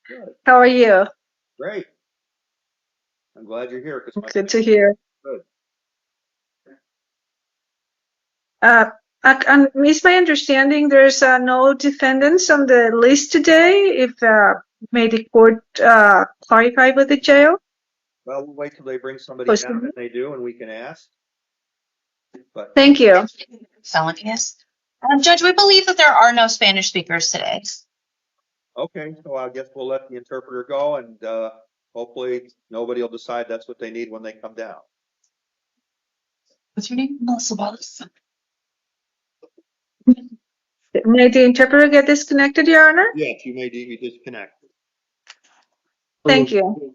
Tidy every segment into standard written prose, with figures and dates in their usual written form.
Good. How are you? Great. I'm glad you're here. Good to hear. Good. Is my understanding there's no defendants on the list today? If may the court clarify with the jail? Well, we'll wait till they bring somebody down and they do, and we can ask. But Thank you. Felonies. Judge, we believe that there are no Spanish speakers today. okay, so I guess we'll let the interpreter go, and hopefully nobody will decide that's what they need when they come down. What's your name? LoadsofBotox. May the interpreter get disconnected, Your Honor? Yes, you may be disconnected. Thank you.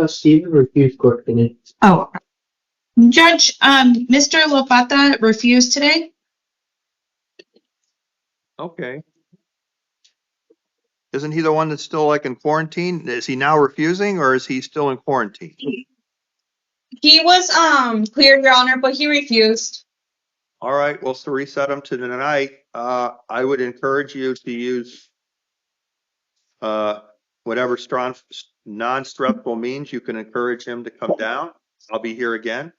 Steven refused court today. Oh. Judge, Mr. Lopata refused today. Okay. Isn't he the one that's still like in quarantine? Is he now refusing, or is he still in quarantine? He was cleared, Your Honor, but he refused. All right, well, so reset him to tonight. I would encourage you to use whatever strong, non-stressful means you can encourage him to come down. I'll be here again.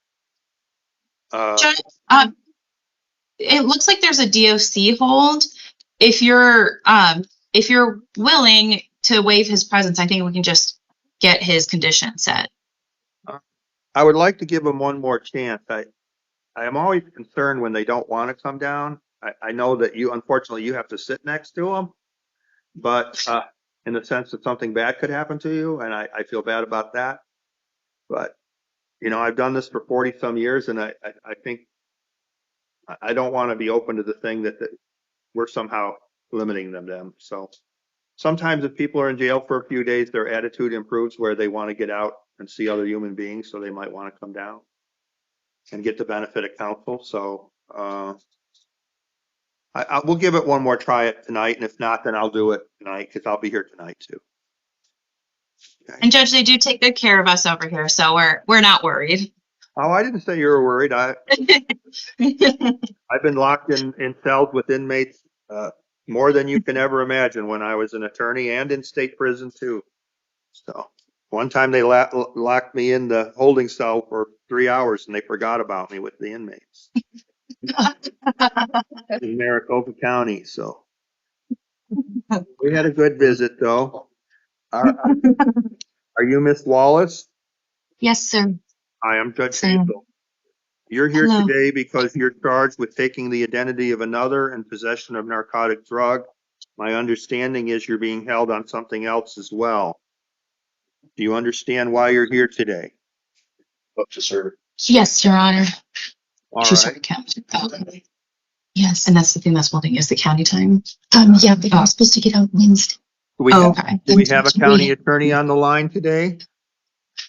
Judge, it looks like there's a DOC hold. If you're willing to waive his presence, I think we can just get his condition set. I would like to give him one more chance. I am always concerned when they don't want to come down. I know that unfortunately, you have to sit next to them, but in the sense that something bad could happen to you, and I feel bad about that. But, I've done this for 40 some years, and I think I don't want to be open to the thing that we're somehow limiting them. So sometimes if people are in jail for a few days, their attitude improves where they want to get out and see other human beings, so they might want to come down and get the benefit of counsel. So I will give it one more try tonight, and if not, then I'll do it tonight because I'll be here tonight too. Okay. And Judge, they do take good care of us over here, so we're not worried. Oh, I didn't say you were worried. I've been locked in cells with inmates more than you can ever imagine when I was an attorney, and in state prison too. So one time they locked me in the holding cell for 3 hours and they forgot about me with the inmates in Maricopa County. So we had a good visit though. Are you Miss Wallace? Yes, sir. I am Judge Hazel. You're here Hello. today because you're charged with taking the identity of another and possession of narcotic drug. My understanding is you're being held on something else as well. Do you understand why you're here today? Yes, Your Honor. All She's right. from county. Okay. Yes, and that's the thing that's holding is the county time. Yeah, but I was supposed to get out Wednesday. Do we have a county attorney on the line today?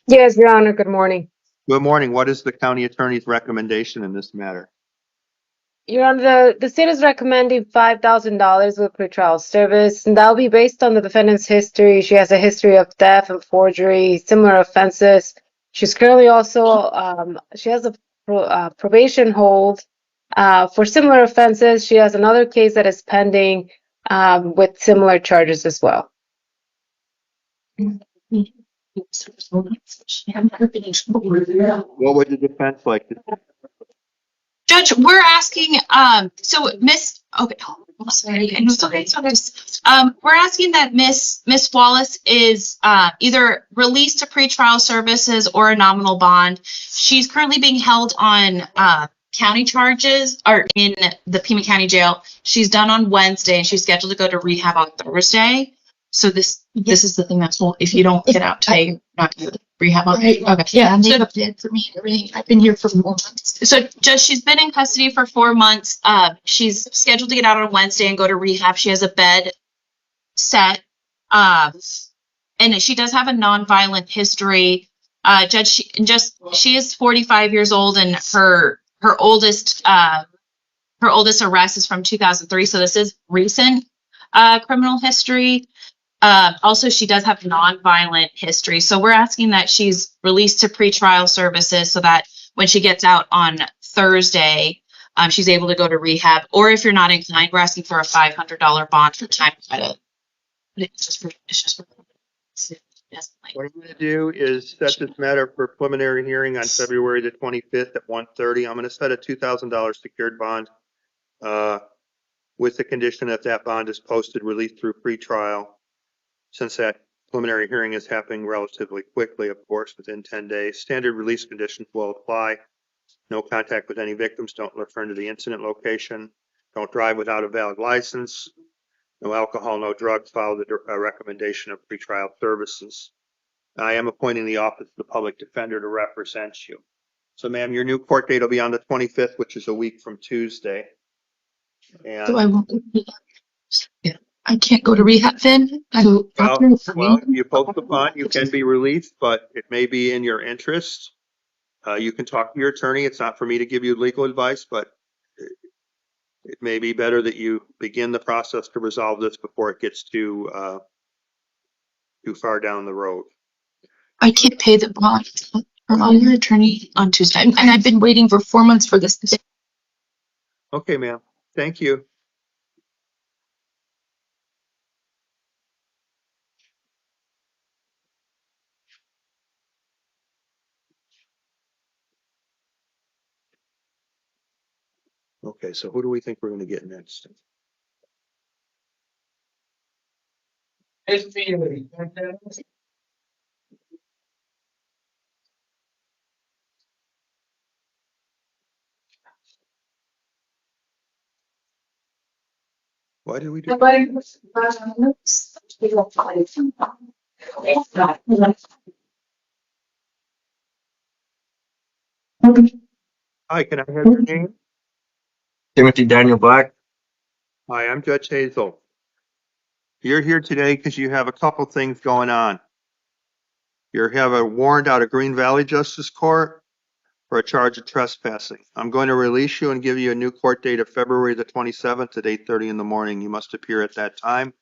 Yes, Your Honor. Good morning. Good morning. What is the county attorney's recommendation in this matter? Your Honor, the state is recommending $5,000 with pretrial service, and that will be based on the defendant's history. She has a history of theft and forgery, similar offenses. She's currently also, she has a probation hold for similar offenses. She has another case that is pending with similar charges as well. What would the defense like to do? Judge, we're asking, so Miss, okay, oh, sorry, we're asking that Miss Wallace is either released to pretrial services or a nominal bond. She's currently being held on county charges, or in the Pima County Jail. She's done on Wednesday, and she's scheduled to go to rehab on Thursday. So this is the thing that's whole. If you don't get out today, you're not going to rehab on. Right. Okay. Yeah, and they've dead for me and everything. I've been here for 4 months. So, Judge, she's been in custody for 4 months. She's scheduled to get out on Wednesday and go to rehab. She has a bed set, and she does have a nonviolent history. Judge, she is 45 years old, and her oldest arrest is from 2003. So this is recent criminal history. Also, she does have nonviolent history. So we're asking that she's released to pretrial services so that when she gets out on Thursday, she's able to go to rehab. Or if you're not inclined, we're asking for a $500 bond for time credit. It's just for What I'm going to do is set this matter for preliminary hearing on February the 25th at 1:30. I'm going to set a $2,000 secured bond with the condition that that bond is posted, released through pretrial. Since that preliminary hearing is happening relatively quickly, of course, within 10 days. Standard release conditions will apply. No contact with any victims. Don't return to the incident location. Don't drive without a valid license. No alcohol, no drugs. Follow the recommendation of pretrial services. I am appointing the Office of the Public Defender to represent you. So, ma'am, your new court date will be on the 25th, which is a week from Tuesday. And So I won't. Yeah. I can't go to rehab then? well, you post the bond, you can be released, but it may be in your interest. You can talk to your attorney. It's not for me to give you legal advice, but it may be better that you begin the process to resolve this before it gets too far down the road. I can't pay the bond. Ramon, your attorney on Tuesday. And I've been waiting for 4 months for this. Okay, ma'am. Thank you. Okay, so who do we think we're going to get next? Why did we do? Hi, can I have your name? Timothy Daniel Black. Hi, I'm Judge Hazel. You're here today because you have a couple things going on. You have a warrant out of Green Valley Justice Court for a charge of trespassing. I'm going to release you and give you a new court date of February the 27th at 8:30 in the morning. You must appear at that time.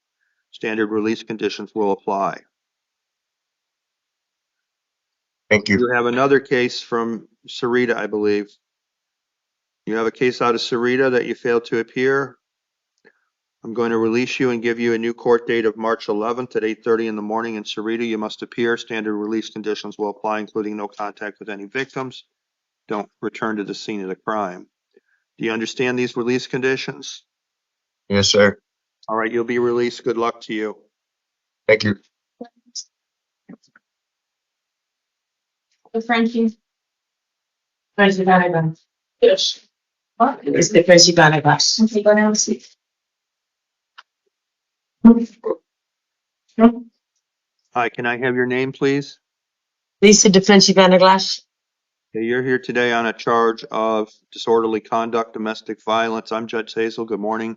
Standard release conditions will apply. Thank you. You have another case from Sarita, I believe. You have a case out of Sarita that you failed to appear. I'm going to release you and give you a new court date of March 11th at 8:30 in the morning in Sarita. You must appear. Standard release conditions will apply, including no contact with any victims. Don't return to the scene of the crime. Do you understand these release conditions? Yes, sir. All right, you'll be released. Good luck to you. Thank you. Frankie. Yes. Este principale bus. Hi, can I have your name, please? Lisa Defensi Vanderglass. Okay, you're here today on a charge of disorderly conduct, domestic violence. I'm Judge Hazel. Good morning.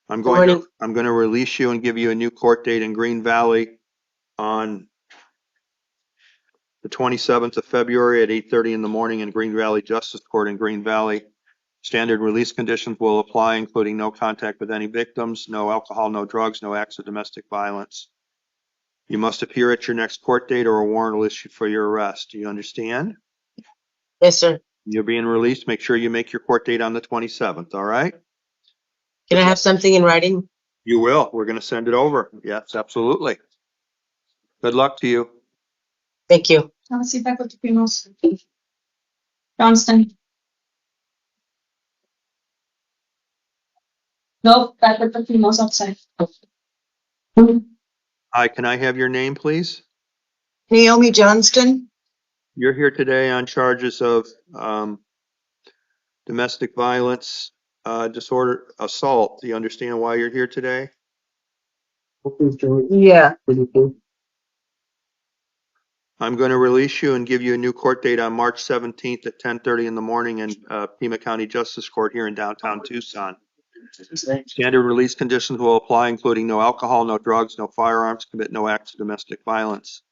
I'm going to release you and give you a new court date in Green Valley on the 27th of February at 8:30 in the morning in Green Valley Justice Court in Green Valley. Standard release conditions will apply, including no contact with any victims, no alcohol, no drugs, no acts of domestic violence. You must appear at your next court date or a warrant will issue for your arrest. Do you understand? Yes, sir. You're being released. Make sure you make your court date on the 27th, all right? Can I have something in writing? You will. We're going to send it over. Yes, absolutely. Good luck to you. Thank you. Let's see if I go to Primos. Johnston. Nope, back with the Primos outside. Hi, can I have your name, please? Naomi Johnston. You're here today on charges of domestic violence, disorder, assault. Do you understand why you're here today? Yeah. I'm going to release you and give you a new court date on March 17th at 10:30 in the morning in Pima County Justice Court here in downtown Tucson. Standard release conditions will apply, including no alcohol, no drugs, no firearms, commit no acts of domestic violence.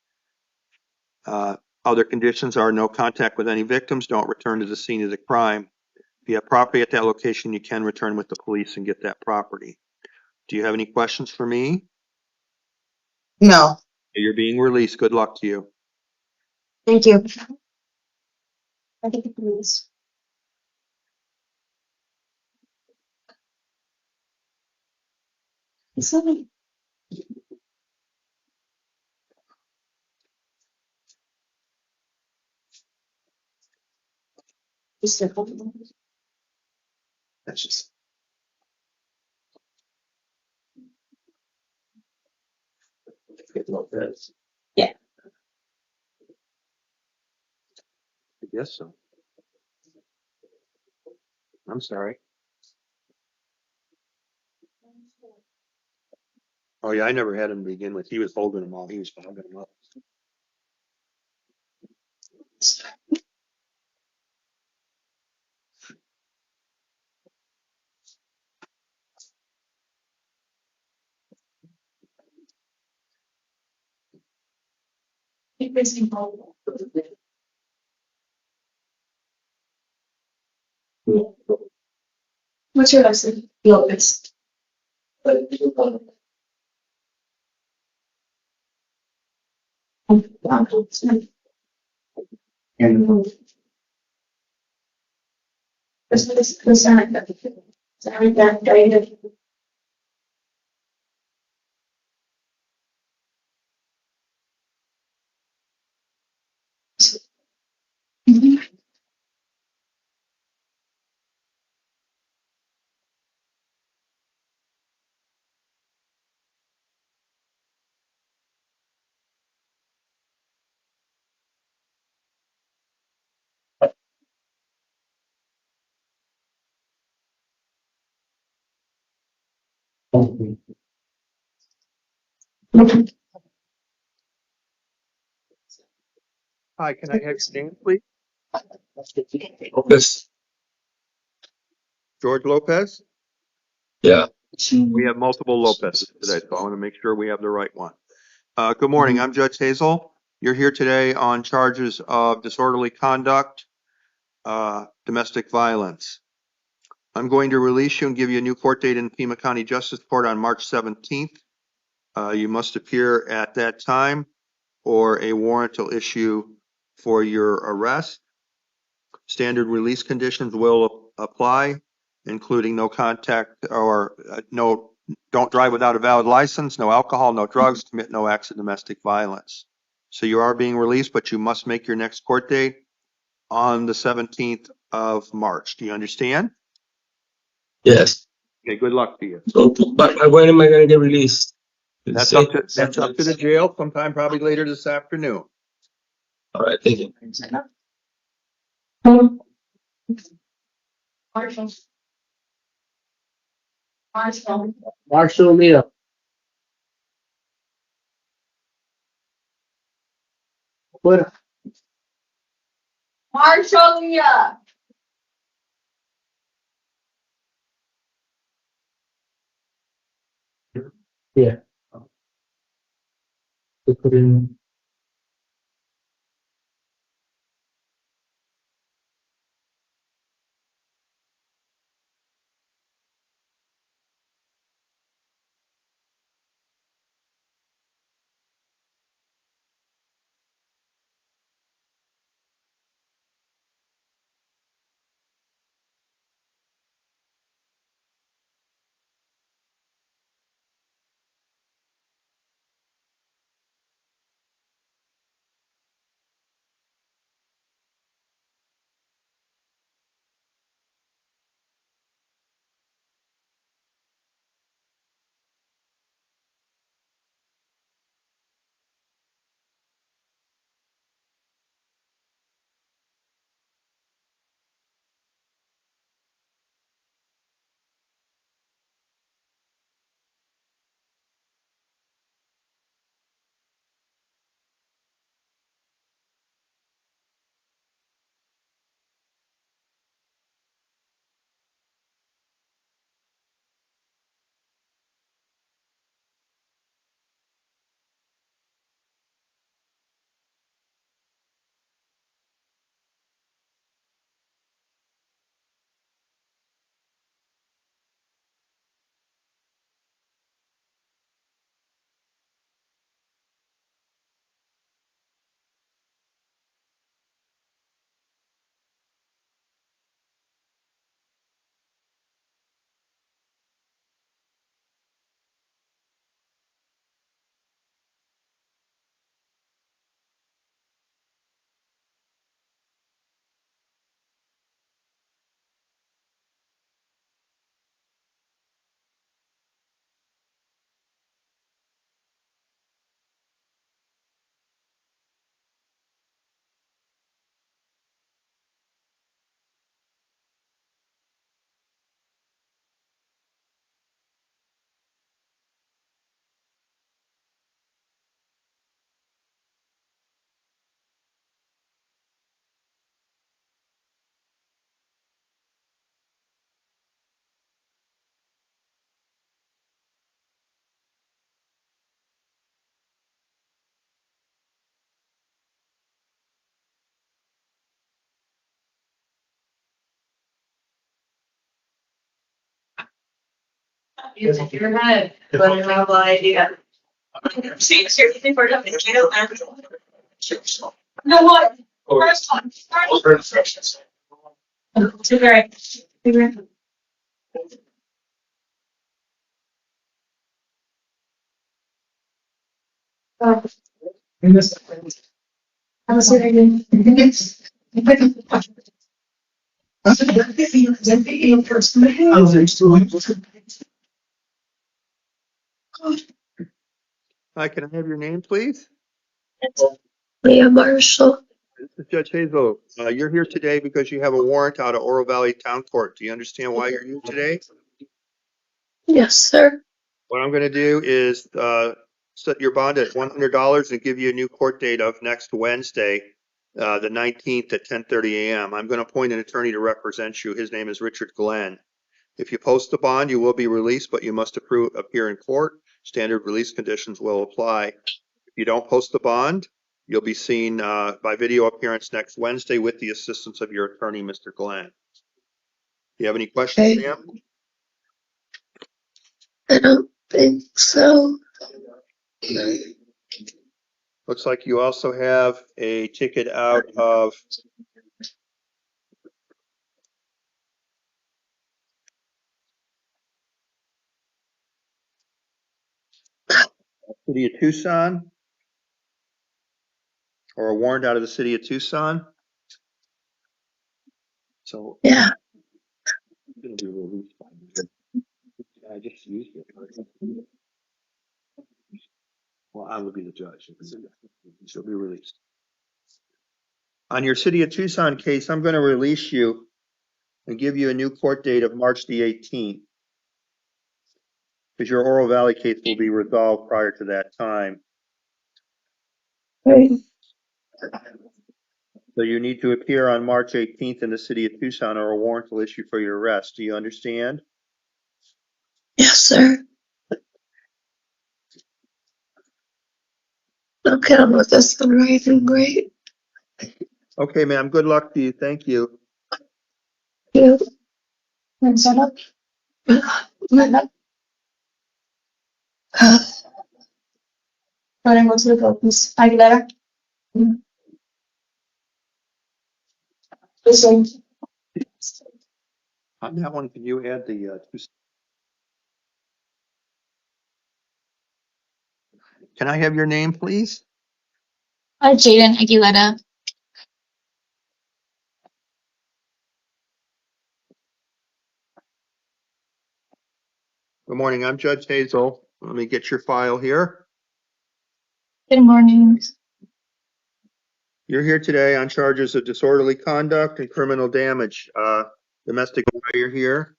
Other conditions are no contact with any victims, don't return to the scene of the crime. If you have property at that location, you can return with the police and get that property. Do you have any questions for me? No. You're being released. Good luck to you. Thank you. I think the police. That's just. Get Lopez. I guess so. I'm sorry. Oh yeah, I never had him to begin with. He was holding them all. He was fogging them up. What's your last name? Lopez. Hi, can I have your name, please? Lopez. George Lopez? Yeah. We have multiple Lopez today, so I want to make sure we have the right one. Good morning. I'm Judge Hazel. You're here today on charges of disorderly conduct, domestic violence. I'm going to release you and give you a new court date in Pima County Justice Court on March 17th. You must appear at that time or a warrant will issue for your arrest. Standard release conditions will apply, including no contact or don't drive without a valid license, no alcohol, no drugs, commit no acts of domestic violence. So you are being released, but you must make your next court date on the 17th of March. Do you understand? Yes. Okay, good luck to you. So, but when am I gonna get released? Did it That's say? up to the jail sometime probably later this afternoon. All right, thank you. Marshall Leo. What? Yeah. We put in. You're good, but I have no idea. Seriously, for the GyroLamb. No, what? First one. Cigarette. Hi, can I have your name, please? Leah Marshall. This is Judge Hazel. You're here today because you have a warrant out of Oro Valley Town Court. Do you understand why you're here today? Yes, sir. What I'm going to do is set your bond at $100 and give you a new court date of next Wednesday, the 19th at 10:30 a.m. I'm going to appoint an attorney to represent you. His name is Richard Glenn. If you post the bond, you will be released, but you must appear in court. Standard release conditions will apply. If you don't post the bond, you'll be seen by video appearance next Wednesday with the assistance of your attorney, Mr. Glenn. Do you have any questions, Okay. ma'am? I don't think so. Looks like you also have a ticket out of City of Tucson, or a warrant out of the City of Tucson. So Yeah. it's going to be released. I just used it. Well, I will be the judge. She'll be released. On your City of Tucson case, I'm going to release you and give you a new court date of March the 18th. Because your Oro Valley case will be resolved prior to that time. Right. So you need to appear on March 18th in the City of Tucson or a warrant will issue for your arrest. Do you understand? Yes, sir. Okay, I'm with this one writing. Great. Okay, ma'am. Good luck to you. Thank you. You. Aguilera. On that one, can you add the Can I have your name, please? Jaden Aguilera. Good morning. I'm Judge Hazel. Let me get your file here. Good morning. You're here today on charges of disorderly conduct and criminal damage. Domestic you're here.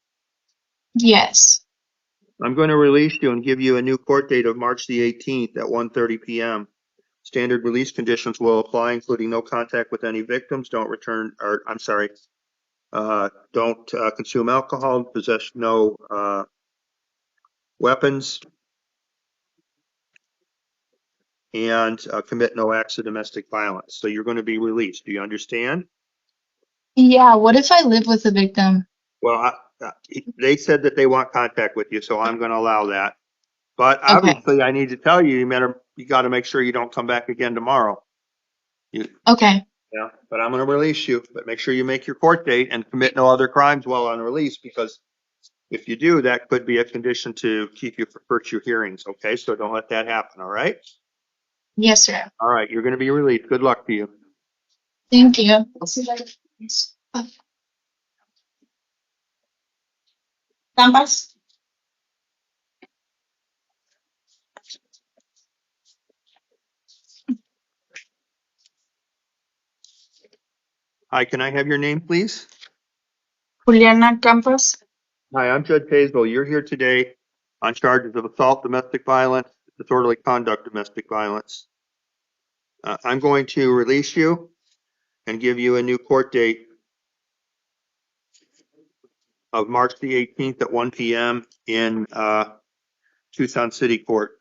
Yes. I'm going to release you and give you a new court date of March the 18th at 1:30 p.m. Standard release conditions will apply, including no contact with any victims, don't consume alcohol, possess no weapons, and commit no acts of domestic violence. So you're going to be released. Do you understand? Yeah. What if I live with the victim? Well, they said that they want contact with you, so I'm going to allow that. But Okay. obviously, I need to tell you, you got to make sure you don't come back again tomorrow. Okay. Yeah, but I'm going to release you. But make sure you make your court date and commit no other crimes while on release, because if you do, that could be a condition to keep you for virtue hearings. Okay, so don't let that happen. All right. Yes, sir. All right, you're going to be released. Good luck to you. Thank you. Gambas. Hi, can I have your name, please? Juliana Campos. Hi, I'm Judge Hazel. You're here today on charges of assault, domestic violence, disorderly conduct, domestic violence. I'm going to release you and give you a new court date of March the 18th at 1 p.m. in Tucson City Court.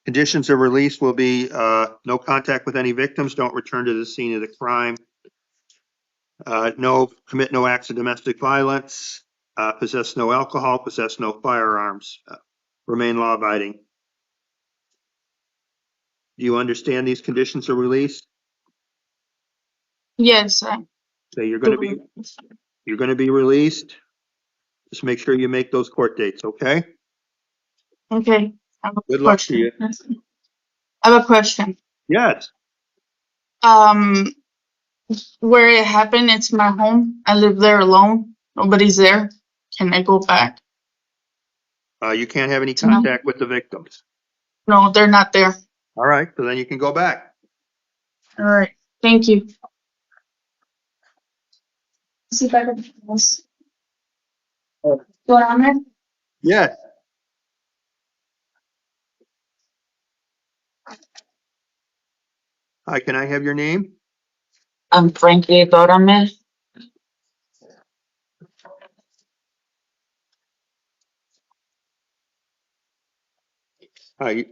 Conditions of release will be no contact with any victims, don't return to the scene of the crime, commit no acts of domestic violence, possess no alcohol, possess no firearms, remain law abiding. Do you understand these conditions of release? Yes. So you're going to be released. Just make sure you make those court dates, okay? Okay. I have a Good luck to you. question. I have a question. Yes. Where it happened, it's my home. I live there alone. Nobody's there. Can I go back? You can't have any No. contact with the victims. No, they're not there. All right, so then you can go back. All right. Thank you. Yes. Hi, can I have your name? I'm Frankie Dorame. Hi.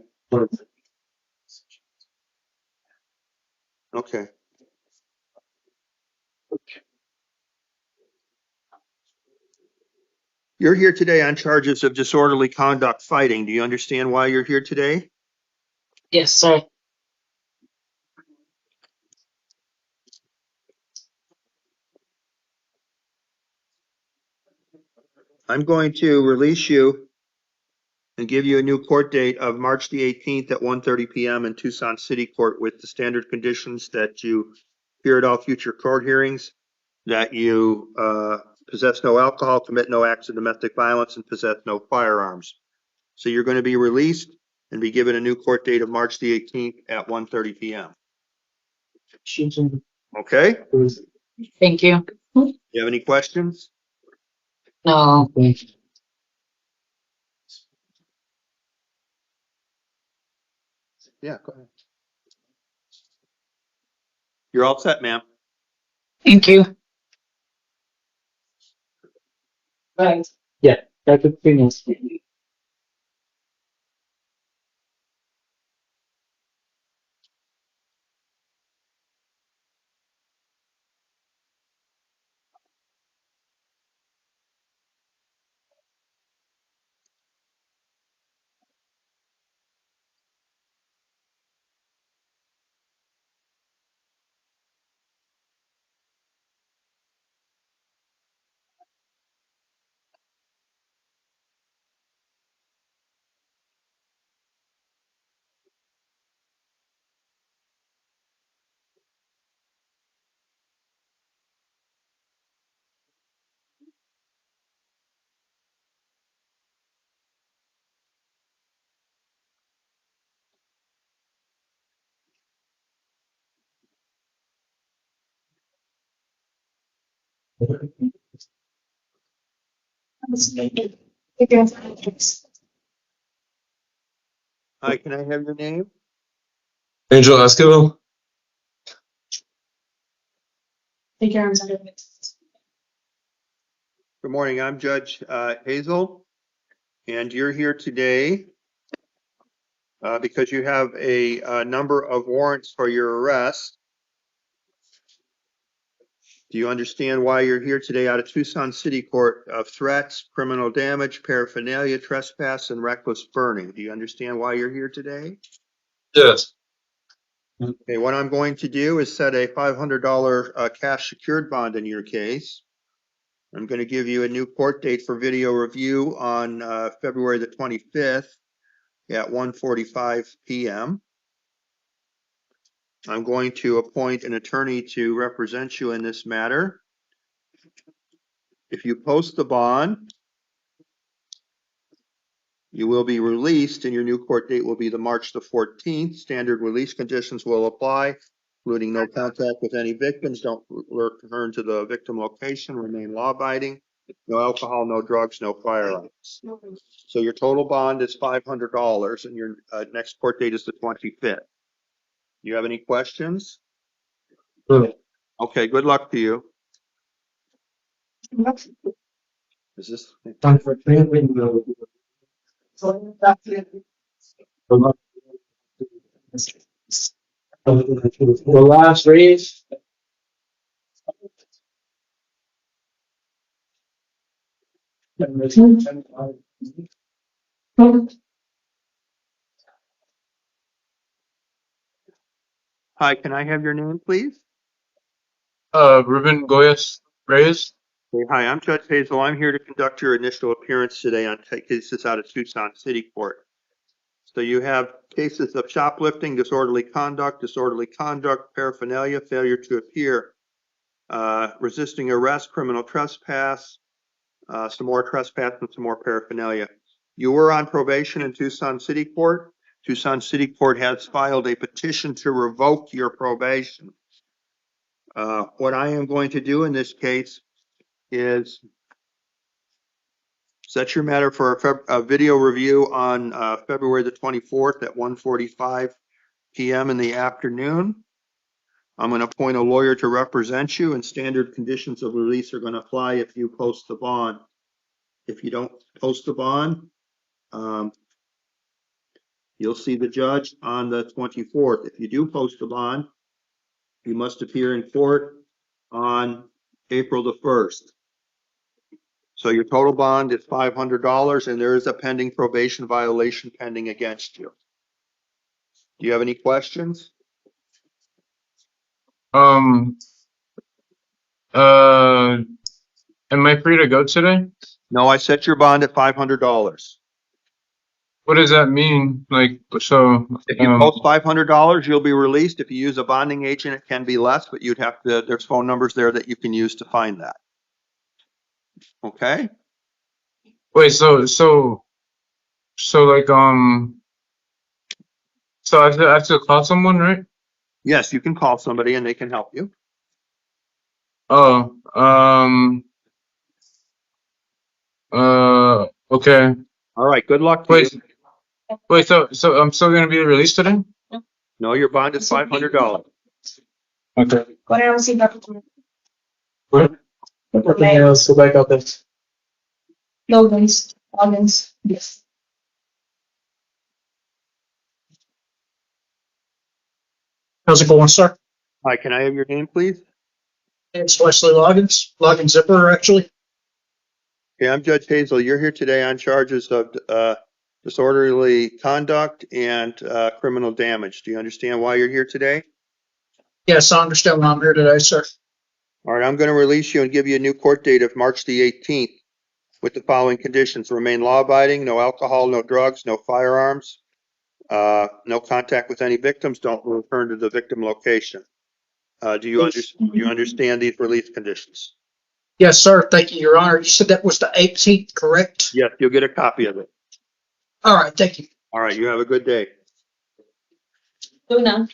Okay. You're here today on charges of disorderly conduct fighting. Do you understand why you're here today? Yes, sir. I'm going to release you and give you a new court date of March the 18th at 1:30 p.m. in Tucson City Court with the standard conditions that you appear at all future court hearings, that you possess no alcohol, commit no acts of domestic violence, and possess no firearms. So you're going to be released and be given a new court date of March the 18th at 1:30 p.m. Okay? Thank you. You have any questions? No. Yeah, go ahead. You're all set, ma'am. Thank you. Right. Yeah, that could finish. Hi, can I have your name? Angel Esquivel. Good morning. I'm Judge Hazel, and you're here today because you have a number of warrants for your arrest. Do you understand why you're here today out of Tucson City Court of threats, criminal damage, paraphernalia, trespass, and reckless burning? Do you understand why you're here today? Yes. Okay, what I'm going to do is set a $500 cash secured bond in your case. I'm going to give you a new court date for video review on February the 25th at 1:45 p.m. I'm going to appoint an attorney to represent you in this matter. If you post the bond, you will be released and your new court date will be the March the 14th. Standard release conditions will apply, including no contact with any victims, don't return to the victim location, remain law abiding, no alcohol, no drugs, no firearms. So your total bond is $500 and your next court date is the 25th. Do you have any questions? Good. Okay, good luck to you. Is this? Time for training. The last race. Hi, can I have your name, please? Ruben Goyes Reyes. Okay, hi, I'm Judge Hazel. I'm here to conduct your initial appearance today on cases out of Tucson City Court. So you have cases of shoplifting, disorderly conduct, paraphernalia, failure to appear, resisting arrest, criminal trespass, some more trespass, and some more paraphernalia. You were on probation in Tucson City Court. Tucson City Court has filed a petition to revoke your probation. What I am going to do in this case is set your matter for a video review on February the 24th at 1:45 p.m. in the afternoon. I'm going to appoint a lawyer to represent you, and standard conditions of release are going to apply if you post the bond. If you don't post the bond, you'll see the judge on the 24th. If you do post the bond, you must appear in court on April the 1st. So your total bond is $500, and there is a pending probation violation pending against you. Do you have any questions? Am I free to go today? No, I set your bond at $500. What does that mean? Like, so, If you post $500, you'll be released. If you use a bonding agent, it can be less, but you'd have to, there's phone numbers there that you can use to find that. Okay? wait, so like, so I have to call someone, right? Yes, you can call somebody and they can help you. Oh, okay. All right, good luck to you. Wait, so I'm still gonna be released today? No, your bond is $500. Okay. What? Let's go back out there. Logins. Yes. How's it going, sir? Hi, can I have your name, please? It's Wesley Loggins, Loggins Zipper, actually. Okay, I'm Judge Hazel. You're here today on charges of disorderly conduct and criminal damage. Do you understand why you're here today? Yes, I understand why I'm here today, sir. All right, I'm going to release you and give you a new court date of March the 18th with the following conditions. Remain law-abiding, no alcohol, no drugs, no firearms, no contact with any victims, don't return to the victim location. Do you understand these release conditions? Yes, sir. Thank you, Your Honor. You said that was the 18th, correct? Yes, you'll get a copy of it. All right, thank you. All right, you have a good day. Luna.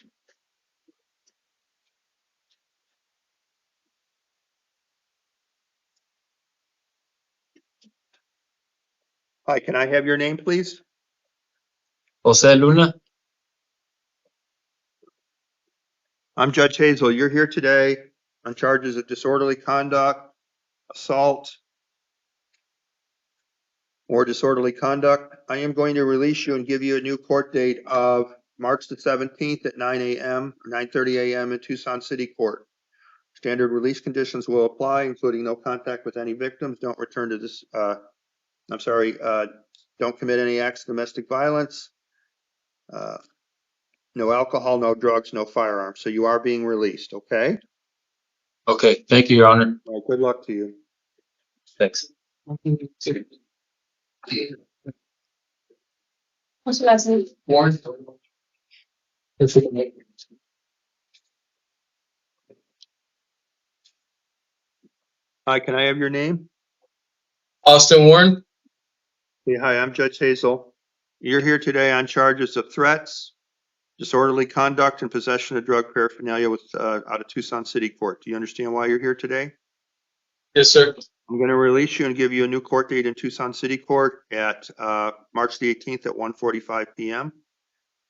Hi, can I have your name, please? Jose Luna. I'm Judge Hazel. You're here today on charges of disorderly conduct, assault, or disorderly conduct. I am going to release you and give you a new court date of March the 17th at 9 a.m. or 9:30 a.m. in Tucson City Court. Standard release conditions will apply, including no contact with any victims. Don't return to this, don't commit any acts of domestic violence. No alcohol, no drugs, no firearms. So you are being released, okay? Okay, thank you, Your Honor. All right, good luck to you. Thanks. What's your last name? Warren. Hi, can I have your name? Austin Warren. Hey, hi, I'm Judge Hazel. You're here today on charges of threats, disorderly conduct, and possession of drug paraphernalia out of Tucson City Court. Do you understand why you're here today? Yes, sir. I'm going to release you and give you a new court date in Tucson City Court at March the 18th at 1:45 p.m.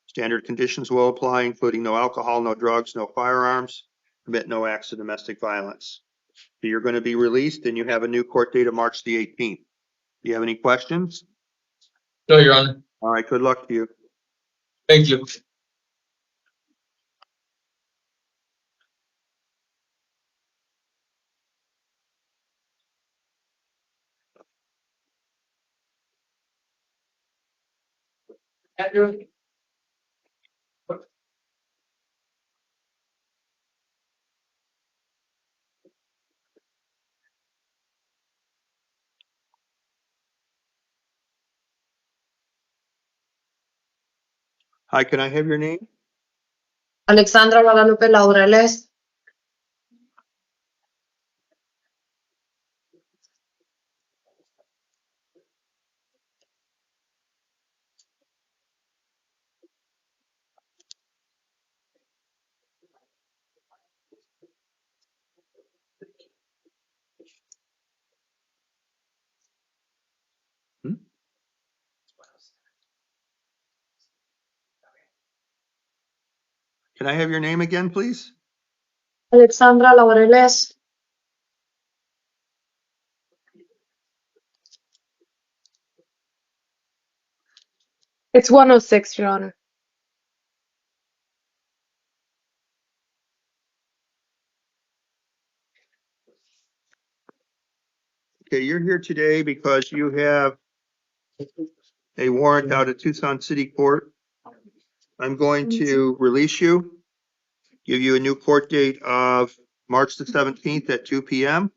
Standard conditions will apply, including no alcohol, no drugs, no firearms, commit no acts of domestic violence. So you're going to be released and you have a new court date of March the 18th. Do you have any questions? No, Your Honor. All right, good luck to you. Thank you. Hi, can I have your name? Alexandra Guadalupe Laureles. Can I have your name again, please? Alexandra Laureles. It's 106, Your Honor. Okay, you're here today because you have a warrant out at Tucson City Court. I'm going to release you, give you a new court date of March the 17th at 2 p.m.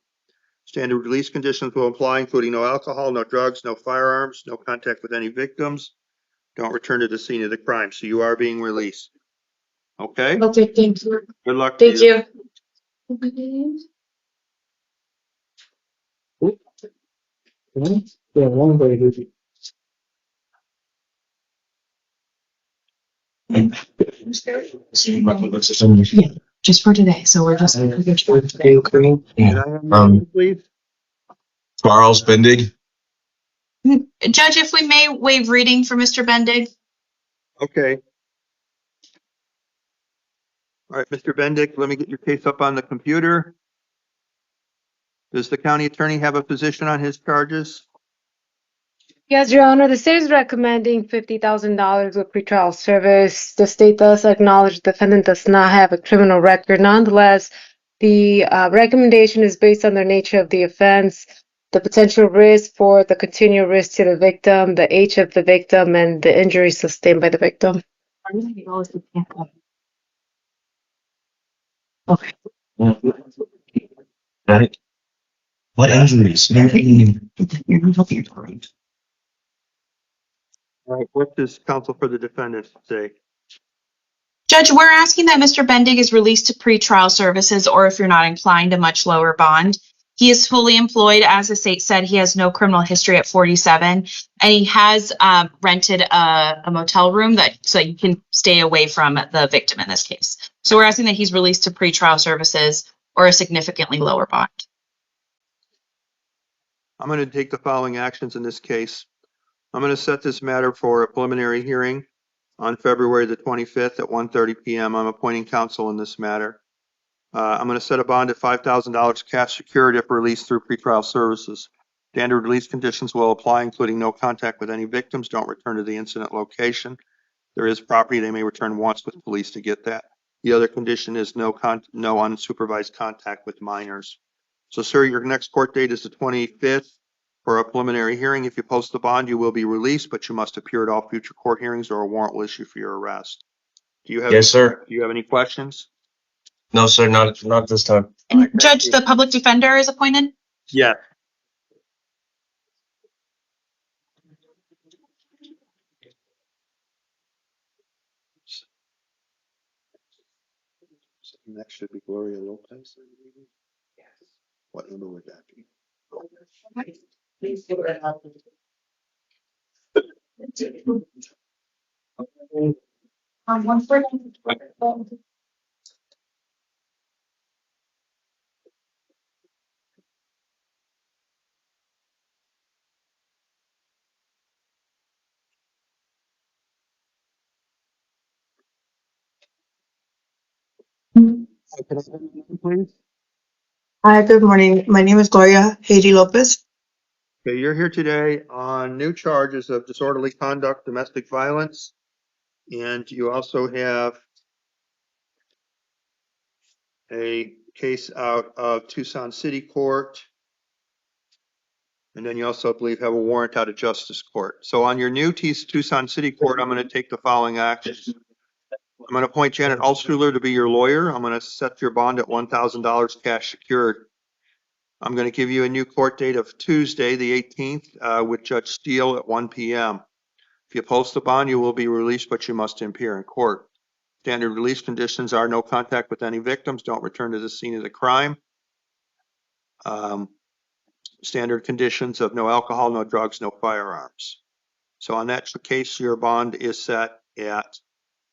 Standard release conditions will apply, including no alcohol, no drugs, no firearms, no contact with any victims. Don't return to the scene of the crime. So you are being released. Okay? Okay, thank you. Good luck to Thank you. you. Yeah, one way to do Just for today, so we're just. Can I have your name, please? Charles Bendig. Judge, if we may waive reading for Mr. Bendig. Okay. All right, Mr. Bendick, let me get your case up on the computer. Does the county attorney have a position on his charges? Yes, Your Honor, the state is recommending $50,000 with pretrial service. The state does acknowledge the defendant does not have a criminal record. Nonetheless, the recommendation is based on the nature of the offense, the potential risk for the continual risk to the victim, the age of the victim, and the injuries sustained by the victim. Okay. Right. What injuries? You're not helping your right. All right, what does counsel for the defendant say? Judge, we're asking that Mr. Bendig is released to pretrial services, or if you're not inclined, a much lower bond. He is fully employed. As the state said, he has no criminal history at 47, and he has rented a motel room so you can stay away from the victim in this case. So we're asking that he's released to pretrial services or a significantly lower bond. I'm going to take the following actions in this case. I'm going to set this matter for a preliminary hearing on February the 25th at 1:30 p.m. I'm appointing counsel in this matter. I'm going to set a bond at $5,000 cash secured if released through pretrial services. Standard release conditions will apply, including no contact with any victims. Don't return to the incident location. There is property. They may return once with police to get that. The other condition is no unsupervised contact with minors. So, sir, your next court date is the 25th for a preliminary hearing. If you post the bond, you will be released, but you must appear at all future court hearings or a warrant will issue for your arrest. Do you have Yes, sir. Do you have any questions? No, sir, not this time. And All right, Judge, you. the public defender is appointed? Yeah. Next should be Gloria Lopez. Yes. What number would that be? Please do it. One for. Can I have your name, please? Hi, good morning. My name is Gloria Haiti Lopez. Okay, you're here today on new charges of disorderly conduct, domestic violence, and you also have a case out of Tucson City Court And then you also, I believe, have a warrant out of Justice Court. So on your new Tucson City Court, I'm going to take the following actions. I'm going to appoint Janet Altschuler to be your lawyer. I'm going to set your bond at $1,000 cash secured. I'm going to give you a new court date of Tuesday, the 18th, with Judge Steele at 1 p.m. If you post the bond, you will be released, but you must appear in court. Standard release conditions are no contact with any victims, don't return to the scene of the crime. Standard conditions of no alcohol, no drugs, no firearms. So on that case, your bond is set at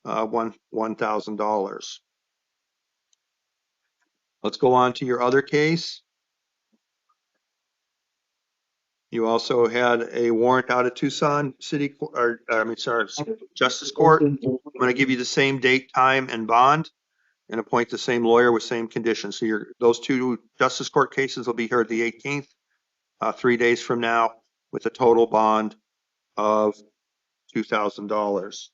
$1,000. Let's go on to your other case. You also had a warrant out of Tucson City, Justice Court. I'm going to give you the same date, time, and bond, and appoint the same lawyer with same conditions. So those two Justice Court cases will be heard the 18th, 3 days from now, with a total bond of $2,000.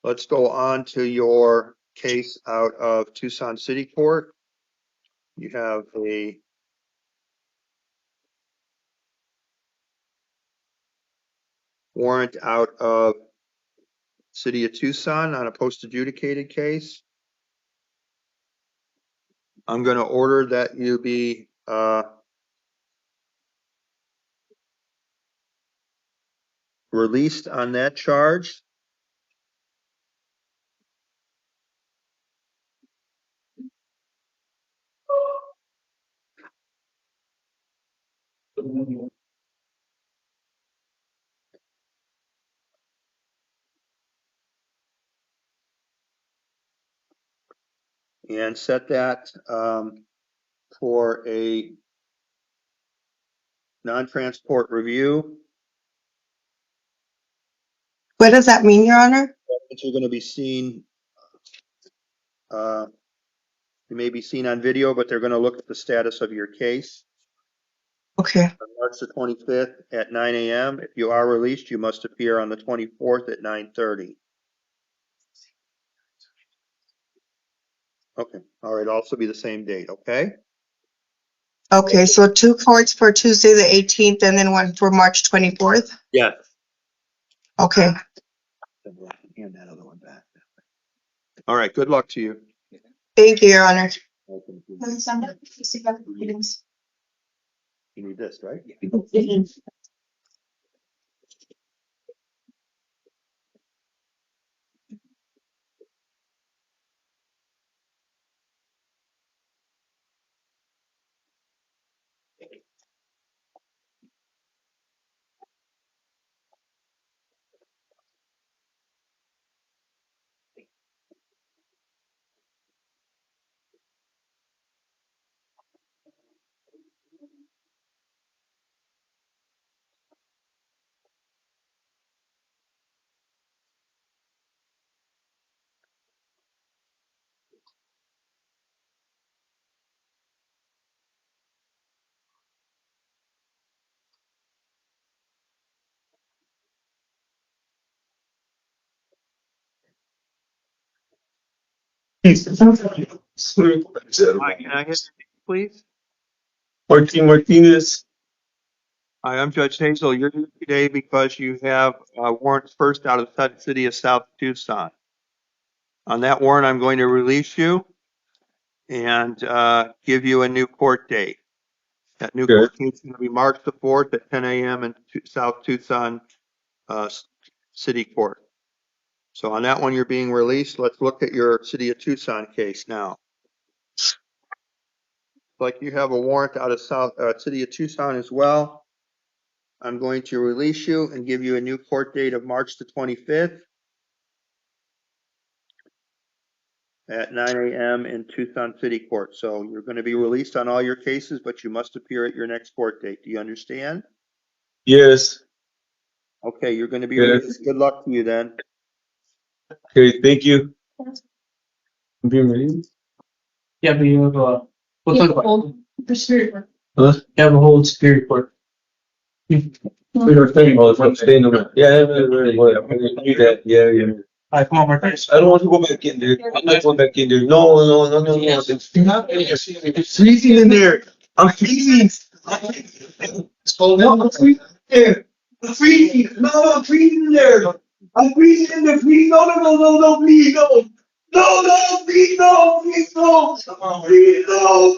Let's go on to your case out of Tucson City Court. You have a warrant out of City of Tucson on a post-adjudicated case. I'm going to order that you be released on that charge. And set that for a non-transport review. What does that mean, Your Honor? You're going to be seen, you may be seen on video, but they're going to look at the status of your case. Okay. On March the 25th at 9 a.m. If you are released, you must appear on the 24th at 9:30. Okay. All right. Also be the same date. Okay. Okay, so 2 courts for Tuesday the 18th and then one for March 24th? Yes. Okay. Hand that other one back. All right. Good luck to you. Thank you, Your Honor. You need this, right? Hi, can I get your name, please? Martinez. Hi, I'm Judge Hazel. You're here today because you have warrants first out of the city of South Tucson. On that warrant, I'm going to release you and give you a new court date. That new court date is going to be March the 4th at 10 a.m. in South Tucson City Court. So on that one, you're being released. Let's look at your City of Tucson case now. Like you have a warrant out of City of Tucson as well. I'm going to release you and give you a new court date of March the 25th at 9 a.m. in Tucson City Court. So you're going to be released on all your cases, but you must appear at your next court date. Do you understand? Yes. Okay, you're going to be released. Good luck to you then. Okay, thank you. Being ready? Yeah, but you have we'll talk about The spirit work. Huh? you have a whole superior court. We were thinking about it. Staying over. Yeah, really. I knew that. Yeah. All right, come on, Martinez. I don't want to go back in there. I'm not going back in there. No. It's freezing in there. I'm freezing. No, I'm freezing there. I'm freezing. No, I'm freezing there. I'm freezing in there. Please, no, please, no. No, please, no, please, no. Please, no.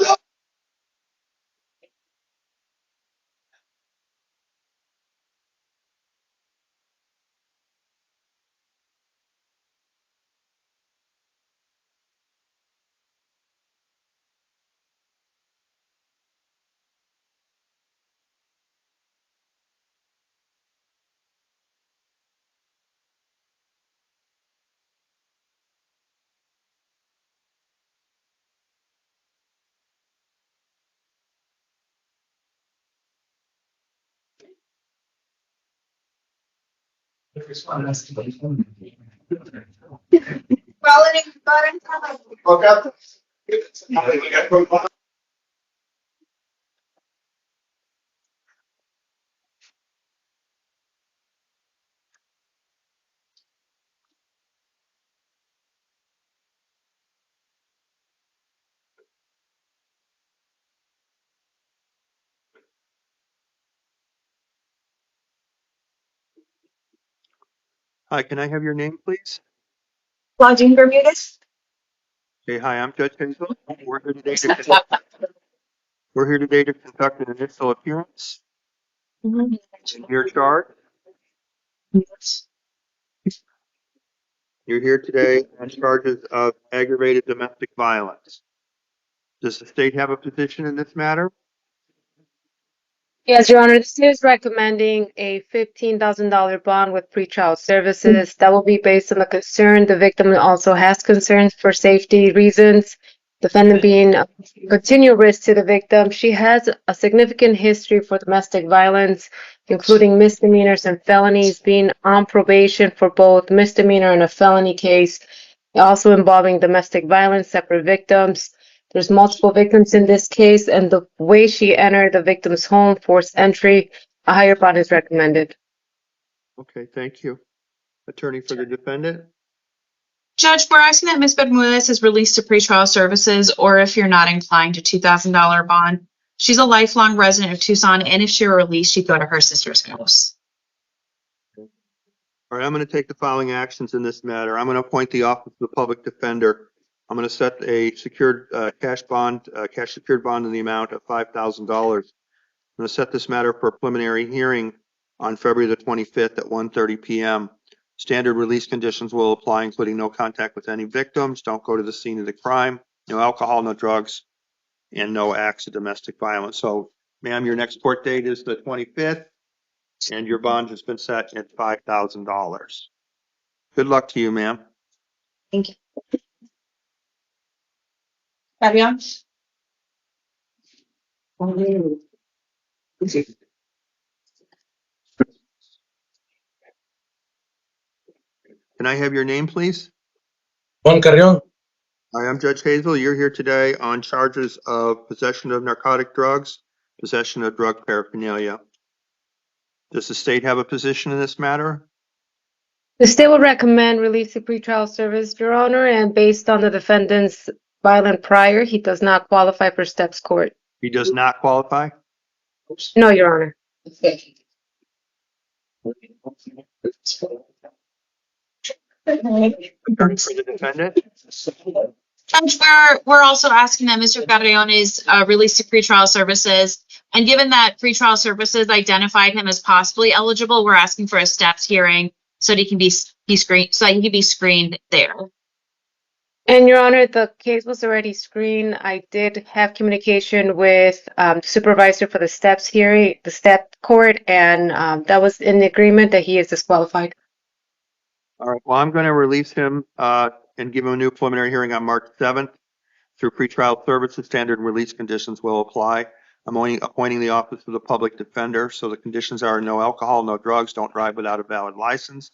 Hi, can I have your name, please? Lodging Bermudez. Okay, hi, I'm Judge Hazel. We're here today to conduct an initial appearance in your charge. You're here today on charges of aggravated domestic violence. Does the state have a position in this matter? Yes, Your Honor, the state is recommending a $15,000 bond with pretrial services. That will be based on the concern. The victim also has concerns for safety reasons. Defendant being a continual risk to the victim. She has a significant history for domestic violence, including misdemeanors and felonies, being on probation for both misdemeanor and a felony case, also involving domestic violence, separate victims. There's multiple victims in this case, and the way she entered the victim's home, forced entry, a higher bond is recommended. Okay, thank you. Attorney for the defendant? Judge, we're asking that Ms. Bermudez is released to pretrial services, or if you're not inclined, a $2,000 bond. She's a lifelong resident of Tucson, and if she were released, she'd go to her sister's house. All right, I'm going to take the following actions in this matter. I'm going to appoint the Office of the Public Defender. I'm going to set a secured cash secured bond in the amount of $5,000. I'm going to set this matter for a preliminary hearing on February the 25th at 1:30 p.m. Standard release conditions will apply, including no contact with any victims, don't go to the scene of the crime, no alcohol, no drugs, and no acts of domestic violence. So, ma'am, your next court date is the 25th, and your bond has been set at $5,000. Good luck to you, ma'am. Thank you. Fabian? Can I have your name, please? Juan Carrion. I am Judge Hazel. You're here today on charges of possession of narcotic drugs, possession of drug paraphernalia. Does the state have a position in this matter? The state would recommend release to pretrial service, Your Honor, and based on the defendant's violent prior, he does not qualify for steps court. He does not qualify? No, Your Honor. Attorney for the defendant? Judge, we're also asking that Mr. Carrion is released to pretrial services. And given that pretrial services identified him as possibly eligible, we're asking for a steps hearing so that he can be screened, so that he can be screened there. And Your Honor, the case was already screened. I did have communication with supervisor for the steps hearing, the step court, and that was in the agreement that he is disqualified. All right, well, I'm going to release him and give him a new preliminary hearing on March 7th. Through pretrial services, standard release conditions will apply. I'm only appointing the Office of the Public Defender, so the conditions are no alcohol, no drugs, don't drive without a valid license,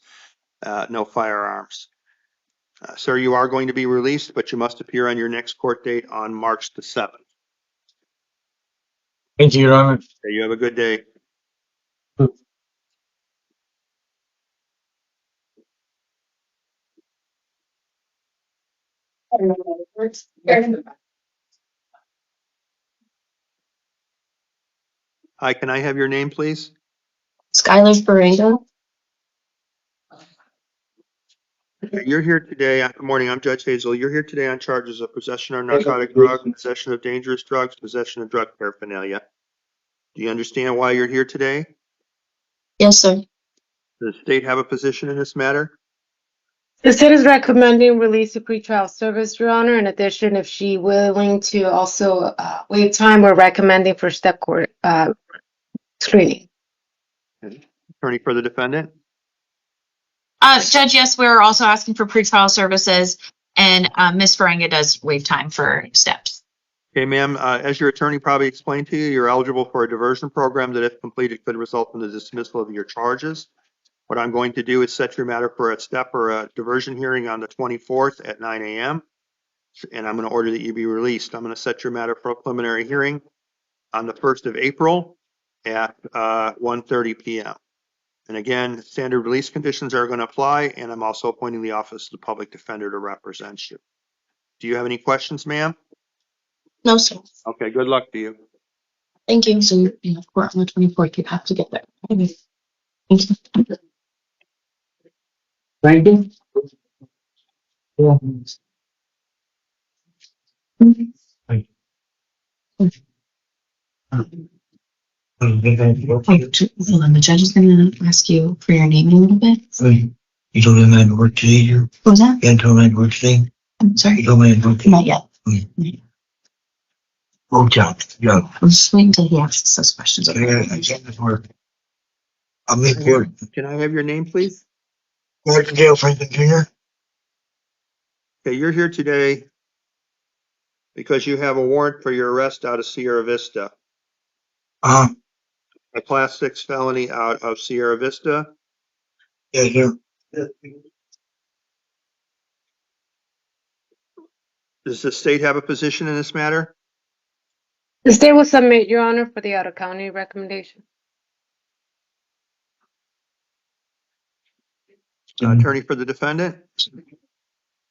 no firearms. Sir, you are going to be released, but you must appear on your next court date on March the 7th. Thank you, Your Honor. Okay, you have a good day. Hi, can I have your name, please? Skylar Faringo. You're here today. Good morning. I'm Judge Hazel. You're here today on charges of possession of narcotic drugs, possession of dangerous drugs, possession of drug paraphernalia. Do you understand why you're here today? Yes, sir. Does the state have a position in this matter? The state is recommending release to pretrial service, Your Honor. In addition, if she willing to also waive time, we're recommending for step court screening. Attorney for the defendant? Judge, yes, we're also asking for pretrial services, and Ms. Faringa does waive time for steps. Okay, ma'am, as your attorney probably explained to you, you're eligible for a diversion program that if completed could result in the dismissal of your charges. What I'm going to do is set your matter for a step or a diversion hearing on the 24th at 9 a.m. And I'm going to order that you be released. I'm going to set your matter for a preliminary hearing on the 1st of April at 1:30 p.m. And again, standard release conditions are going to apply, and I'm also appointing the Office of the Public Defender to represent you. Do you have any questions, ma'am? No, sir. Okay, good luck to you. Thank you. So you're in court on the 24th. You have to get there. Okay. Thank you. Brandon? Yeah. Hold on. The judge is going to ask you for your name in a little bit. You told him I had to work today, or What was that? you hadn't told him I had to work today? I'm sorry. You told me I had to work today? Not yet. Oh, John, John. I'm just waiting until he asks those questions. I can't work. I'll make work. Can I have your name, please? Go to jail, Franklin Jr. Okay, you're here today because you have a warrant for your arrest out of Sierra Vista. A class 6 felony out of Sierra Vista. Yeah. Does the state have a position in this matter? The state will submit, Your Honor, for the out-of-county recommendation. Attorney for the defendant?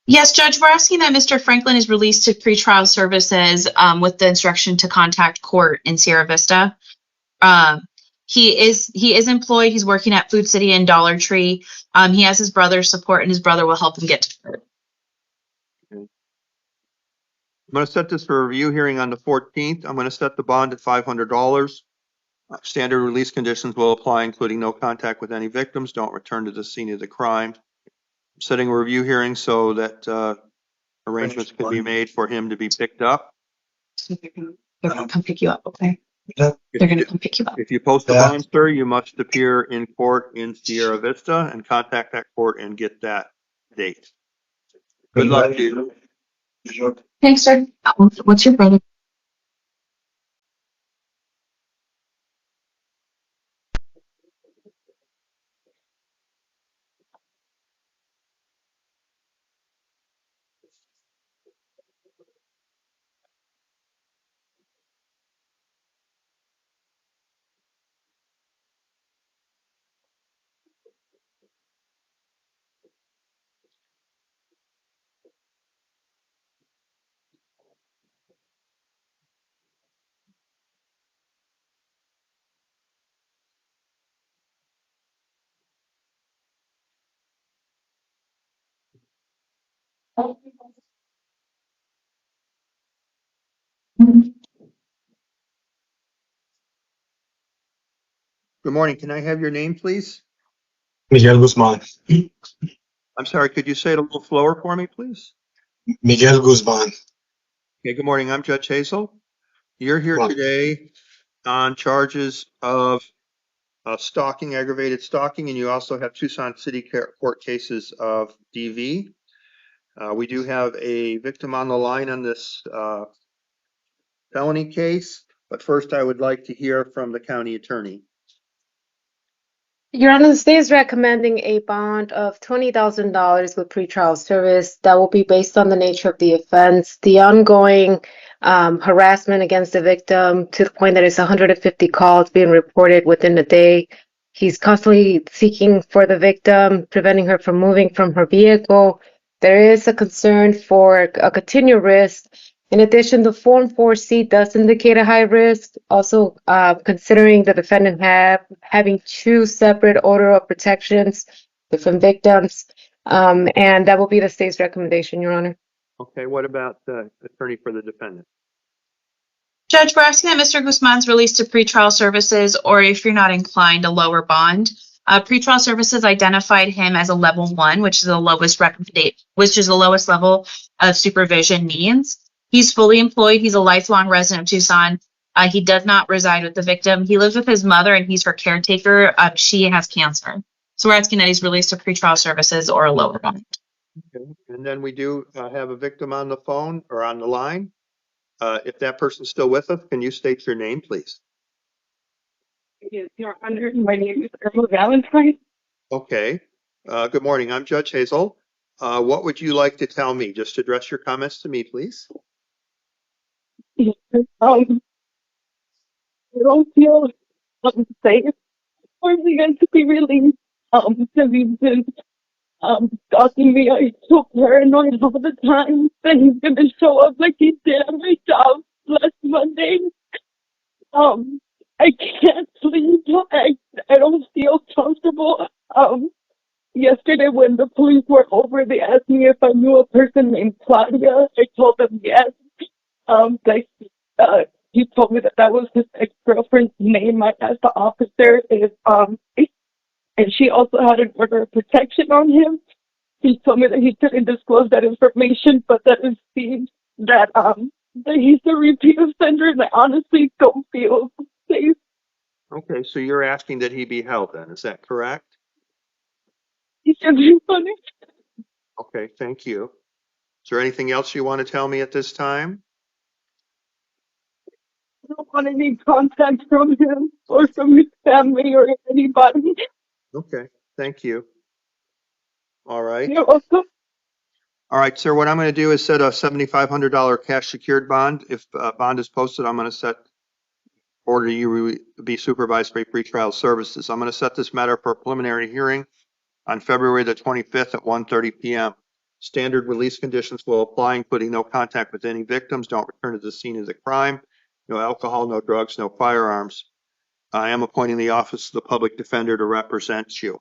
Yes, Judge, we're asking that Mr. Franklin is released to pretrial services with the instruction to contact court in Sierra Vista. He is employed. He's working at Food City and Dollar Tree. He has his brother's support, and his brother will help him get to court. I'm going to set this for a review hearing on the 14th. I'm going to set the bond at $500. Standard release conditions will apply, including no contact with any victims, don't return to the scene of the crime. I'm setting a review hearing so that arrangements can be made for him to be picked up. So they're going to come pick you up, okay? They're going to come pick you up. If you post a bond, sir, you must appear in court in Sierra Vista and contact that court and get that date. Good luck to you. Thanks, sir. What's your brother? Good morning. Can I have your name, please? Miguel Guzman. I'm sorry, could you say it a little slower for me, please? Miguel Guzman. Okay, good morning. I'm Judge Hazel. You're here today on charges of stalking, aggravated stalking, and you also have Tucson City Court cases of DV. We do have a victim on the line on this felony case, but first I would like to hear from the county attorney. Your Honor, the state is recommending a bond of $20,000 with pretrial service. That will be based on the nature of the offense, the ongoing harassment against the victim to the point that it's 150 calls being reported within a day. He's constantly seeking for the victim, preventing her from moving from her vehicle. There is a concern for a continued risk In addition, the Form 4C does indicate a high risk, also considering the defendant having two separate order of protections, different victims, and that will be the state's recommendation, Your Honor. Okay, what about the attorney for the defendant? Judge, we're asking that Mr. Guzman's released to pretrial services, or if you're not inclined, a lower bond. Pretrial services identified him as a level 1, which is the lowest level of supervision means. He's fully employed. He's a lifelong resident of Tucson. He does not reside with the victim. He lives with his mother, and he's her caretaker. She has cancer. So we're asking that he's released to pretrial services or a lower bond. Okay. And then we do have a victim on the phone or on the line. If that person's still with us, can you state your name, please? Yes, Your Honor. My name is Irma Valentine. Okay. Good morning. I'm Judge Hazel. What would you like to tell me? Just address your comments to me, please. Yes, I don't feel safe for the guys to be released because he's been stalking me. I so paranoid all the time that he's going to show up like he did at my job last Monday. I can't sleep. I don't feel comfortable. Yesterday when the police were over, they asked me if I knew a person named Claudia. I told them yes. He told me that was his ex-girlfriend's name. I asked the officer if and she also had an order of protection on him. He told me that he couldn't disclose that information, but that it seems that he's a repeat offender, and I honestly don't feel safe. Okay, so you're asking that he be held then, is that correct? He should be punished. Okay, thank you. Is there anything else you want to tell me at this time? I don't want any contact from him or from his family or anybody. Okay, thank you. All right. You're welcome. All right, sir, what I'm going to do is set a $7,500 cash secured bond. If bond is posted, I'm going to order you be supervised by pretrial services. I'm going to set this matter for a preliminary hearing on February the 25th at 1:30 p.m. Standard release conditions will apply, including no contact with any victims, don't return to the scene of the crime, no alcohol, no drugs, no firearms. I am appointing the Office of the Public Defender to represent you.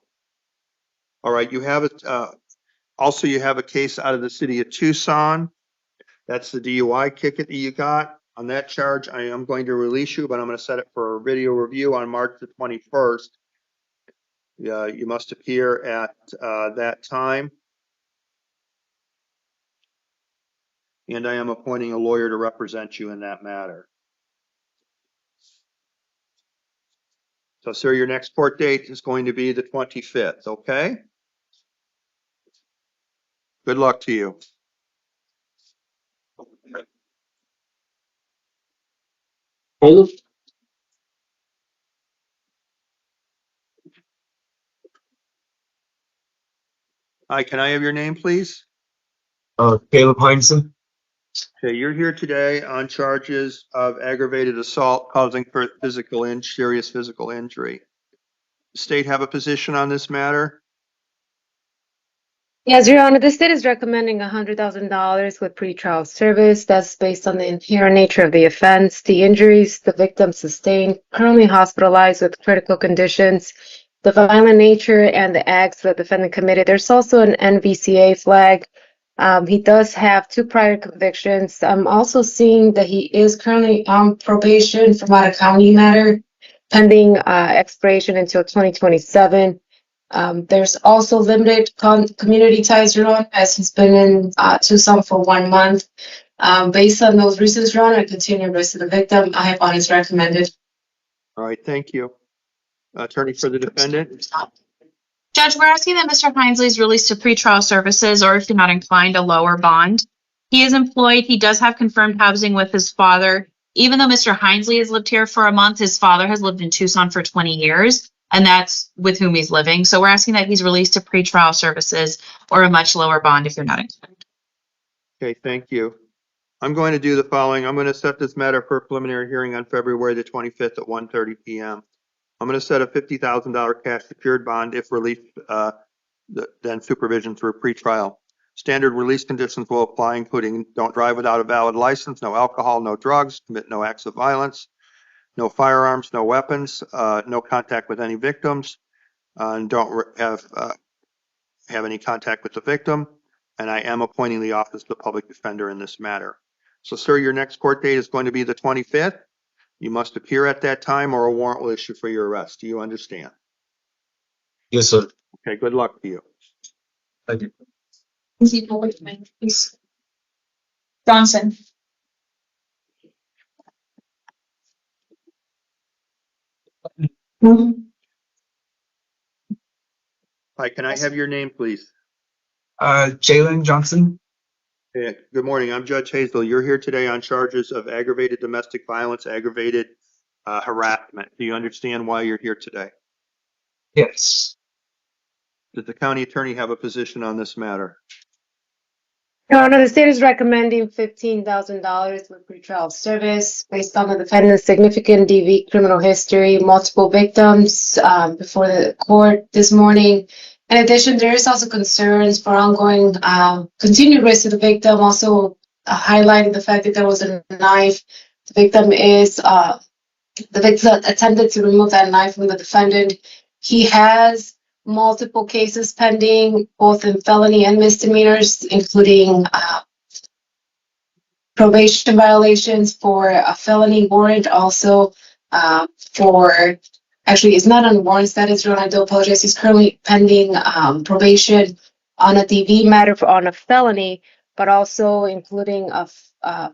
All right, you have also you have a case out of the city of Tucson. That's the DUI ticket that you got. On that charge, I am going to release you, but I'm going to set it for a video review on March the 21st. You must appear at that time. And I am appointing a lawyer to represent you in that matter. So, sir, your next court date is going to be the 25th, okay? Good luck to you. Hello. Hi, can I have your name, please? Caleb Heinzen. Okay, you're here today on charges of aggravated assault causing serious physical injury. The state have a position on this matter? Yes, Your Honor, the state is recommending $100,000 with pretrial service. That's based on the inherent nature of the offense, the injuries the victim sustained, currently hospitalized with critical conditions, the violent nature, and the acts the defendant committed. There's also an NVCA flag. He does have 2 prior convictions. I'm also seeing that he is currently on probation from out of county matter, pending expiration until 2027. There's also limited community ties, Your Honor, as he's been in Tucson for 1 month. Based on those reasons, Your Honor, I continue to arrest the victim. I have bond is recommended. All right, thank you. Attorney for the defendant? Judge, we're asking that Mr. Hinesley is released to pretrial services, or if you're not inclined, a lower bond. He is employed. He does have confirmed housing with his father. Even though Mr. Hinesley has lived here for a month, his father has lived in Tucson for 20 years, and that's with whom he's living. So we're asking that he's released to pretrial services or a much lower bond if you're not inclined. Okay, thank you. I'm going to do the following. I'm going to set this matter for a preliminary hearing on February the 25th at 1:30 p.m. I'm going to set a $50,000 cash secured bond if released, then supervision through pretrial. Standard release conditions will apply, including don't drive without a valid license, no alcohol, no drugs, commit no acts of violence, no firearms, no weapons, no contact with any victims, and don't have any contact with the victim. And I am appointing the Office of the Public Defender in this matter. So, sir, your next court date is going to be the 25th. You must appear at that time or a warrant will issue for your arrest. Do you understand? Yes, sir. Okay, good luck to you. Thank you. Please. Johnson. Hi, can I have your name, please? Jalen Johnson. Yeah, good morning. I'm Judge Hazel. You're here today on charges of aggravated domestic violence, aggravated harassment. Do you understand why you're here today? Yes. Does the county attorney have a position on this matter? Your Honor, the state is recommending $15,000 with pretrial service based on the defendant's significant DV criminal history, multiple victims before the court this morning. In addition, there is also concerns for ongoing continued risk to the victim, also highlighting the fact that there was a knife. The victim attempted to remove that knife from the defendant. He has multiple cases pending, both in felony and misdemeanors, including probation violations for a felony warrant, also it's not on warrant status, Ron, I do apologize. He's currently pending probation on a DV matter on a felony, but also including a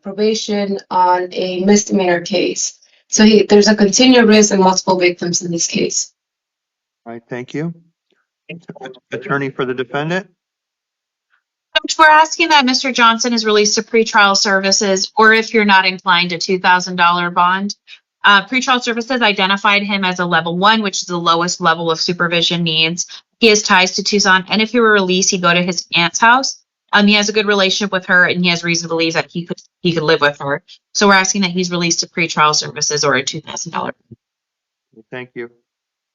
probation on a misdemeanor case. So there's a continued risk and multiple victims in this case. All right, thank you. Attorney for the defendant? We're asking that Mr. Johnson is released to pretrial services, or if you're not inclined, a $2,000 bond. Pretrial services identified him as a level 1, which is the lowest level of supervision needs. He has ties to Tucson, and if he were released, he'd go to his aunt's house. He has a good relationship with her, and he has reason to believe that he could live with her. So we're asking that he's released to pretrial services or a $2,000. Thank you.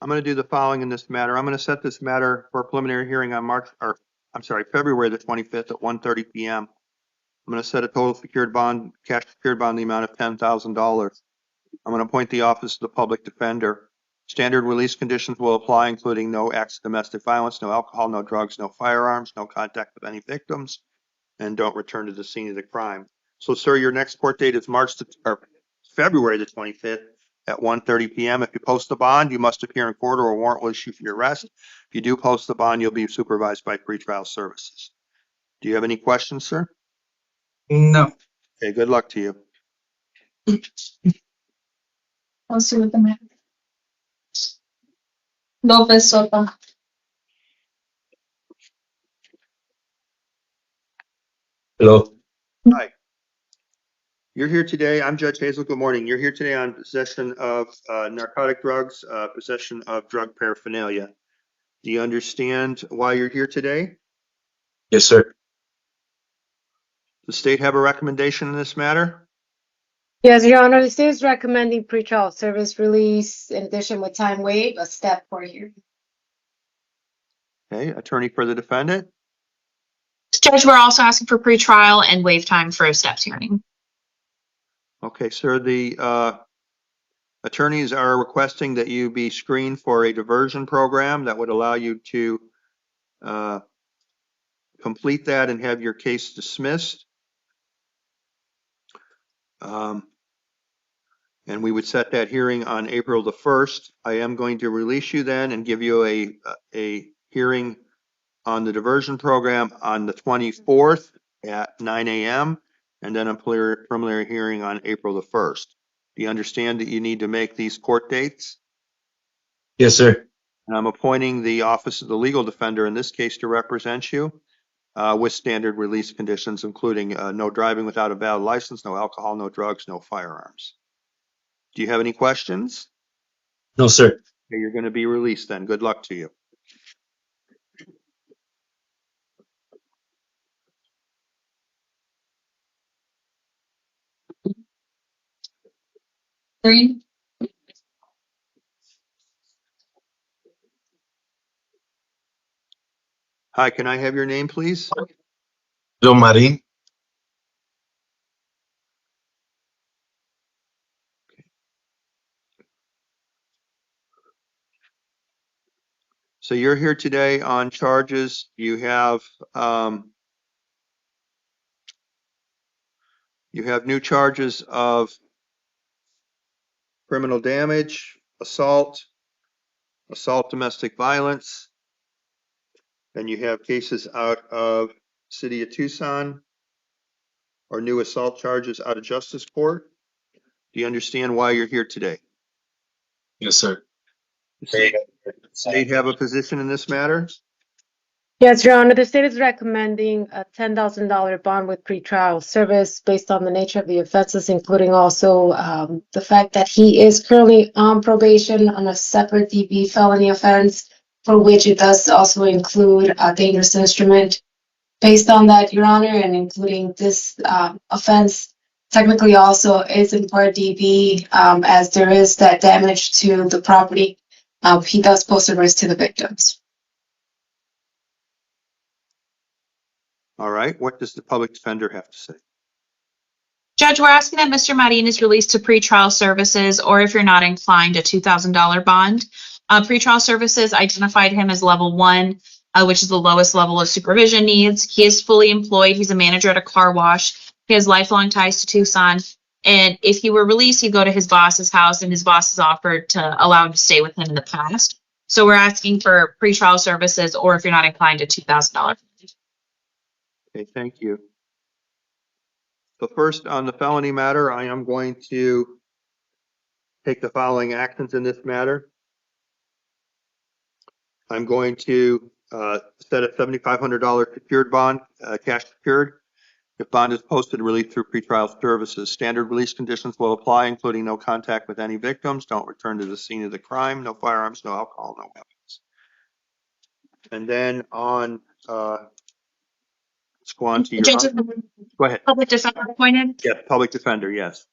I'm going to do the following in this matter. I'm going to set this matter for a preliminary hearing on February the 25th at 1:30 p.m. I'm going to set a total secured bond, cash secured bond, in the amount of $10,000. I'm going to appoint the Office of the Public Defender. Standard release conditions will apply, including no acts of domestic violence, no alcohol, no drugs, no firearms, no contact with any victims, and don't return to the scene of the crime. So, sir, your next court date is February the 25th at 1:30 p.m. If you post the bond, you must appear in court or a warrant will issue for your arrest. If you do post the bond, you'll be supervised by pretrial services. Do you have any questions, sir? No. Okay, good luck to you. Let's see what the matter. Lopez Soto. Hello. Hi. You're here today. I'm Judge Hazel. Good morning. You're here today on possession of narcotic drugs, possession of drug paraphernalia. Do you understand why you're here today? Yes, sir. Does the state have a recommendation in this matter? Yes, Your Honor, the state is recommending pretrial service release in addition with time waive, a step for hearing. Okay, attorney for the defendant. Judge, we're also asking for pretrial and waive time for a steps hearing. Okay, sir, the attorneys are requesting that you be screened for a diversion program that would allow you to complete that and have your case dismissed. And we would set that hearing on April the 1st. I am going to release you then and give you a hearing on the diversion program on the 24th at 9 a.m. and then a preliminary hearing on April the 1st. Do you understand that you need to make these court dates? Yes, sir. And I'm appointing the Office of the Legal Defender in this case to represent you with standard release conditions, including no driving without a valid license, no alcohol, no drugs, no firearms. Do you have any questions? No, sir. Okay, you're going to be released then. Good luck to you. Three. Hi, can I have your name, please? Joe Marin. So you're here today on charges. You have new charges of criminal damage, assault, domestic violence, and you have cases out of City of Tucson or new assault charges out of Justice Court. Do you understand why you're here today? Yes, sir. Does the state have a position in this matter? Yes, Your Honor, the state is recommending a $10,000 bond with pretrial service based on the nature of the offenses, including also the fact that he is currently on probation on a separate DB felony offense, for which it does also include a dangerous instrument. Based on that, Your Honor, and including this offense, technically also is in part DB, as there is that damage to the property. He does pose a risk to the victims. All right. What does the public defender have to say? Judge, we're asking that Mr. Marine is released to pretrial services, or if you're not inclined, a $2,000 bond. Pretrial services identified him as level 1, which is the lowest level of supervision needs. He is fully employed. He's a manager at a car wash. He has lifelong ties to Tucson. And if he were released, he'd go to his boss's house, and his boss has offered to allow him to stay with him in the past. So we're asking for pretrial services, or if you're not inclined, a $2,000. Okay, thank you. So first, on the felony matter, I am going to take the following actions in this matter. I'm going to set a $7,500 secured bond, cash secured. If bond is posted, released through pretrial services. Standard release conditions will apply, including no contact with any victims, don't return to the scene of the crime, no firearms, no alcohol, no weapons. And then on, let's go on to your, go ahead. Public defender appointed? Yes, public defender, yes.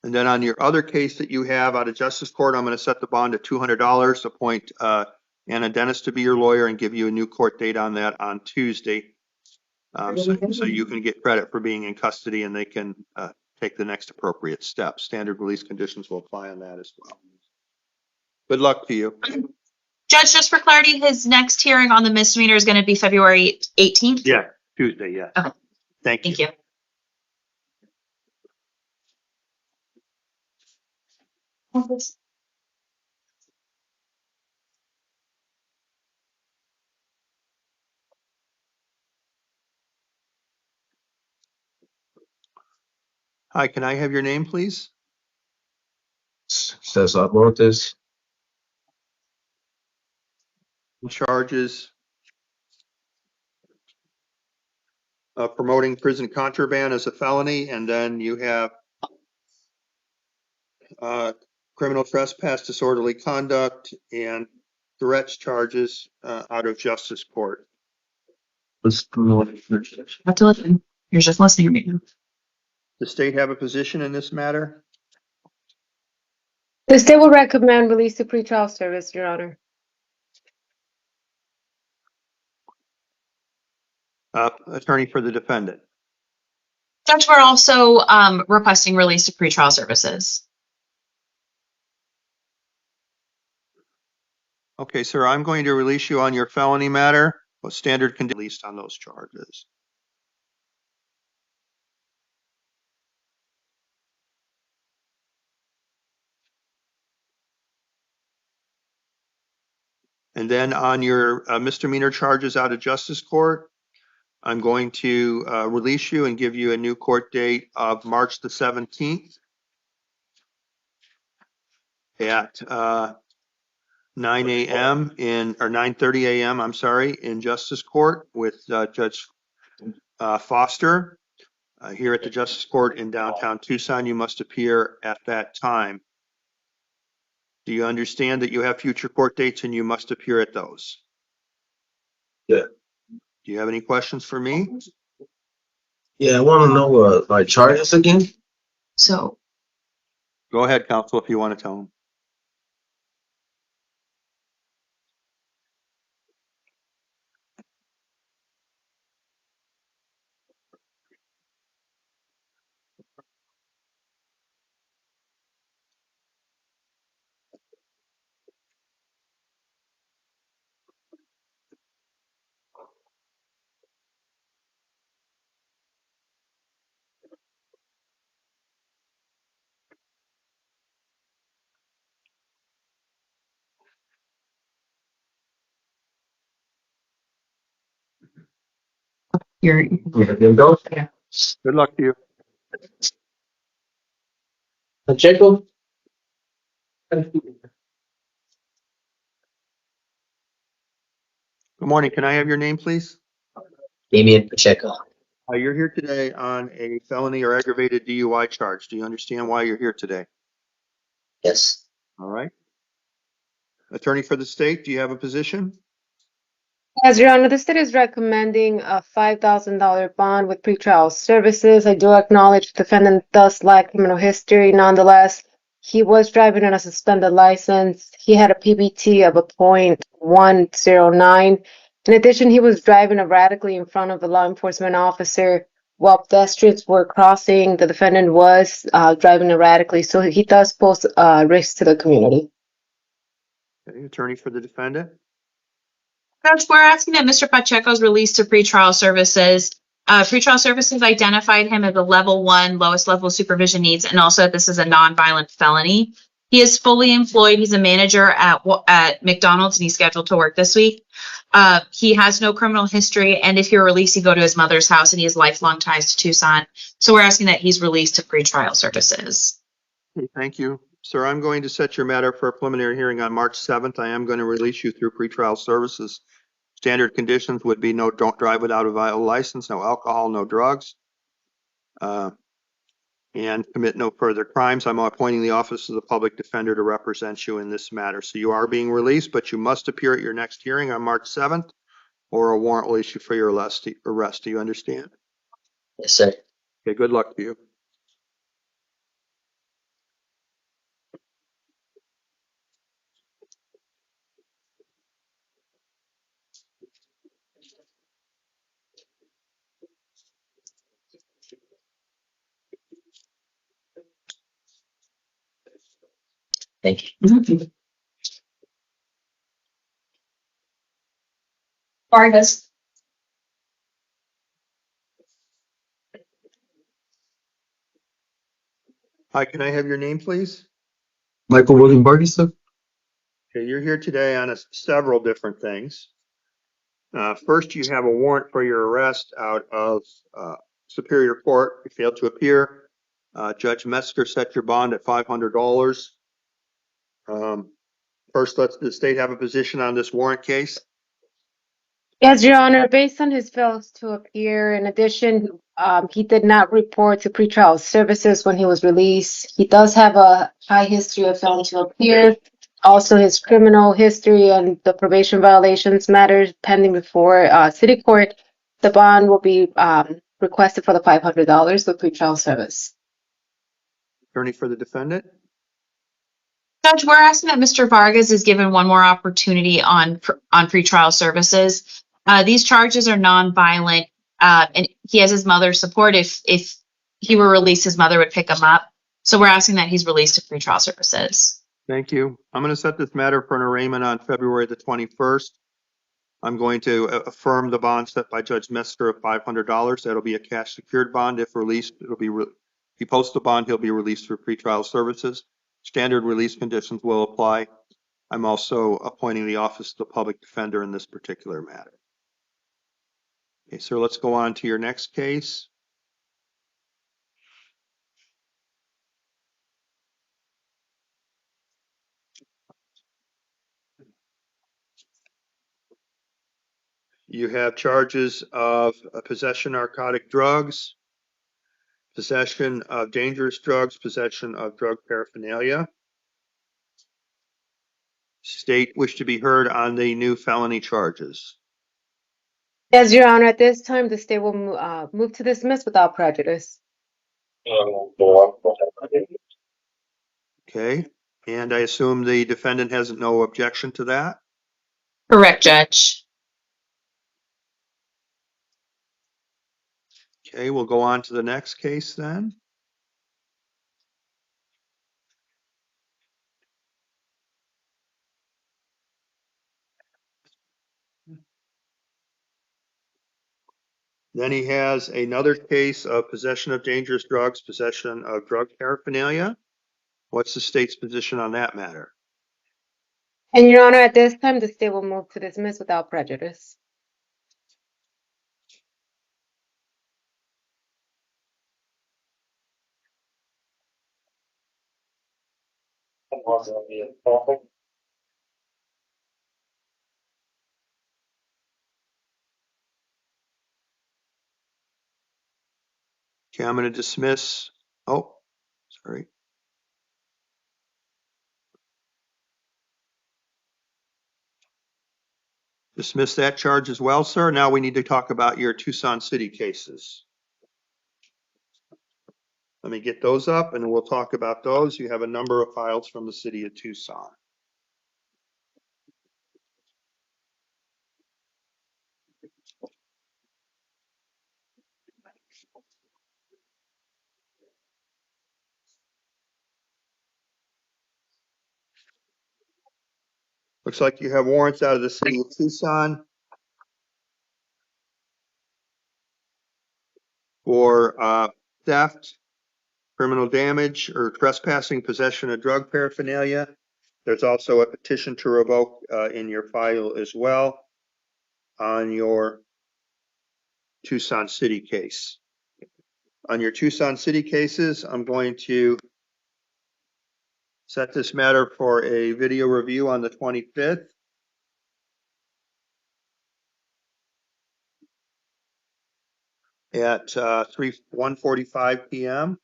And then on your other case that you have out of Justice Court, I'm going to set the bond at $200, appoint Anna Dennis to be your lawyer, and give you a new court date on that on Tuesday. So you can get credit for being in custody, and they can take the next appropriate step. Standard release conditions will apply on that as well. Good luck to you. Judge, just for clarity, his next hearing on the misdemeanor is going to be February 18th? Yeah, Tuesday, yeah. Okay. Thank you. Thank you. Hi, can I have your name, please? Cesar Borges. Charges of promoting prison contraband as a felony, and then you have criminal trespass, disorderly conduct, and threats charges out of Justice Court. Have to listen. You're just listening right now. The state have a position in this matter? The state will recommend release to pretrial service, Your Honor. Attorney for the defendant. Judge, we're also requesting release to pretrial services. Okay, sir, I'm going to release you on your felony matter. What standard can be released on those charges? And then on your misdemeanor charges out of Justice Court, I'm going to release you and give you a new court date of March the 17th at 9 a.m. or 9:30 a.m. I'm sorry, in Justice Court with Judge Foster here at the Justice Court in downtown Tucson. You must appear at that time. Do you understand that you have future court dates and you must appear at those? Yeah. Do you have any questions for me? Yeah, I want to know my charges again. So Go ahead, counsel, if you want to tell them. You're. There goes. Good luck to you. Pacheco. Good morning. Can I have your name, please? Damian Pacheco. You're here today on a felony or aggravated DUI charge. Do you understand why you're here today? Yes. All right. Attorney for the state, do you have a position? Yes, Your Honor, the state is recommending a $5,000 bond with pretrial services. I do acknowledge the defendant does lack criminal history. Nonetheless, he was driving on a suspended license. He had a PBT of a .109. In addition, he was driving erratically in front of a law enforcement officer while pedestrians were crossing. The defendant was driving erratically, so he does pose a risk to the community. Okay, attorney for the defendant. Judge, we're asking that Mr. Pacheco is released to pretrial services. Pretrial services identified him as a level 1, lowest level supervision needs, and also that this is a nonviolent felony. He is fully employed. He's a manager at McDonald's, and he's scheduled to work this week. He has no criminal history, and if you're released, you go to his mother's house, and he has lifelong ties to Tucson. So we're asking that he's released to pretrial services. Okay, thank you. Sir, I'm going to set your matter for a preliminary hearing on March 7th. I am going to release you through pretrial services. Standard conditions would be no, don't drive without a valid license, no alcohol, no drugs, and commit no further crimes. I'm appointing the Office of the Public Defender to represent you in this matter. So you are being released, but you must appear at your next hearing on March 7th, or a warrant will issue for your arrest. Do you understand? Yes, sir. Okay, good luck to you. Thank you. Vargas. Hi, can I have your name, please? Michael William Vargas, sir. Okay, you're here today on several different things. First, you have a warrant for your arrest out of Superior Court. You failed to appear. Judge Metzger set your bond at $500. First, does the state have a position on this warrant case? Yes, Your Honor, based on his fails to appear, in addition, he did not report to pretrial services when he was released. He does have a high history of failing to appear. Also, his criminal history and the probation violations matters pending before city court. The bond will be requested for the $500 with pretrial service. Attorney for the defendant? Judge, we're asking that Mr. Vargas is given one more opportunity on pretrial services. These charges are nonviolent, and he has his mother's support. If he were released, his mother would pick him up. So we're asking that he's released to pretrial services. Thank you. I'm going to set this matter for an arraignment on February the 21st. I'm going to affirm the bond set by Judge Metzger of $500. That'll be a cash secured bond. If released, it'll be if he posts the bond, he'll be released for pretrial services. Standard release conditions will apply. I'm also appointing the Office of the Public Defender in this particular matter. Okay, sir, let's go on to your next case. You have charges of possession of narcotic drugs, possession of dangerous drugs, possession of drug paraphernalia. State wish to be heard on the new felony charges. Yes, Your Honor, at this time, the state will move to dismiss without prejudice. Okay, and I assume the defendant has no objection to that? Correct, Judge. Okay, we'll go on to the next case then. Then he has another case of possession of dangerous drugs, possession of drug paraphernalia. What's the state's position on that matter? And Your Honor, at this time, the state will move to dismiss without prejudice. Okay, I'm going to dismiss. Oh, sorry. Dismiss that charge as well, sir. Now we need to talk about your Tucson City cases. Let me get those up and we'll talk about those. You have a number of files from the city of Tucson. Looks like you have warrants out of the city of Tucson for theft, criminal damage, or trespassing, possession of drug paraphernalia. There's also a petition to revoke in your file as well on your Tucson City case. On your Tucson City cases, I'm going to set this matter for a video review on the 25th. At 1:45 p.m.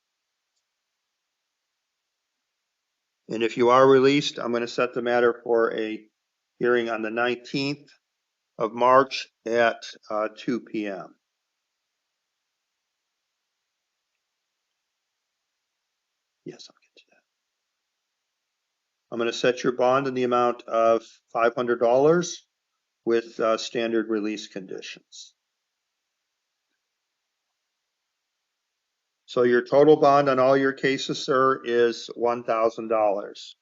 And if you are released, I'm going to set the matter for a hearing on the 19th of March at 2 p.m. Yes, I'll get to that. I'm going to set your bond in the amount of $500 with standard release conditions. So your total bond on all your cases, sir, is $1,000.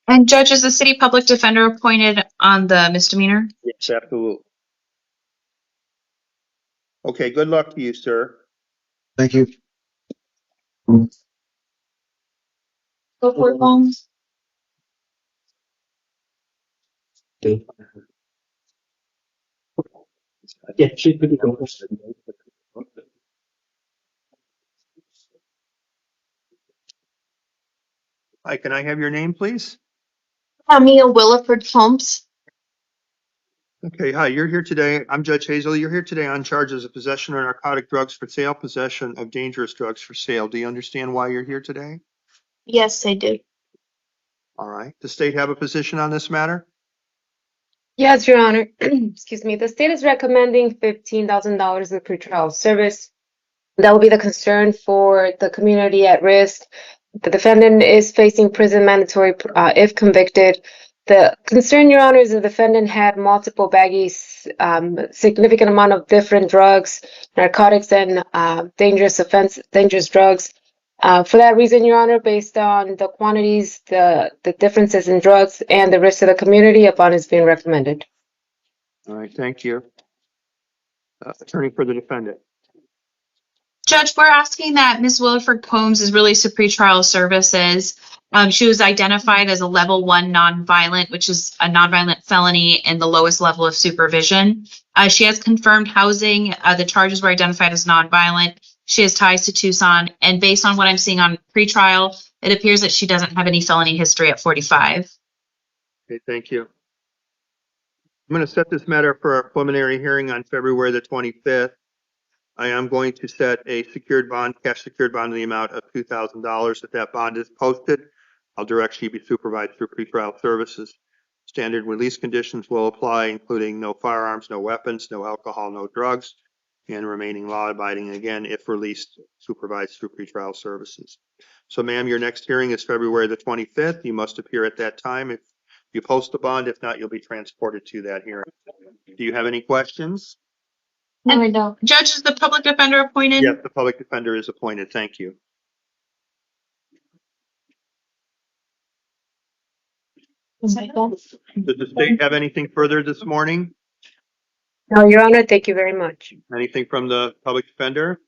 And Judge, is the city public defender appointed on the misdemeanor? Yes, absolutely. Okay, good luck to you, sir. Thank you. Go for it, Holmes. Yeah, she's pretty cool. Hi, can I have your name, please? Mia Williford Holmes. Okay, hi, you're here today. I'm Judge Hazel. You're here today on charges of possession of narcotic drugs for sale, possession of dangerous drugs for sale. Do you understand why you're here today? Yes, I do. All right. Does the state have a position on this matter? Yes, Your Honor. Excuse me. The state is recommending $15,000 in pretrial service. That will be the concern for the community at risk. The defendant is facing prison mandatory if convicted. The concern, Your Honor, is the defendant had multiple baggies, significant amount of different drugs, narcotics, and dangerous drugs. For that reason, Your Honor, based on the quantities, the differences in drugs, and the risk to the community, a bond is being recommended. All right, thank you. Attorney for the defendant. Judge, we're asking that Ms. Williford Combs is released to pretrial services. She was identified as a level 1 nonviolent, which is a nonviolent felony and the lowest level of supervision. She has confirmed housing. The charges were identified as nonviolent. She has ties to Tucson. And based on what I'm seeing on pretrial, it appears that she doesn't have any felony history at 45. Okay, thank you. I'm going to set this matter for a preliminary hearing on February the 25th. I am going to set a secured bond, cash secured bond in the amount of $2,000. If that bond is posted, I'll direct she be supervised through pretrial services. Standard release conditions will apply, including no firearms, no weapons, no alcohol, no drugs, and remaining law abiding, again, if released, supervised through pretrial services. So ma'am, your next hearing is February the 25th. You must appear at that time. If you post the bond, if not, you'll be transported to that hearing. Do you have any questions? No, I don't. Judge, is the public defender appointed? Yes, the public defender is appointed. Thank you. Does the state have anything further this morning? No, Your Honor, thank you very much. Anything from the public defender?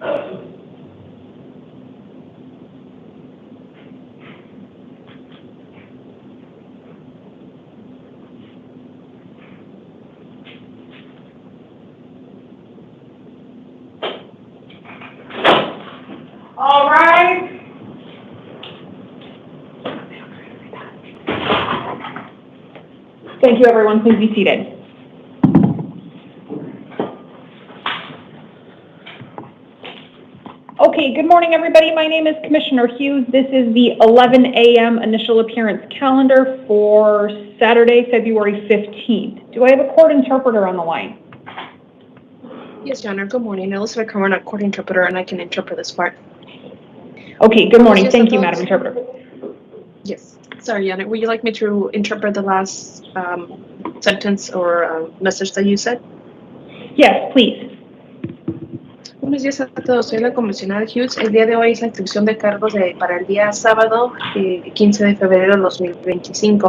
All right. Thank you, everyone. Please be seated. Okay, good morning, everybody. My name is Commissioner Hughes. This is the 11 a.m. initial appearance calendar for Saturday, February 15th. Do I have a court interpreter on the line? Yes, Your Honor. Good morning. Elizabeth Cameron, a court interpreter, and I can interpret this part. Okay, good morning. Thank you, Madam Interpreter. Yes. Sorry, Your Honor. Would you like me to interpret the last sentence or message that you said? Yes, please. Buenos días a todos. Soy la comisionada Hughes. El día de hoy es la instrucción de cargos para el día sábado, 15 de febrero de 2025.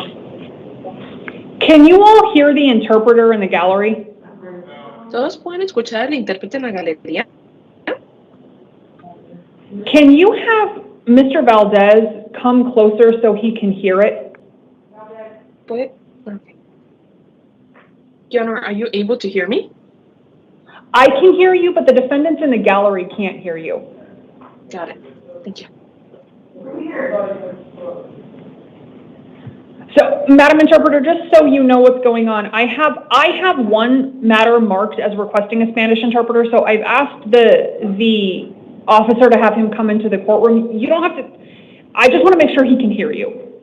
Can you all hear the interpreter in the gallery? ¿Todos pueden escuchar al intérprete en la galería? Can you have Mr. Valdez come closer so he can hear it? Okay. Your Honor, are you able to hear me? I can hear you, but the defendants in the gallery can't hear you. Got it. Thank you. So, Madam Interpreter, just so you know what's going on, I have one matter marked as requesting a Spanish interpreter, so I've asked the officer to have him come into the courtroom. You don't have to, I just want to make sure he can hear you.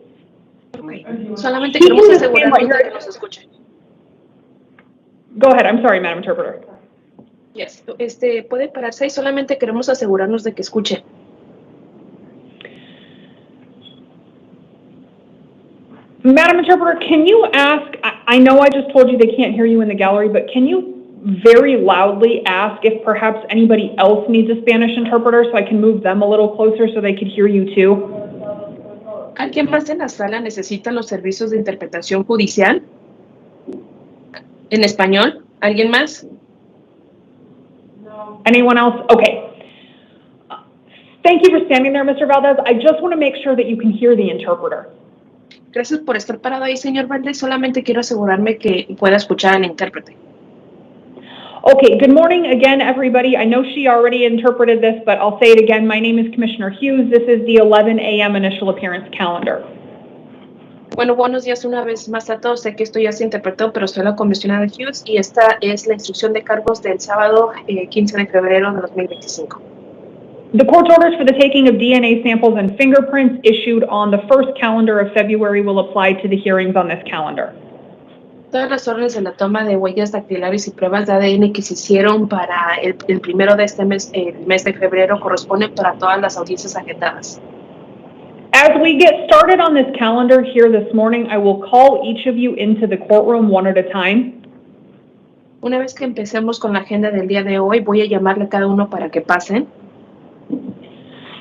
Okay. Solamente queremos asegurarnos de que nos escuche. Go ahead, I'm sorry, Madam Interpreter. Yes. Puede pararse y solamente queremos asegurarnos de que escuche. Madam Interpreter, can you ask, I know I just told you they can't hear you in the gallery, but can you very loudly ask if perhaps anybody else needs a Spanish interpreter so I can move them a little closer so they could hear you too? ¿Alguien más en la sala necesita los servicios de interpretación judicial? ¿En español? ¿Alguien más? Anyone else? Okay. Thank you for standing there, Mr. Valdez. I just want to make sure that you can hear the interpreter. Gracias por estar parado ahí, señor Valdez. Solamente quiero asegurarme que pueda escuchar al intérprete. Okay, good morning again, everybody. I know she already interpreted this, but I'll say it again. My name is Commissioner Hughes. This is the 11 a.m. initial appearance calendar. Bueno, buenos días una vez más a todos. Sé que esto ya se interpretó, pero soy la comisionada Hughes y esta es la instrucción de cargos del sábado 15 de febrero de 2025. The court's orders for the taking of DNA samples and fingerprints issued on the first calendar of February will apply to the hearings on this calendar. Todas las órdenes de la toma de huellas dactilares y pruebas de ADN que se hicieron para el primero de este mes, el mes de febrero, corresponden para todas las audiencias agendadas. As we get started on this calendar here this morning, I will call each of you into the courtroom one at a time. Una vez que empecemos con la agenda del día de hoy, voy a llamarle a cada uno para que pasen.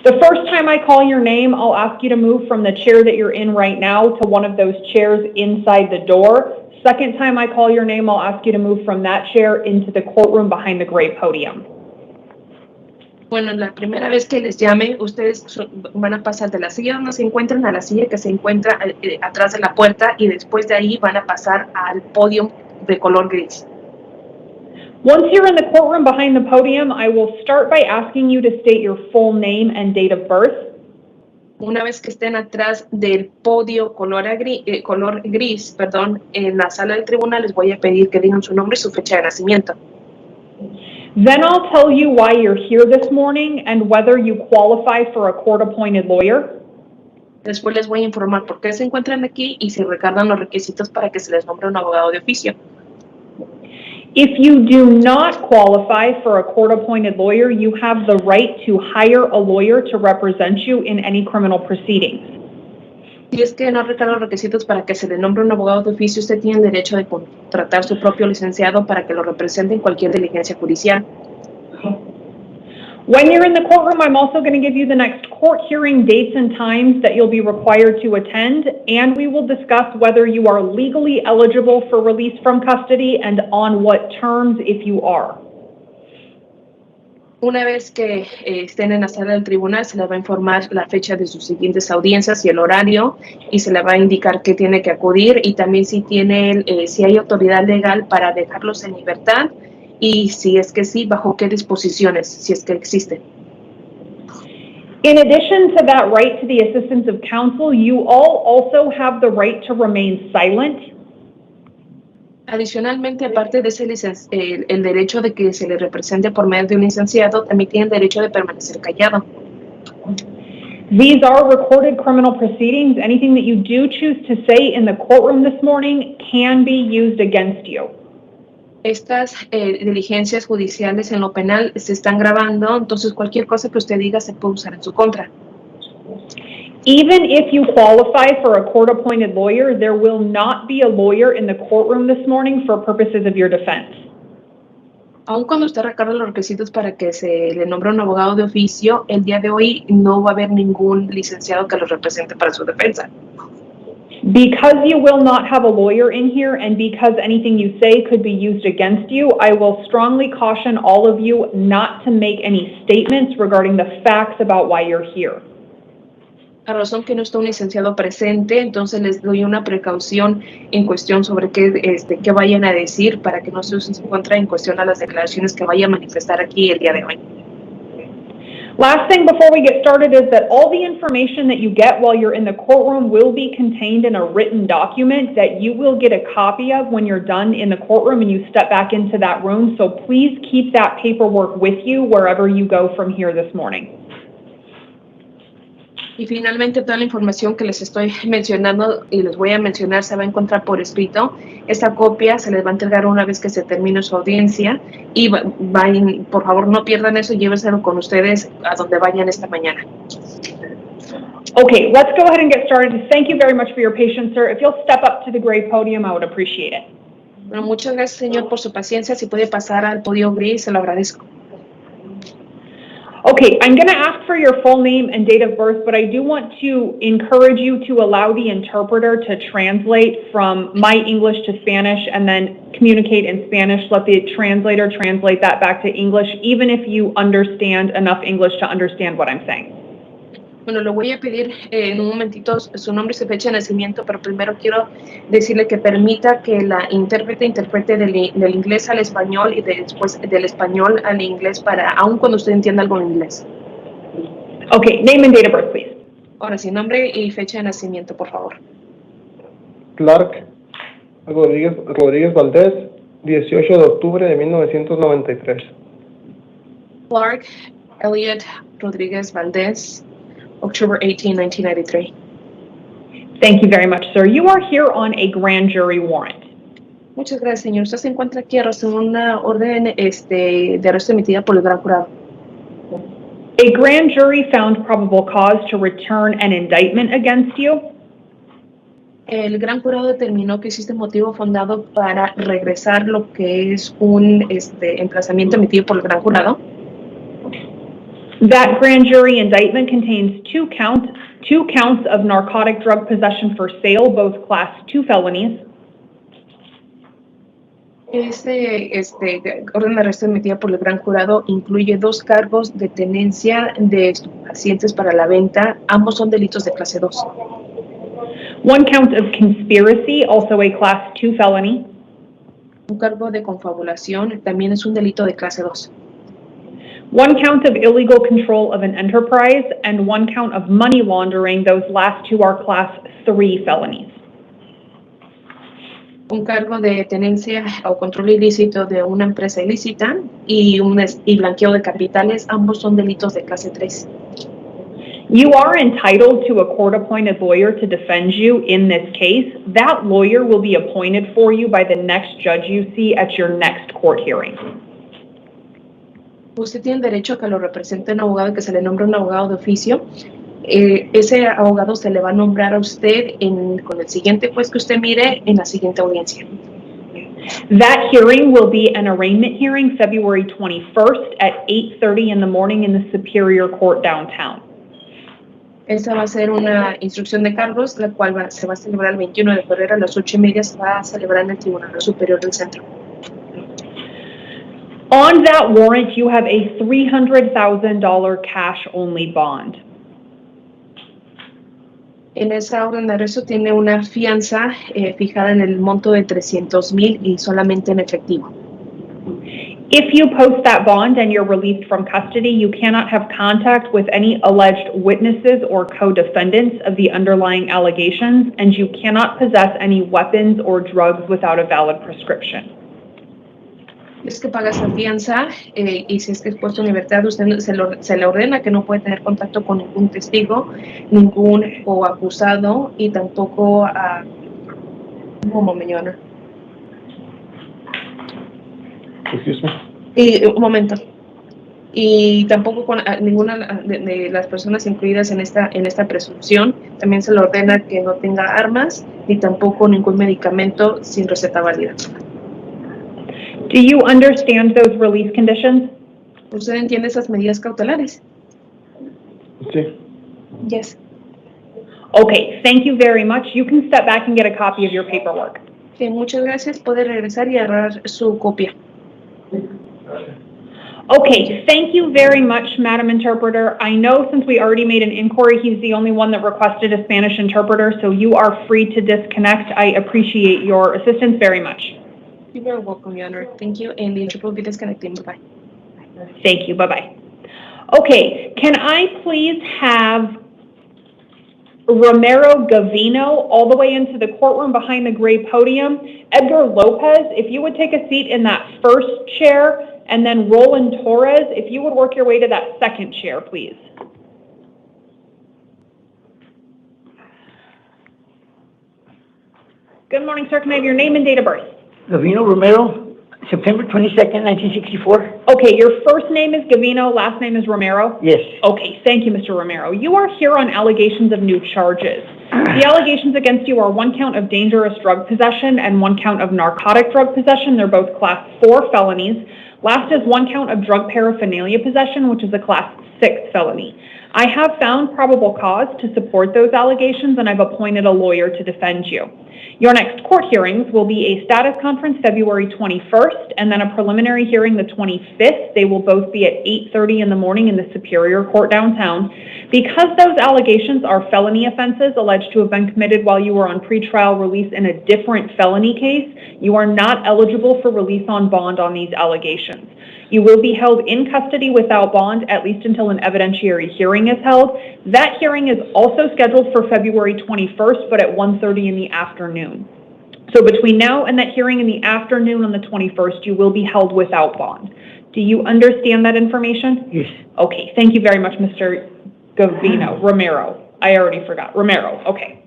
The first time I call your name, I'll ask you to move from the chair that you're in right now to one of those chairs inside the door. Second time I call your name, I'll ask you to move from that chair into the courtroom behind the gray podium. Bueno, la primera vez que les llame, ustedes van a pasar de la silla donde se encuentran a la silla que se encuentra atrás de la puerta y después de ahí van a pasar al podio de color gris. Once you're in the courtroom behind the podium, I will start by asking you to state your full name and date of birth. Una vez que estén atrás del podio color gris, en la sala del tribunal les voy a pedir que digan su nombre y su fecha de nacimiento. Then I'll tell you why you're here this morning and whether you qualify for a court-appointed lawyer. Después les voy a informar por qué se encuentran aquí y si recargan los requisitos para que se les nombre un abogado de oficio. If you do not qualify for a court-appointed lawyer, you have the right to hire a lawyer to represent you in any criminal proceedings. Si es que no recarga los requisitos para que se le nombre un abogado de oficio, usted tiene el derecho de contratar su propio licenciado para que lo represente en cualquier diligencia judicial. When you're in the courtroom, I'm also going to give you the next court hearing dates and times that you'll be required to attend, and we will discuss whether you are legally eligible for release from custody and on what terms if you are. Una vez que estén en la sala del tribunal, se les va a informar la fecha de sus siguientes audiencias y el horario, y se le va a indicar que tiene que acudir y también si hay autoridad legal para dejarlos en libertad y si es que sí, bajo qué disposiciones, si es que existen. In addition to that right to the assistance of counsel, you all also have the right to remain silent. Adicionalmente, aparte de ese el derecho de que se le represente por medio de un licenciado, también tienen derecho de permanecer callado. These are recorded criminal proceedings. Anything that you do choose to say in the courtroom this morning can be used against you. Estas diligencias judiciales en lo penal se están grabando, entonces cualquier cosa que usted diga se puede usar en su contra. Even if you qualify for a court-appointed lawyer, there will not be a lawyer in the courtroom this morning for purposes of your defense. Aun cuando usted recarga los requisitos para que se le nombre un abogado de oficio, el día de hoy no va a haber ningún licenciado que lo represente para su defensa. Because you will not have a lawyer in here and because anything you say could be used against you, I will strongly caution all of you not to make any statements regarding the facts about why you're here. A razón que no está un licenciado presente, entonces les doy una precaución en cuestión sobre qué vayan a decir para que no se usen en contra en cuestión a las declaraciones que vaya a manifestar aquí el día de hoy. Last thing before we get started is that all the information that you get while you're in the courtroom will be contained in a written document that you will get a copy of when you're done in the courtroom and you step back into that room. So please keep that paperwork with you wherever you go from here this morning. Y finalmente toda la información que les estoy mencionando y les voy a mencionar se va a encontrar por escrito. Esta copia se les va a entregar una vez que se termine su audiencia y por favor no pierdan eso y llévenselo con ustedes a donde vayan esta mañana. Okay, let's go ahead and get started. Thank you very much for your patience, sir. If you'll step up to the gray podium, I would appreciate it. Bueno, muchas gracias, señor, por su paciencia. Si puede pasar al podio gris, se lo agradezco. Okay, I'm going to ask for your full name and date of birth, but I do want to encourage you to allow the interpreter to translate from my English to Spanish and then communicate in Spanish. Let the translator translate that back to English, even if you understand enough English to understand what I'm saying. Bueno, le voy a pedir en un momentito su nombre y su fecha de nacimiento, pero primero quiero decirle que permita que la intérprete interprete del inglés al español y después del español al inglés aun cuando usted entienda algo en inglés. Okay, name and date of birth, please. Ahora sí, nombre y fecha de nacimiento, por favor. Clark Rodríguez Valdés, 18 de octubre de 1993. Clark Elliot Rodríguez Valdés, October 18, 1993. Thank you very much, sir. You are here on a grand jury warrant. Muchas gracias, señor. Usted se encuentra aquí en una orden de arresto emitida por el gran jurado. A grand jury found probable cause to return an indictment against you. El gran jurado determinó que existe motivo fundado para regresar lo que es un emplazamiento emitido por el gran jurado. That grand jury indictment contains two counts of narcotic drug possession for sale, both class 2 felonies. Orden de arresto emitida por el gran jurado incluye 2 cargos de tenencia de estupefacientes para la venta, ambos son delitos de clase 2. One count of conspiracy, also a class 2 felony. Un cargo de confabulación también es un delito de clase 2. One count of illegal control of an enterprise and one count of money laundering. Those last 2 are class 3 felonies. Un cargo de tenencia o control ilícito de una empresa ilícita y blanqueo de capitales, ambos son delitos de clase 3. You are entitled to a court-appointed lawyer to defend you in this case. That lawyer will be appointed for you by the next judge you see at your next court hearing. Usted tiene derecho a que lo represente un abogado, que se le nombre un abogado de oficio. Ese abogado se le va a nombrar a usted con el siguiente juez que usted mire en la siguiente audiencia. That hearing will be an arraignment hearing February 21st at 8:30 in the morning in the Superior Court downtown. Esa va a ser una instrucción de cargos, la cual se va a celebrar el 21 de febrero a las 8:30, se va a celebrar en el Tribunal Superior del Centro. On that warrant, you have a $300,000 cash-only bond. En esa orden de arresto tiene una fianza fijada en el monto de 300,000 y solamente en efectivo. If you post that bond and you're released from custody, you cannot have contact with any alleged witnesses or co-defendants of the underlying allegations, and you cannot possess any weapons or drugs without a valid prescription. Es que paga esa fianza y si es que es puesto en libertad, usted se le ordena que no puede tener contacto con ningún testigo, ningún coacusado y tampoco a... ¿Cómo me llama? Y un momento. Y tampoco con ninguna de las personas incluidas en esta presunción. También se le ordena que no tenga armas ni tampoco ningún medicamento sin receta válida. Do you understand those release conditions? ¿Usted entiende esas medidas cautelares? Sí. Yes. Okay, thank you very much. You can step back and get a copy of your paperwork. Okay, muchas gracias. Puede regresar y agarrar su copia. Okay, thank you very much, Madam Interpreter. I know since we already made an inquiry, he's the only one that requested a Spanish interpreter, so you are free to disconnect. I appreciate your assistance very much. You're very welcome, Your Honor. Thank you, and the interpreter will be disconnecting. Bye-bye. Thank you. Bye-bye. Okay, can I please have Romero Gavino all the way into the courtroom behind the gray podium? Edgar Lopez, if you would take a seat in that first chair, and then Roland Torres, if you would work your way to that second chair, please. Good morning, sir. Can I have your name and date of birth? Gavino Romero, September 22nd, 1964. Okay, your first name is Gavino, last name is Romero? Yes. Okay, thank you, Mr. Romero. You are here on allegations of new charges. The allegations against you are 1 count of dangerous drug possession and 1 count of narcotic drug possession. They're both class 4 felonies. Last is 1 count of drug paraphernalia possession, which is a class 6 felony. I have found probable cause to support those allegations, and I've appointed a lawyer to defend you. Your next court hearings will be a status conference February 21st, and then a preliminary hearing the 25th. They will both be at 8:30 in the morning in the Superior Court downtown. Because those allegations are felony offenses alleged to have been committed while you were on pretrial release in a different felony case, you are not eligible for release on bond on these allegations. You will be held in custody without bond, at least until an evidentiary hearing is held. That hearing is also scheduled for February 21st, but at 1:30 in the afternoon. So between now and that hearing in the afternoon on the 21st, you will be held without bond. Do you understand that information? Yes. Okay, thank you very much, Mr. Gavino. Romero. I already forgot. Romero, okay.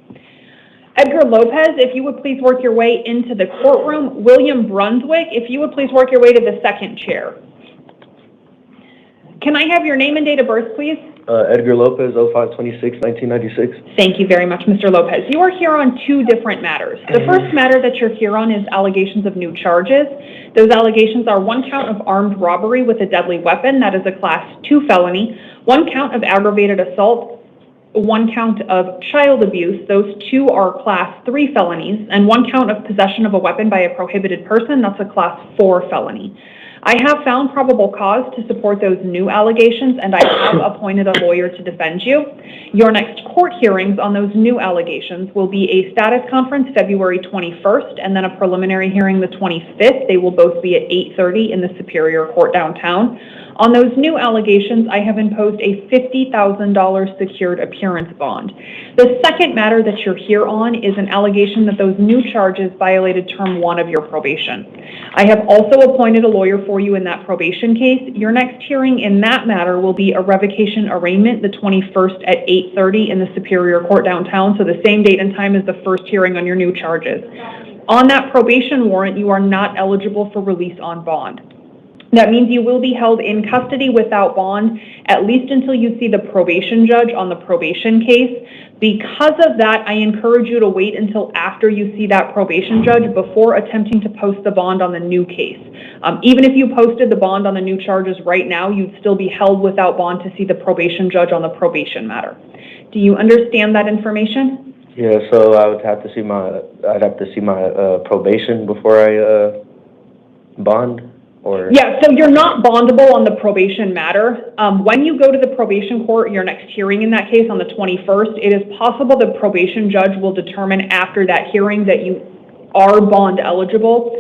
Edgar Lopez, if you would please work your way into the courtroom. William Brunswick, if you would please work your way to the second chair. Can I have your name and date of birth, please? Edgar Lopez, 05/26/1996. Thank you very much, Mr. Lopez. You are here on 2 different matters. The first matter that you're here on is allegations of new charges. Those allegations are 1 count of armed robbery with a deadly weapon. That is a class 2 felony. 1 count of aggravated assault. 1 count of child abuse. Those 2 are class 3 felonies. And 1 count of possession of a weapon by a prohibited person. That's a class 4 felony. I have found probable cause to support those new allegations, and I have appointed a lawyer to defend you. Your next court hearings on those new allegations will be a status conference February 21st, and then a preliminary hearing the 25th. They will both be at 8:30 in the Superior Court downtown. On those new allegations, I have imposed a $50,000 secured appearance bond. The second matter that you're here on is an allegation that those new charges violated Term 1 of your probation. I have also appointed a lawyer for you in that probation case. Your next hearing in that matter will be a revocation arraignment the 21st at 8:30 in the Superior Court downtown, so the same date and time as the first hearing on your new charges. On that probation warrant, you are not eligible for release on bond. That means you will be held in custody without bond, at least until you see the probation judge on the probation case. Because of that, I encourage you to wait until after you see that probation judge before attempting to post the bond on the new case. Even if you posted the bond on the new charges right now, you'd still be held without bond to see the probation judge on the probation matter. Do you understand that information? Yeah, so I'd have to see my probation before I bond. Or? Yeah, so you're not bondable on the probation matter. When you go to the probation court, your next hearing in that case on the 21st, it is possible the probation judge will determine after that hearing that you are bond eligible.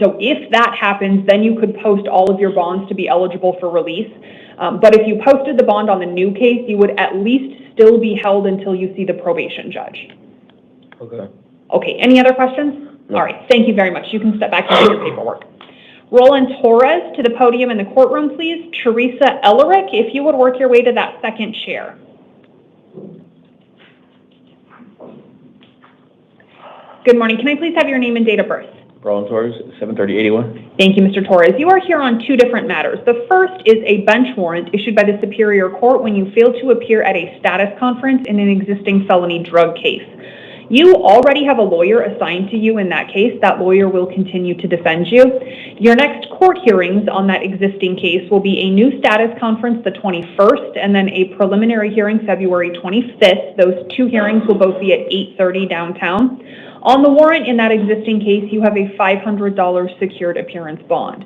So if that happens, then you could post all of your bonds to be eligible for release. But if you posted the bond on the new case, you would at least still be held until you see the probation judge. Okay. Okay, any other questions? No. All right, thank you very much. You can step back and get your paperwork. Roland Torres to the podium in the courtroom, please. Teresa Ellerick, if you would work your way to that second chair. Good morning. Can I please have your name and date of birth? Roland Torres, 73081. Thank you, Mr. Torres. You are here on two different matters. The first is a bench warrant issued by the Superior Court when you failed to appear at a status conference in an existing felony drug case. You already have a lawyer assigned to you in that case. That lawyer will continue to defend you. Your next court hearings on that existing case will be a new status conference the 21st and then a preliminary hearing February 25th. Those two hearings will both be at 8:30 downtown. On the warrant in that existing case, you have a $500 secured appearance bond.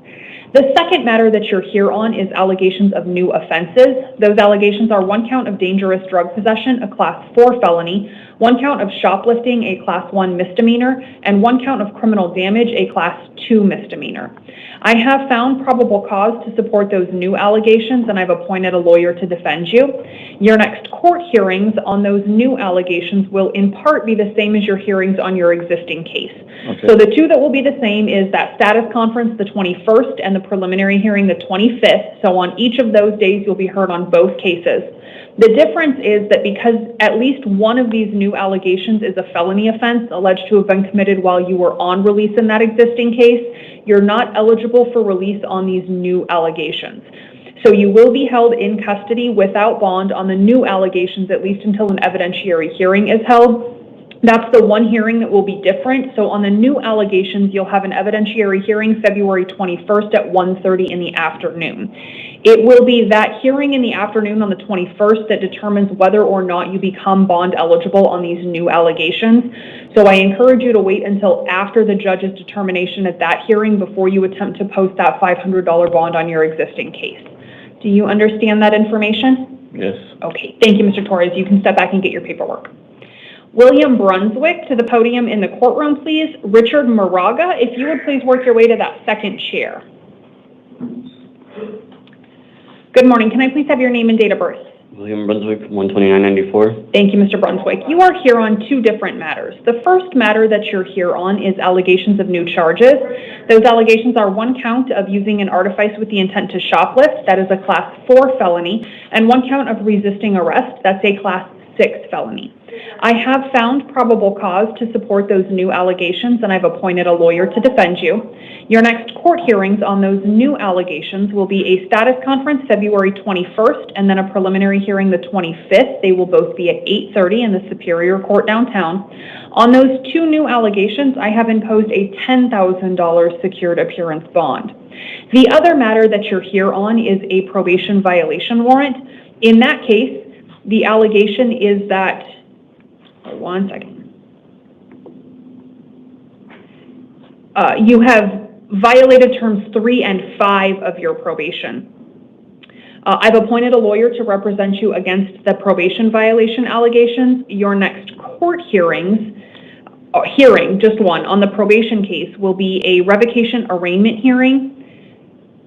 The second matter that you're here on is allegations of new offenses. Those allegations are one count of dangerous drug possession, a class 4 felony, one count of shoplifting, a class 1 misdemeanor, and one count of criminal damage, a class 2 misdemeanor. I have found probable cause to support those new allegations, and I've appointed a lawyer to defend you. Your next court hearings on those new allegations will in part be the same as your hearings on your existing case. Okay. So the two that will be the same is that status conference the 21st and the preliminary hearing the 25th. So on each of those days, you'll be heard on both cases. The difference is that because at least one of these new allegations is a felony offense alleged to have been committed while you were on release in that existing case, you're not eligible for release on these new allegations. So you will be held in custody without bond on the new allegations, at least until an evidentiary hearing is held. That's the one hearing that will be different. So on the new allegations, you'll have an evidentiary hearing February 21st at 1:30 in the afternoon. It will be that hearing in the afternoon on the 21st that determines whether or not you become bond eligible on these new allegations. So I encourage you to wait until after the judge's determination at that hearing before you attempt to post that $500 bond on your existing case. Do you understand that information? Yes. Okay, thank you, Mr. Torres. You can step back and get your paperwork. William Brunswick to the podium in the courtroom, please. Richard Moraga, if you would please work your way to that second chair. Good morning. Can I please have your name and date of birth? William Brunswick, 12994. Thank you, Mr. Brunswick. You are here on two different matters. The first matter that you're here on is allegations of new charges. Those allegations are one count of using an artifice with the intent to shoplift, that is a class 4 felony, and one count of resisting arrest, that's a class 6 felony. I have found probable cause to support those new allegations, and I've appointed a lawyer to defend you. Your next court hearings on those new allegations will be a status conference February 21st and then a preliminary hearing the 25th. They will both be at 8:30 in the Superior Court downtown. On those two new allegations, I have imposed a $10,000 secured appearance bond. The other matter that you're here on is a probation violation warrant. In that case, the allegation is that, one second, you have violated terms 3 and 5 of your probation. I've appointed a lawyer to represent you against the probation violation allegations. Your next court hearing, just one, on the probation case will be a revocation arraignment hearing,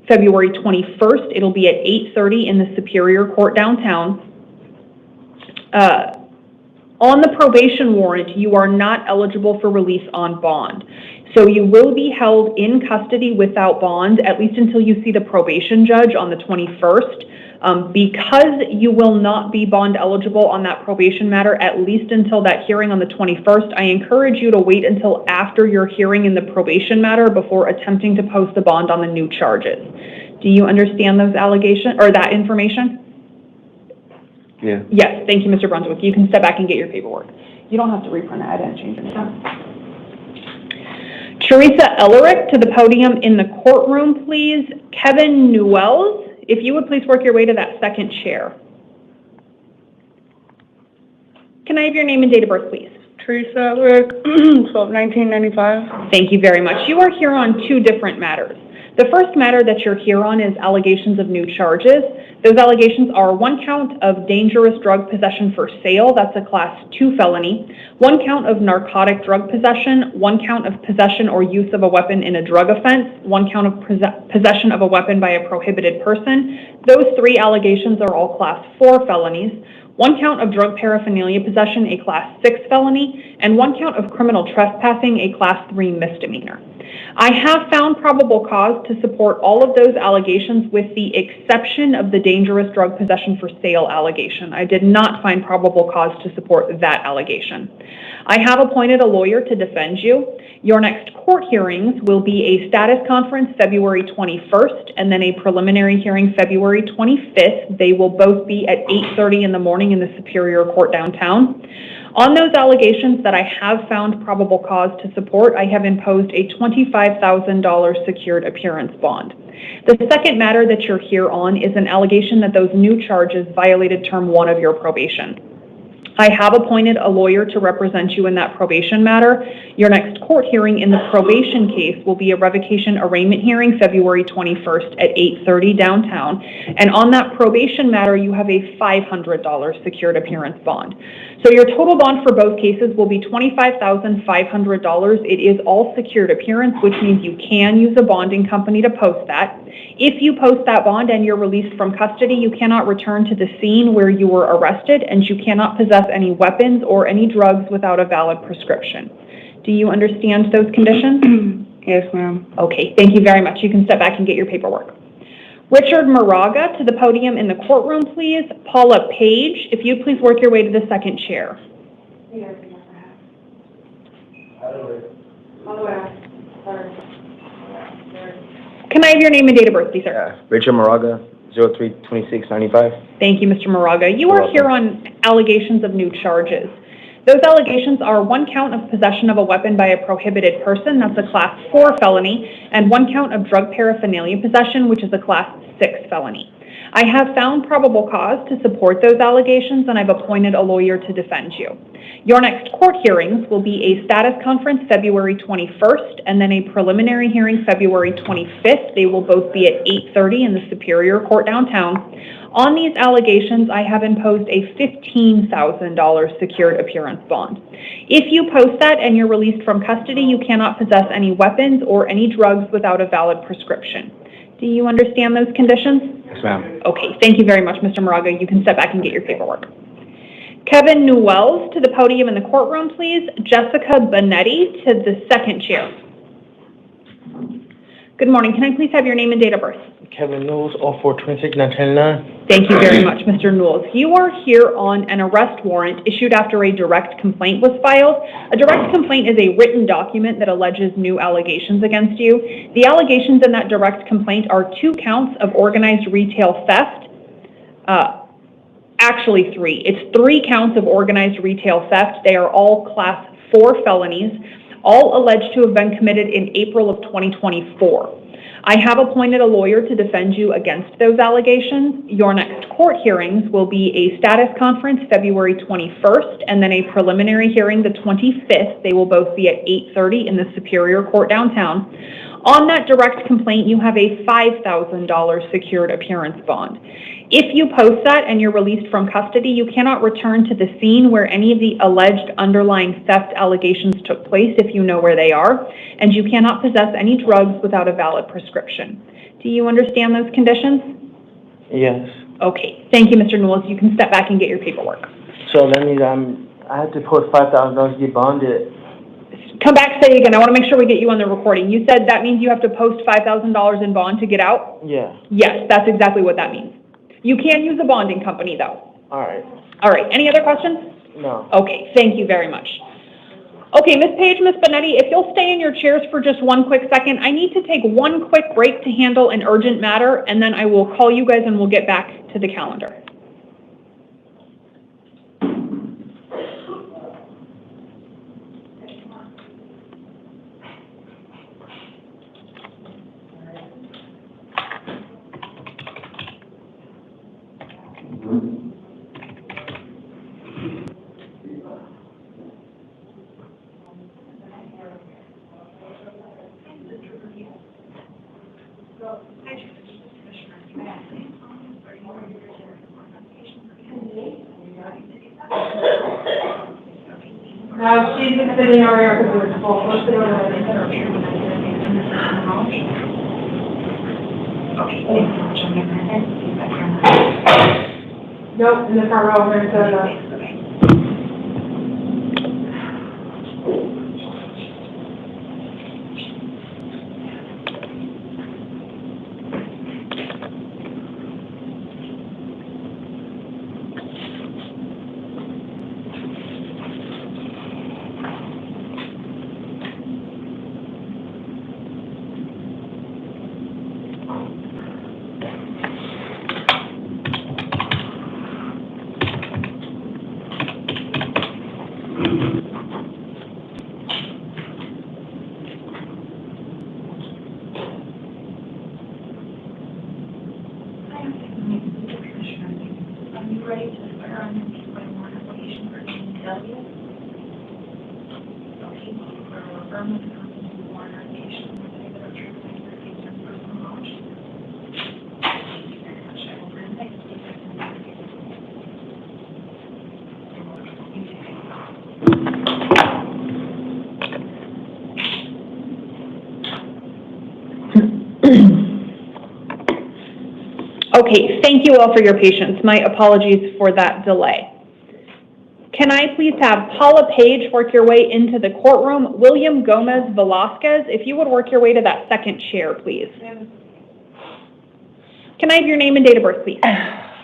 February 21st. It'll be at 8:30 in the Superior Court downtown. On the probation warrant, you are not eligible for release on bond. So you will be held in custody without bond, at least until you see the probation judge on the 21st. Because you will not be bond eligible on that probation matter, at least until that hearing on the 21st, I encourage you to wait until after your hearing in the probation matter before attempting to post the bond on the new charges. Do you understand those allegations or that information? Yeah. Yes, thank you, Mr. Brunswick. You can step back and get your paperwork. You don't have to reprint it. I didn't change anything. Teresa Ellerick to the podium in the courtroom, please. Kevin Newells, if you would please work your way to that second chair. Can I have your name and date of birth, please? Teresa Ellerick, 1995. Thank you very much. You are here on two different matters. The first matter that you're here on is allegations of new charges. Those allegations are 1 count of dangerous drug possession for sale, that's a class 2 felony, 1 count of narcotic drug possession, 1 count of possession or use of a weapon in a drug offense, 1 count of possession of a weapon by a prohibited person. Those 3 allegations are all class 4 felonies. 1 count of drug paraphernalia possession, a class 6 felony, and 1 count of criminal trespassing, a class 3 misdemeanor. I have found probable cause to support all of those allegations with the exception of the dangerous drug possession for sale allegation. I did not find probable cause to support that allegation. I have appointed a lawyer to defend you. Your next court hearings will be a status conference February 21st and then a preliminary hearing February 25th. They will both be at 8:30 in the morning in the Superior Court downtown. On those allegations that I have found probable cause to support, I have imposed a $25,000 secured appearance bond. The second matter that you're here on is an allegation that those new charges violated term 1 of your probation. I have appointed a lawyer to represent you in that probation matter. Your next court hearing in the probation case will be a revocation arraignment hearing February 21st at 8:30 downtown. And on that probation matter, you have a $500 secured appearance bond. So your total bond for both cases will be $25,500. It is all secured appearance, which means you can use a bonding company to post that. If you post that bond and you're released from custody, you cannot return to the scene where you were arrested, and you cannot possess any weapons or any drugs without a valid prescription. Do you understand those conditions? Yes, ma'am. Okay, thank you very much. You can step back and get your paperwork. Richard Moraga to the podium in the courtroom, please. Paula Page, if you please work your way to the second chair. Can I have your name and date of birth, please, sir? Richard Moraga, 03-26-95. Thank you, Mr. Moraga. You are here on allegations of new charges. Those allegations are 1 count of possession of a weapon by a prohibited person, that's a class 4 felony, and 1 count of drug paraphernalia possession, which is a class 6 felony. I have found probable cause to support those allegations, and I've appointed a lawyer to defend you. Your next court hearings will be a status conference February 21st and then a preliminary hearing February 25th. They will both be at 8:30 in the Superior Court downtown. On these allegations, I have imposed a $15,000 secured appearance bond. If you post that and you're released from custody, you cannot possess any weapons or any drugs without a valid prescription. Do you understand those conditions? Yes, ma'am. Okay, thank you very much, Mr. Moraga. You can step back and get your paperwork. Kevin Newells to the podium in the courtroom, please. Jessica Bonetti to the second chair. Good morning. Can I please have your name and date of birth? Kevin Knowles, 04-26-910. Thank you very much, Mr. Knowles. You are here on an arrest warrant issued after a direct complaint was filed. A direct complaint is a written document that alleges new allegations against you. The allegations in that direct complaint are 2 counts of organized retail theft. Actually 3. It's 3 counts of organized retail theft. They are all class 4 felonies, all alleged to have been committed in April of 2024. I have appointed a lawyer to defend you against those allegations. Your next court hearings will be a status conference February 21st and then a preliminary hearing the 25th. They will both be at 8:30 in the Superior Court downtown. On that direct complaint, you have a $5,000 secured appearance bond. If you post that and you're released from custody, you cannot return to the scene where any of the alleged underlying theft allegations took place if you know where they are, and you cannot possess any drugs without a valid prescription. Do you understand those conditions? Yes. Okay, thank you, Mr. Knowles. You can step back and get your paperwork. So that means I have to post $5,000 to get bonded. Come back, say again. I want to make sure we get you on the recording. You said that means you have to post $5,000 in bond to get out? Yeah. Yes, that's exactly what that means. You can use a bonding company, though. All right. All right. Any other questions? No. Okay. Thank you very much. Okay, Ms. Page, Ms. Bonetti, if you'll stay in your chairs for just one quick second, I need to take one quick break to handle an urgent matter, and then I will call you guys and we'll get back to the calendar. No, she's been sitting over here because we're full. Let's sit over there. Nope, in the front row, we're going to Okay, thank you all for your patience. My apologies for that delay. Can I please have Paula Page work your way into the courtroom? William Gomez Velasquez, if you would work your way to that second chair, please. Can I have your name and date of birth, please?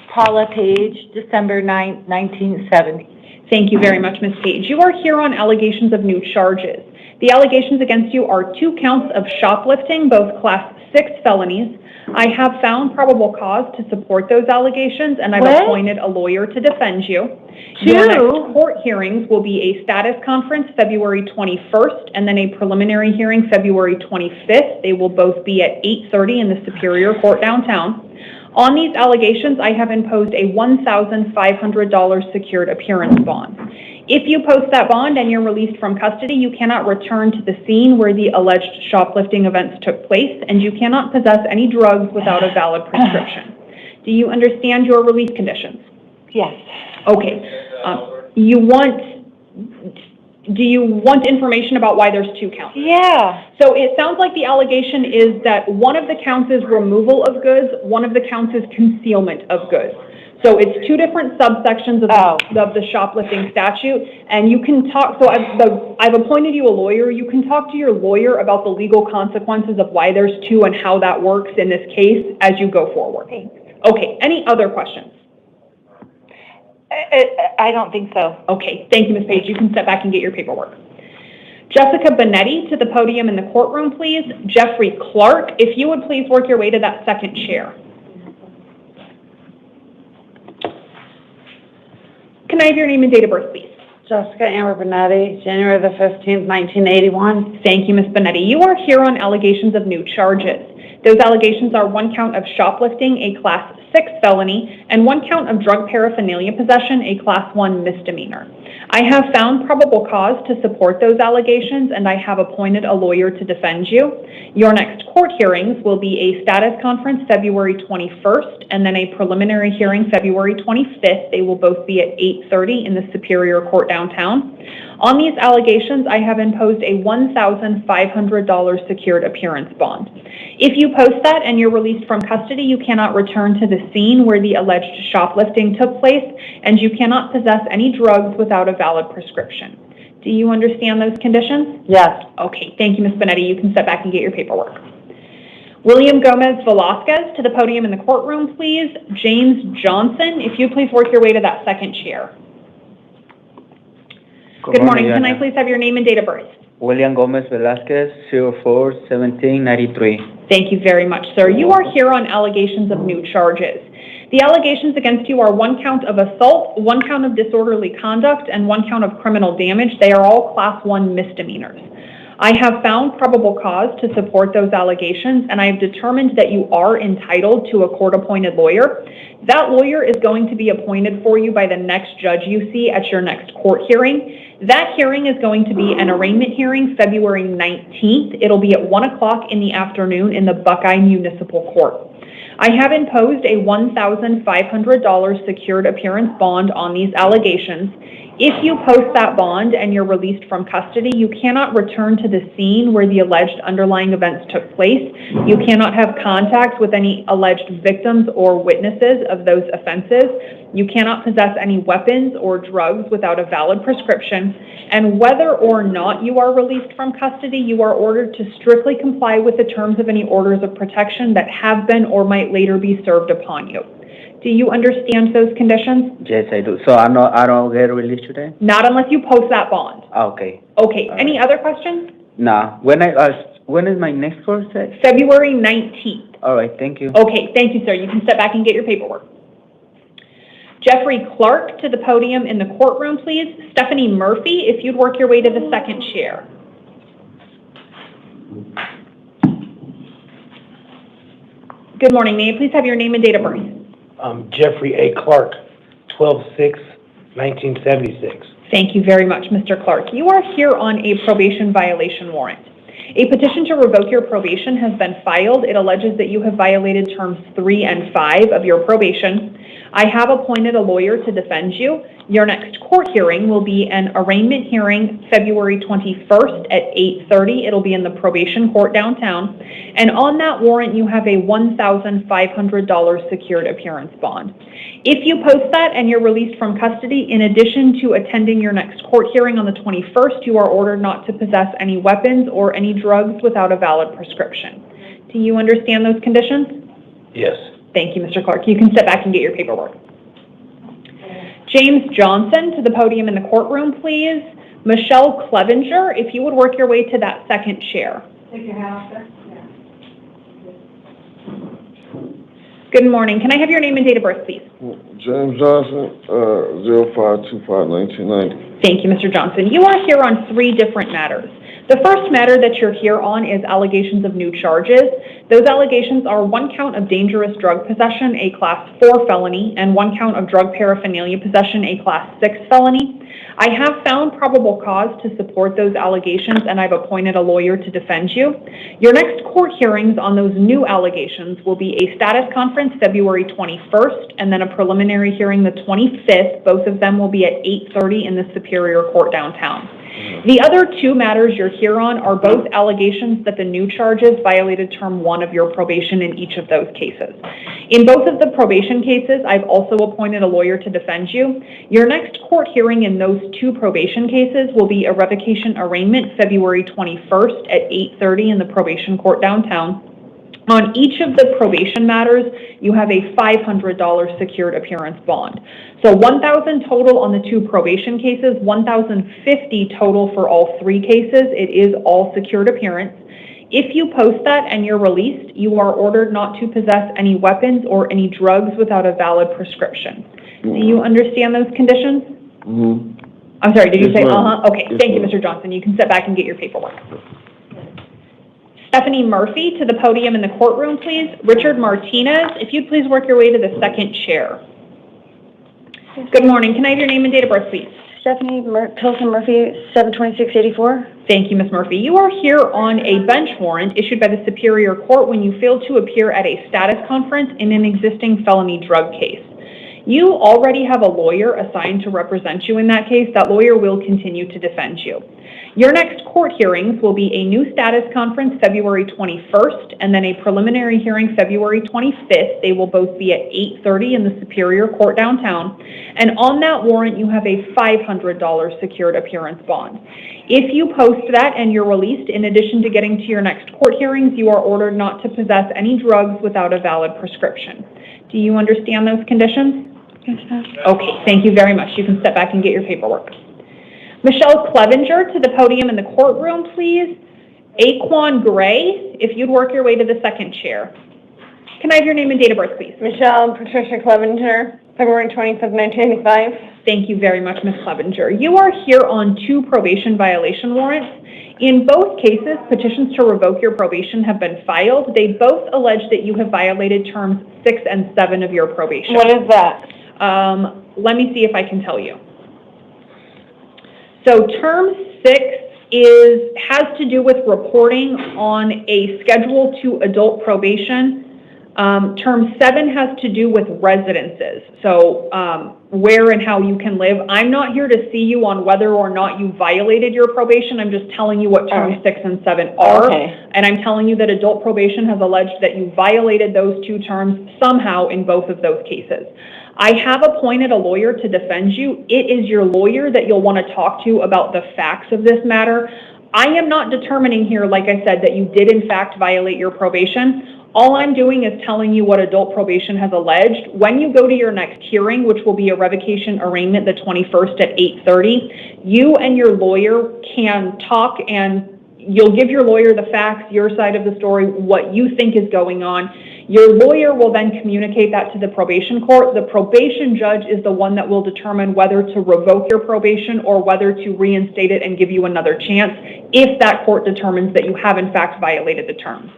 Paula Page, December 9, 1970. Thank you very much, Ms. Page. You are here on allegations of new charges. The allegations against you are 2 counts of shoplifting, both Class 6 felonies. I have found probable cause to support those allegations, and I've appointed a lawyer to defend you. Your next court hearings will be a status conference February 21st, and then a preliminary hearing February 25th. They will both be at 8:30 in the Superior Court downtown. On these allegations, I have imposed a $1,500 secured appearance bond. If you post that bond and you're released from custody, you cannot return to the scene where the alleged shoplifting events took place, and you cannot possess any drugs without a valid prescription. Do you understand your release conditions? Yes. Okay. Do you want information about why there's 2 counts? Yeah. So it sounds like the allegation is that one of the counts is removal of goods, one of the counts is concealment of goods. So it's 2 different subsections of the shoplifting statute, and you can talk, so I've appointed you a lawyer. You can talk to your lawyer about the legal consequences of why there's 2 and how that works in this case as you go forward. Thanks. Okay, any other questions? I don't think so. Okay, thank you, Ms. Page. You can step back and get your paperwork. Jessica Benetti to the podium in the courtroom, please. Jeffrey Clark, if you would please work your way to that second chair. Can I have your name and date of birth, please? Jessica Amber Benetti, January the 15th, 1981. Thank you, Ms. Benetti. You are here on allegations of new charges. Those allegations are 1 count of shoplifting, a Class 6 felony, and 1 count of drug paraphernalia possession, a Class 1 misdemeanor. I have found probable cause to support those allegations, and I have appointed a lawyer to defend you. Your next court hearings will be a status conference February 21st, and then a preliminary hearing February 25th. They will both be at 8:30 in the Superior Court downtown. On these allegations, I have imposed a $1,500 secured appearance bond. If you post that and you're released from custody, you cannot return to the scene where the alleged shoplifting took place, and you cannot possess any drugs without a valid prescription. Do you understand those conditions? Yes. Okay, thank you, Ms. Benetti. You can step back and get your paperwork. William Gomez Velasquez to the podium in the courtroom, please. James Johnson, if you please work your way to that second chair. Good morning. Can I please have your name and date of birth? William Gomez Velasquez, 04-1793. Thank you very much, sir. You are here on allegations of new charges. The allegations against you are 1 count of assault, 1 count of disorderly conduct, and 1 count of criminal damage. They are all Class 1 misdemeanors. I have found probable cause to support those allegations, and I have determined that you are entitled to a court-appointed lawyer. That lawyer is going to be appointed for you by the next judge you see at your next court hearing. That hearing is going to be an arraignment hearing February 19th. It'll be at 1 o'clock in the afternoon in the Buckeye Municipal Court. I have imposed a $1,500 secured appearance bond on these allegations. If you post that bond and you're released from custody, you cannot return to the scene where the alleged underlying events took place. You cannot have contact with any alleged victims or witnesses of those offenses. You cannot possess any weapons or drugs without a valid prescription. And whether or not you are released from custody, you are ordered to strictly comply with the terms of any orders of protection that have been or might later be served upon you. Do you understand those conditions? Yes, I do. So I don't get released today? Not unless you post that bond. Okay. Okay, any other questions? Nah. When is my next court set? February 19th. All right, thank you. Okay, thank you, sir. You can step back and get your paperwork. Jeffrey Clark to the podium in the courtroom, please. Stephanie Murphy, if you'd work your way to the second chair. Good morning. May I please have your name and date of birth? Jeffrey A. Clark, 12/6/1976. Thank you very much, Mr. Clark. You are here on a probation violation warrant. A petition to revoke your probation has been filed. It alleges that you have violated terms 3 and 5 of your probation. I have appointed a lawyer to defend you. Your next court hearing will be an arraignment hearing February 21st at 8:30. It'll be in the probation court downtown. And on that warrant, you have a $1,500 secured appearance bond. If you post that and you're released from custody, in addition to attending your next court hearing on the 21st, you are ordered not to possess any weapons or any drugs without a valid prescription. Do you understand those conditions? Yes. Thank you, Mr. Clark. You can step back and get your paperwork. James Johnson to the podium in the courtroom, please. Michelle Clevenger, if you would work your way to that second chair. Take your hat off there. Good morning. Can I have your name and date of birth, please? James Johnson, 05/25/1990. Thank you, Mr. Johnson. You are here on 3 different matters. The first matter that you're here on is allegations of new charges. Those allegations are 1 count of dangerous drug possession, a Class 4 felony, and 1 count of drug paraphernalia possession, a Class 6 felony. I have found probable cause to support those allegations, and I've appointed a lawyer to defend you. Your next court hearings on those new allegations will be a status conference February 21st, and then a preliminary hearing the 25th. Both of them will be at 8:30 in the Superior Court downtown. The other 2 matters you're here on are both allegations that the new charges violated term 1 of your probation in each of those cases. In both of the probation cases, I've also appointed a lawyer to defend you. Your next court hearing in those 2 probation cases will be a revocation arraignment February 21st at 8:30 in the probation court downtown. On each of the probation matters, you have a $500 secured appearance bond. So $1,000 total on the 2 probation cases, $1,050 total for all 3 cases. It is all secured appearance. If you post that and you're released, you are ordered not to possess any weapons or any drugs without a valid prescription. Do you understand those conditions? Mm-hmm. I'm sorry, did you say Yes, ma'am. uh-huh? Okay, Yes, thank you, ma'am. Mr. Johnson. You can step back and get your paperwork. Stephanie Murphy to the podium in the courtroom, please. Richard Martinez, if you'd please work your way to the second chair. Good morning. Can I have your name and date of birth, please? Stephanie Pilson Murphy, 72684. Thank you, Ms. Murphy. You are here on a bench warrant issued by the Superior Court when you failed to appear at a status conference in an existing felony drug case. You already have a lawyer assigned to represent you in that case. That lawyer will continue to defend you. Your next court hearings will be a new status conference February 21st and then a preliminary hearing February 25th. They will both be at 8:30 in the Superior Court downtown. And on that warrant, you have a $500 secured appearance bond. If you post that and you're released, in addition to getting to your next court hearings, you are ordered not to possess any drugs without a valid prescription. Do you understand those conditions? Okay, thank you very much. You can step back and get your paperwork. Michelle Clevenger to the podium in the courtroom, please. Aquan Gray, if you'd work your way to the second chair. Can I have your name and date of birth, please? Michelle Patricia Clevenger, February 25th, 1985. Thank you very much, Ms. Clevenger. You are here on 2 probation violation warrants. In both cases, petitions to revoke your probation have been filed. They both allege that you have violated terms 6 and 7 of your probation. What is that? Let me see if I can tell you. So term 6 has to do with reporting on a Schedule 2 adult probation Term 7 has to do with residences. So where and how you can live. I'm not here to see you on whether or not you violated your probation. I'm just telling you what terms 6 and 7 are. Okay. And I'm telling you that adult probation has alleged that you violated those 2 terms somehow in both of those cases. I have appointed a lawyer to defend you. It is your lawyer that you'll want to talk to about the facts of this matter. I am not determining here, like I said, that you did in fact violate your probation. All I'm doing is telling you what adult probation has alleged. When you go to your next hearing, which will be a revocation arraignment the 21st at 8:30, you and your lawyer can talk and you'll give your lawyer the facts, your side of the story, what you think is going on. Your lawyer will then communicate that to the probation court. The probation judge is the one that will determine whether to revoke your probation or whether to reinstate it and give you another chance if that court determines that you have in fact violated the terms.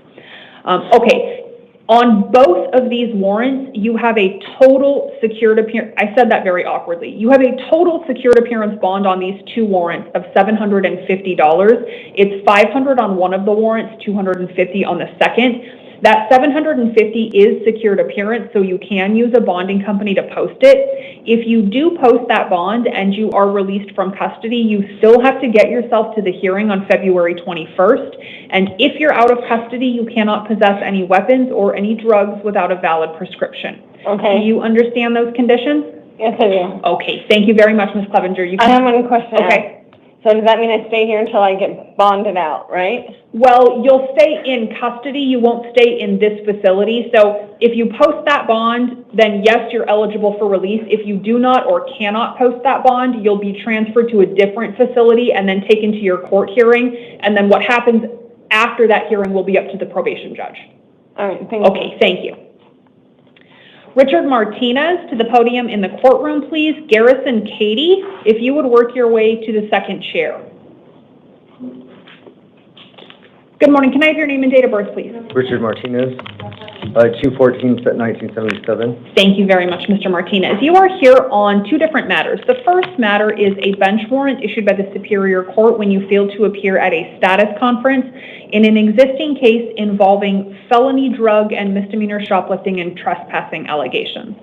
Okay, on both of these warrants, you have a total secured appearance. I said that very awkwardly. You have a total secured appearance bond on these 2 warrants of $750. It's $500 on one of the warrants, $250 on the second. That $750 is secured appearance, so you can use a bonding company to post it. If you do post that bond and you are released from custody, you still have to get yourself to the hearing on February 21st. And if you're out of custody, you cannot possess any weapons or any drugs without a valid prescription. Okay. Do you understand those conditions? Yes, I do. Okay, thank you very much, Ms. Clevenger. You I have one question. Okay. So does that mean I stay here until I get bonded out, right? Well, you'll stay in custody. You won't stay in this facility. So if you post that bond, then yes, you're eligible for release. If you do not or cannot post that bond, you'll be transferred to a different facility and then taken to your court hearing. And then what happens after that hearing will be up to the probation judge. All right, thank you. Okay, thank you. Richard Martinez to the podium in the courtroom, please. Garrison Katie, if you would work your way to the second chair. Good morning. Can I have your name and date of birth, please? Richard Martinez, 2/14/1977. Thank you very much, Mr. Martinez. You are here on 2 different matters. The first matter is a bench warrant issued by the Superior Court when you failed to appear at a status conference in an existing case involving felony drug and misdemeanor shoplifting and trespassing allegations.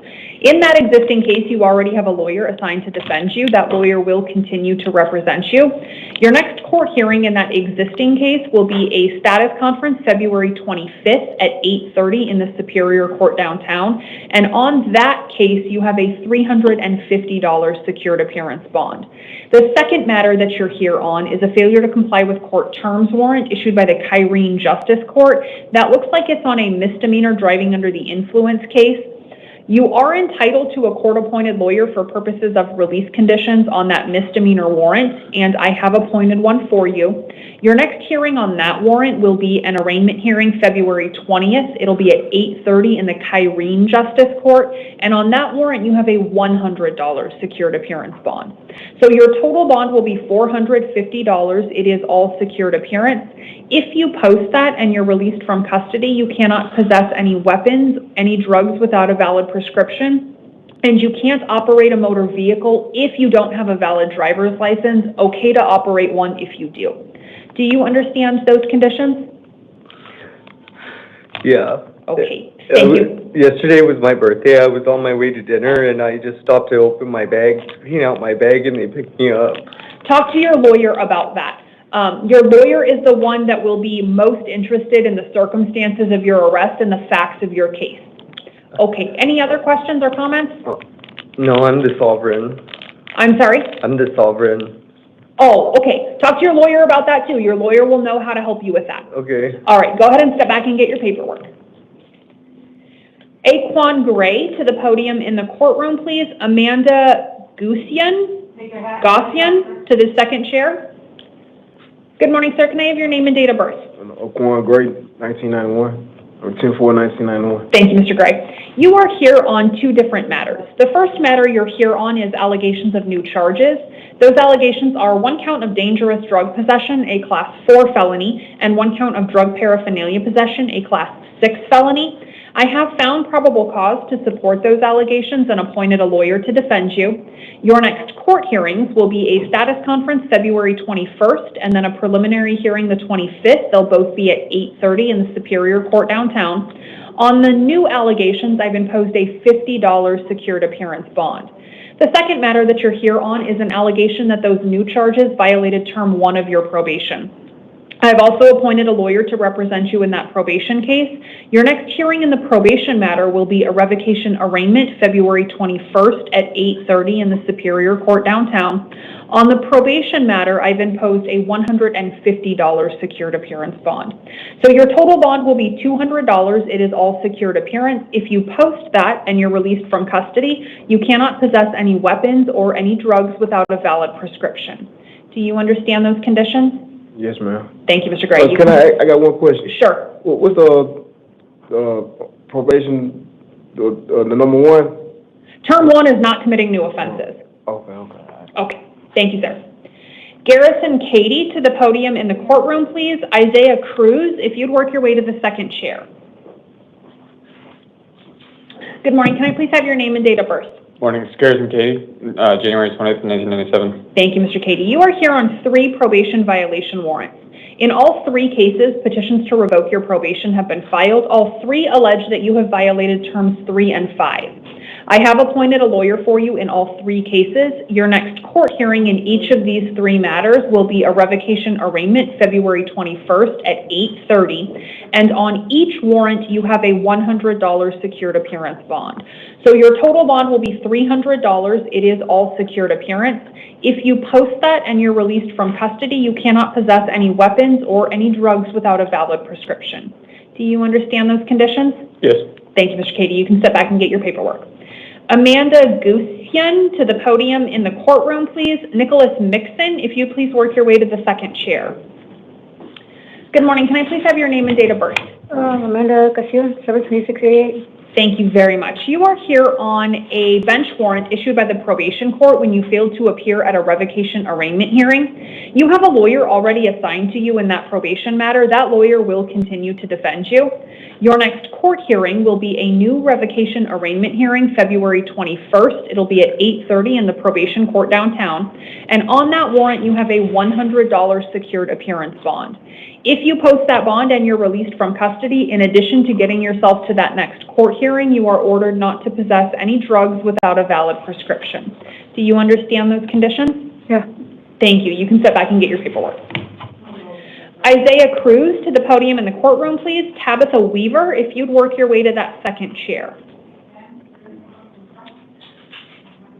In that existing case, you already have a lawyer assigned to defend you. That lawyer will continue to represent you. Your next court hearing in that existing case will be a status conference February 25th at 8:30 in the Superior Court downtown. And on that case, you have a $350 secured appearance bond. The second matter that you're here on is a failure to comply with court terms warrant issued by the Kyrene Justice Court. That looks like it's on a misdemeanor driving under the influence case. You are entitled to a court-appointed lawyer for purposes of release conditions on that misdemeanor warrant, and I have appointed one for you. Your next hearing on that warrant will be an arraignment hearing February 20th. It'll be at 8:30 in the Kyrene Justice Court, and on that warrant you have a $100 secured appearance bond. So your total bond will be $450. It is all secured appearance. If you post that and you're released from custody, you cannot possess any weapons, any drugs without a valid prescription, and you can't operate a motor vehicle if you don't have a valid driver's license. Okay to operate one if you do. Do you understand those conditions? Yeah. Okay, thank you. Yesterday was my birthday. I was on my way to dinner and I just stopped to open my bag, to clean out my bag, and they picked me up. Talk to your lawyer about that. Your lawyer is the one that will be most interested in the circumstances of your arrest and the facts of your case. Okay, any other questions or comments? No, I'm the sovereign. I'm sorry? I'm the sovereign. Oh, okay. Talk to your lawyer about that too. Your lawyer will know how to help you with that. Okay. All right, go ahead and step back and get your paperwork. Aquan Gray to the podium in the courtroom, please. Amanda Gaussian to the second chair. Good morning, sir. Can I have your name and date of birth? Aquan Gray, 1991, or 10/4/1991. Thank you, Mr. Gray. You are here on 2 different matters. The first matter you're here on is allegations of new charges. Those allegations are 1 count of dangerous drug possession, a Class 4 felony, and 1 count of drug paraphernalia possession, a Class 6 felony. I have found probable cause to support those allegations and appointed a lawyer to defend you. Your next court hearings will be a status conference February 21st and then a preliminary hearing the 25th. They'll both be at 8:30 in the Superior Court downtown. On the new allegations, I've imposed a $50 secured appearance bond. The second matter that you're here on is an allegation that those new charges violated term 1 of your probation. I've also appointed a lawyer to represent you in that probation case. Your next hearing in the probation matter will be a revocation arraignment February 21st at 8:30 in the Superior Court downtown. On the probation matter, I've imposed a $150 secured appearance bond. So your total bond will be $200. It is all secured appearance. If you post that and you're released from custody, you cannot possess any weapons or any drugs without a valid prescription. Do you understand those conditions? Yes, ma'am. Thank you, Mr. Gray. I got one question. Sure. What's the probation, the number 1? Term 1 is not committing new offenses. Okay. Thank you, sir. Garrison Katie to the podium in the courtroom, please. Isaiah Cruz, if you'd work your way to the second chair. Good morning. Can I please have your name and date of birth? Morning. It's Garrison Katie, January 20th, 1997. Thank you, Mr. Katie. You are here on 3 probation violation warrants. In all 3 cases, petitions to revoke your probation have been filed. All 3 allege that you have violated terms 3 and 5. I have appointed a lawyer for you in all 3 cases. Your next court hearing in each of these 3 matters will be a revocation arraignment February 21st at 8:30. And on each warrant, you have a $100 secured appearance bond. So your total bond will be $300. It is all secured appearance. If you post that and you're released from custody, you cannot possess any weapons or any drugs without a valid prescription. Do you understand those conditions? Yes. Thank you, Mr. Katie. You can sit back and get your paperwork. Amanda Gusian to the podium in the courtroom, please. Nicholas Mixon, if you please work your way to the second chair. Good morning. Can I please have your name and date of birth? Amanda Gusian, 72688. Thank you very much. You are here on a bench warrant issued by the probation court when you failed to appear at a revocation arraignment hearing. You have a lawyer already assigned to you in that probation matter. That lawyer will continue to defend you. Your next court hearing will be a new revocation arraignment hearing February 21st. It'll be at 8:30 in the probation court downtown. And on that warrant, you have a $100 secured appearance bond. If you post that bond and you're released from custody, in addition to getting yourself to that next court hearing, you are ordered not to possess any drugs without a valid prescription. Do you understand those conditions? Yeah. Thank you. You can sit back and get your paperwork. Isaiah Cruz to the podium in the courtroom, please. Tabitha Weaver, if you'd work your way to that second chair.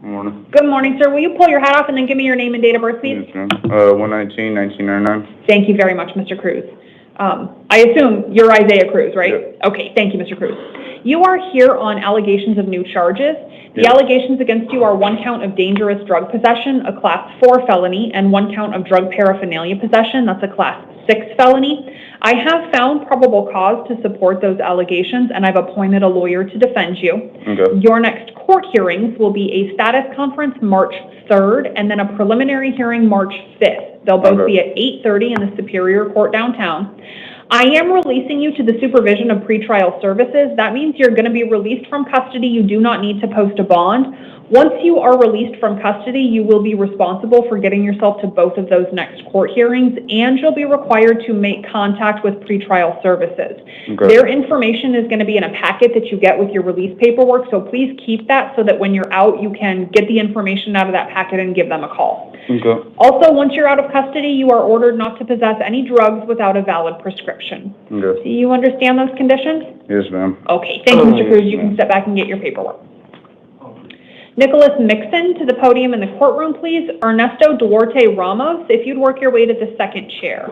Morning. Good morning, sir. Will you pull your hat off and then give me your name and date of birth, please? Yes, ma'am. 1/19/1999. Thank you very much, Mr. Cruz. I assume you're Isaiah Cruz, right? Yep. Okay, thank you, Mr. Cruz. You are here on allegations of new charges. The allegations against you are 1 count of dangerous drug possession, a class 4 felony, and 1 count of drug paraphernalia possession, that's a class 6 felony. I have found probable cause to support those allegations, and I've appointed a lawyer to defend you. Okay. Your next court hearings will be a status conference March 3rd, and then a preliminary hearing March 5th. They'll both be at 8:30 in the Superior Court downtown. I am releasing you to the supervision of pretrial services. That means you're going to be released from custody. You do not need to post a bond. Once you are released from custody, you will be responsible for getting yourself to both of those next court hearings, and you'll be required to make contact with pretrial services. Okay. Their information is going to be in a packet that you get with your release paperwork, so please keep that so that when you're out, you can get the information out of that packet and give them a call. Okay. Also, once you're out of custody, you are ordered not to possess any drugs without a valid prescription. Okay. Do you understand those conditions? Yes, ma'am. Okay, thank you, Mr. Cruz. You can step back and get your paperwork. Nicholas Mixon to the podium in the courtroom, please. Ernesto Duarte Ramos, if you'd work your way to the second chair.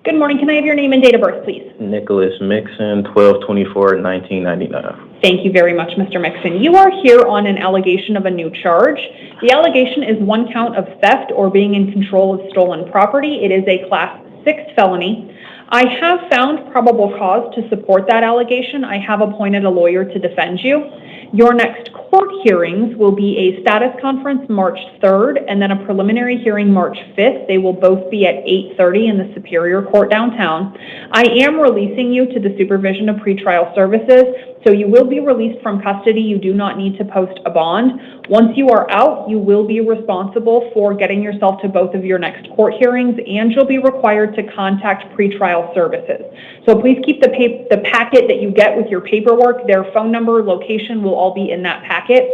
Good morning. Can I have your name and date of birth, please? Nicholas Mixon, 12/24/1999. Thank you very much, Mr. Mixon. You are here on an allegation of a new charge. The allegation is 1 count of theft or being in control of stolen property. It is a class 6 felony. I have found probable cause to support that allegation. I have appointed a lawyer to defend you. Your next court hearings will be a status conference March 3rd and then a preliminary hearing March 5th. They will both be at 8:30 in the Superior Court downtown. I am releasing you to the supervision of pretrial services. So you will be released from custody. You do not need to post a bond. Once you are out, you will be responsible for getting yourself to both of your next court hearings, and you'll be required to contact pretrial services. So please keep the packet that you get with your paperwork, their phone number, location will all be in that packet.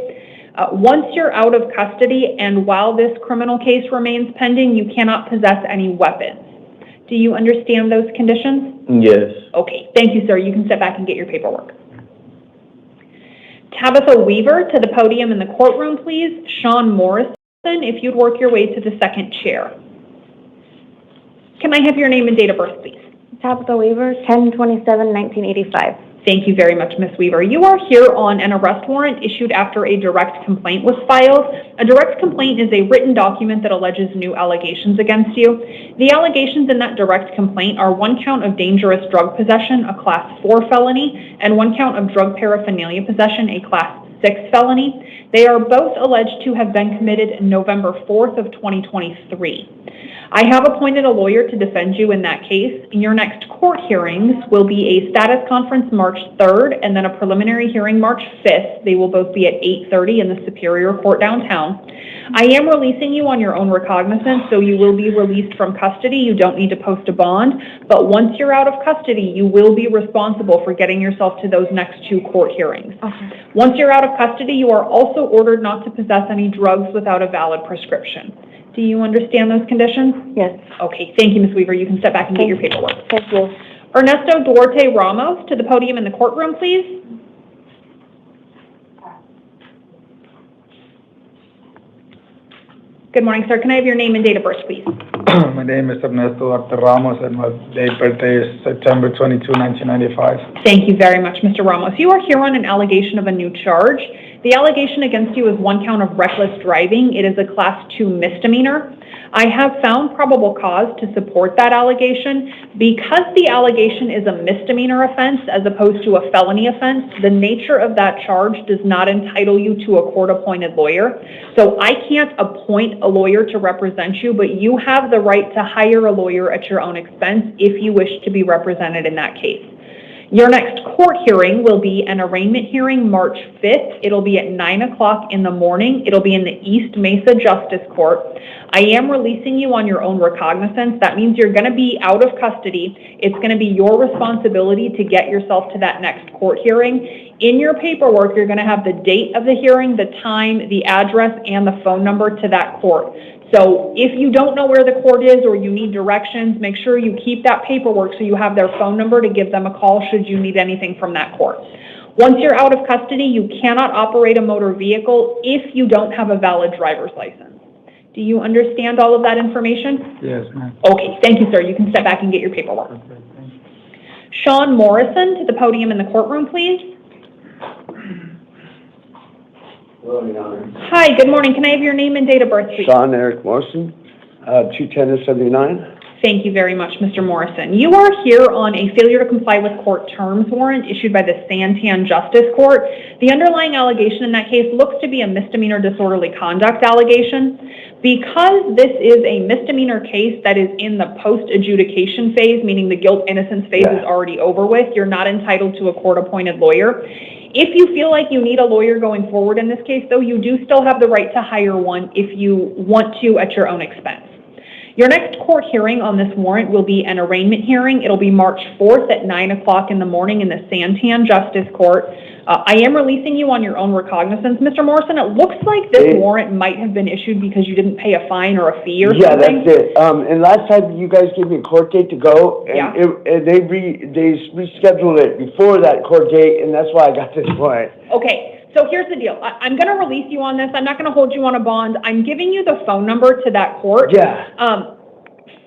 Once you're out of custody and while this criminal case remains pending, you cannot possess any weapons. Do you understand those conditions? Yes. Okay, thank you, sir. You can step back and get your paperwork. Tabitha Weaver to the podium in the courtroom, please. Sean Morrison, if you'd work your way to the second chair. Can I have your name and date of birth, please? Tabitha Weaver, 10/27/1985. Thank you very much, Ms. Weaver. You are here on an arrest warrant issued after a direct complaint was filed. A direct complaint is a written document that alleges new allegations against you. The allegations in that direct complaint are 1 count of dangerous drug possession, a Class 4 felony, and 1 count of drug paraphernalia possession, a Class 6 felony. They are both alleged to have been committed November 4th of 2023. I have appointed a lawyer to defend you in that case. Your next court hearings will be a status conference March 3rd and then a preliminary hearing March 5th. They will both be at 8:30 in the Superior Court downtown. I am releasing you on your own recognizance, so you will be released from custody. You don't need to post a bond, but once you're out of custody, you will be responsible for getting yourself to those next 2 court hearings. Okay. Once you're out of custody, you are also ordered not to possess any drugs without a valid prescription. Do you understand those conditions? Yes. Okay, thank you, Ms. Weaver. You can step back and get your paperwork. Thank you. Ernesto Duarte Ramos to the podium in the courtroom, please. Good morning, sir. Can I have your name and date of birth, please? My name is Ernesto Duarte Ramos, and my date birthday is September 22, 1995. Thank you very much, Mr. Ramos. You are here on an allegation of a new charge. The allegation against you is 1 count of reckless driving. It is a Class 2 misdemeanor. I have found probable cause to support that allegation. Because the allegation is a misdemeanor offense as opposed to a felony offense, the nature of that charge does not entitle you to a court-appointed lawyer. So I can't appoint a lawyer to represent you, but you have the right to hire a lawyer at your own expense if you wish to be represented in that case. Your next court hearing will be an arraignment hearing March 5th. It'll be at 9 o'clock in the morning. It'll be in the East Mesa Justice Court. I am releasing you on your own recognizance. That means you're going to be out of custody. It's going to be your responsibility to get yourself to that next court hearing. In your paperwork, you're going to have the date of the hearing, the time, the address, and the phone number to that court. So if you don't know where the court is or you need directions, make sure you keep that paperwork so you have their phone number to give them a call should you need anything from that court. Once you're out of custody, you cannot operate a motor vehicle if you don't have a valid driver's license. Do you understand all of that information? Yes, ma'am. Okay, thank you, sir. You can step back and get your paperwork. Sean Morrison to the podium in the courtroom, please. Hi, good morning. Can I have your name and date of birth, please? Sean Eric Morrison, 210-79. Thank you very much, Mr. Morrison. You are here on a failure to comply with court terms warrant issued by the Santan Justice Court. The underlying allegation in that case looks to be a misdemeanor disorderly conduct allegation. Because this is a misdemeanor case that is in the post-adjudication phase, meaning the guilt-innocence phase is already over with, you're not entitled to a court-appointed lawyer. If you feel like you need a lawyer going forward in this case, though, you do still have the right to hire one if you want to at your own expense. Your next court hearing on this warrant will be an arraignment hearing. It'll be March 4th at 9 o'clock in the morning in the Santan Justice Court. I am releasing you on your own recognizance. Mr. Morrison, it looks like this warrant might have been issued because you didn't pay a fine or a fee or something. Yeah, that's it. And last time you guys gave me a court date to go, and they rescheduled it before that court date, and that's why I got this warrant. Okay. So here's the deal. I'm going to release you on this. I'm not going to hold you on a bond. I'm giving you the phone number to that court. Yeah.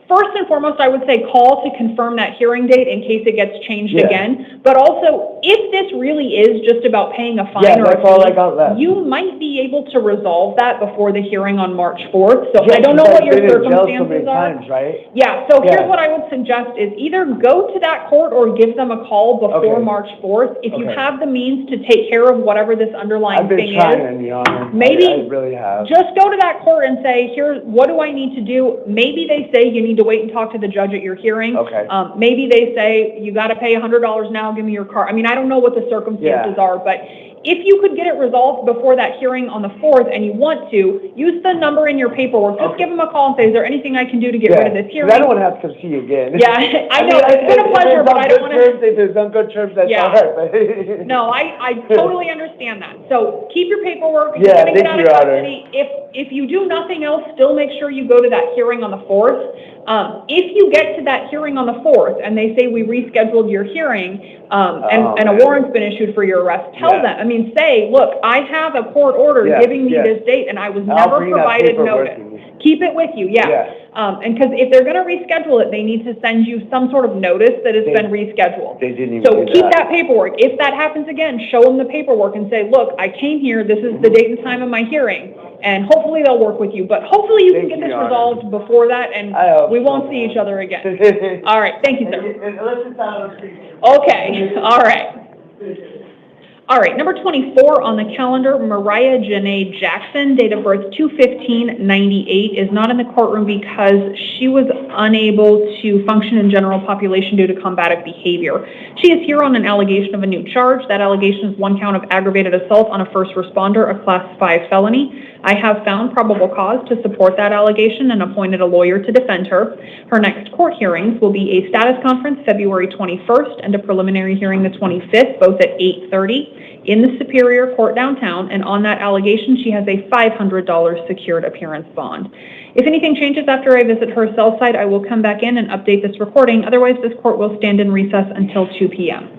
First and foremost, I would say call to confirm that hearing date in case it gets changed again. But also, if this really is just about paying a fine or a fee, you might be be able to resolve that before the hearing on March 4th. So I don't know what your circumstances are. Times, right? Yeah, so here's what I would suggest is either go to that court or give them a call before March 4th. If you have the means to take care of whatever this underlying thing is. I've been trying, Your Honor. Maybe I really have. just go to that court and say, here, what do I need to do? Maybe they say you need to wait and talk to the judge at your hearing. Okay. Maybe they say you got to pay $100 now, give me your car. I mean, I don't know what the circumstances are, but if you could get it resolved before that hearing on the 4th and you want to, use the number in your paperwork. Just give them a call and say, is there anything I can do to get rid of this hearing? I don't want to have to see you again. Yeah, I know. It's been a pleasure, but I don't want to. If it's on good terms, that's all right. No, I totally understand that. So keep your paperwork. Yeah, You're going to get out of Your custody. If you do nothing else, still make sure you go to that hearing on the 4th. If you get to that hearing on the 4th and they say we rescheduled your hearing and a warrant's been issued for your arrest, tell them. I mean, say, look, I have a court order giving me this date and I was never provided notice. Keep it with you, and because if they're going to reschedule it, they need to send you some sort of notice that it's been rescheduled. They didn't even So do keep that paperwork. If that happens again, show them the paperwork and say, look, I came here, this is the date and time of my hearing, and hopefully they'll work with you. But hopefully you can get this resolved before that, and we won't see each other again. All right, thank you, sir. Okay, all right. All right, number 24 on the calendar, Mariah Janae Jackson, date of birth 2/15/98, is not in the courtroom because she was unable to function in general population due to combative behavior. She is here on an allegation of a new charge. That allegation is 1 count of aggravated assault on a first responder, a class 5 felony. I have found probable cause to support that allegation and appointed a lawyer to defend her. Her next court hearings will be a status conference February 21st and a preliminary hearing the 25th, both at 8:30 in the Superior Court downtown. And on that allegation, she has a $500 secured appearance bond. If anything changes after I visit her cell site, I will come back in and update this recording. Otherwise, this court will stand in recess until 2 p.m.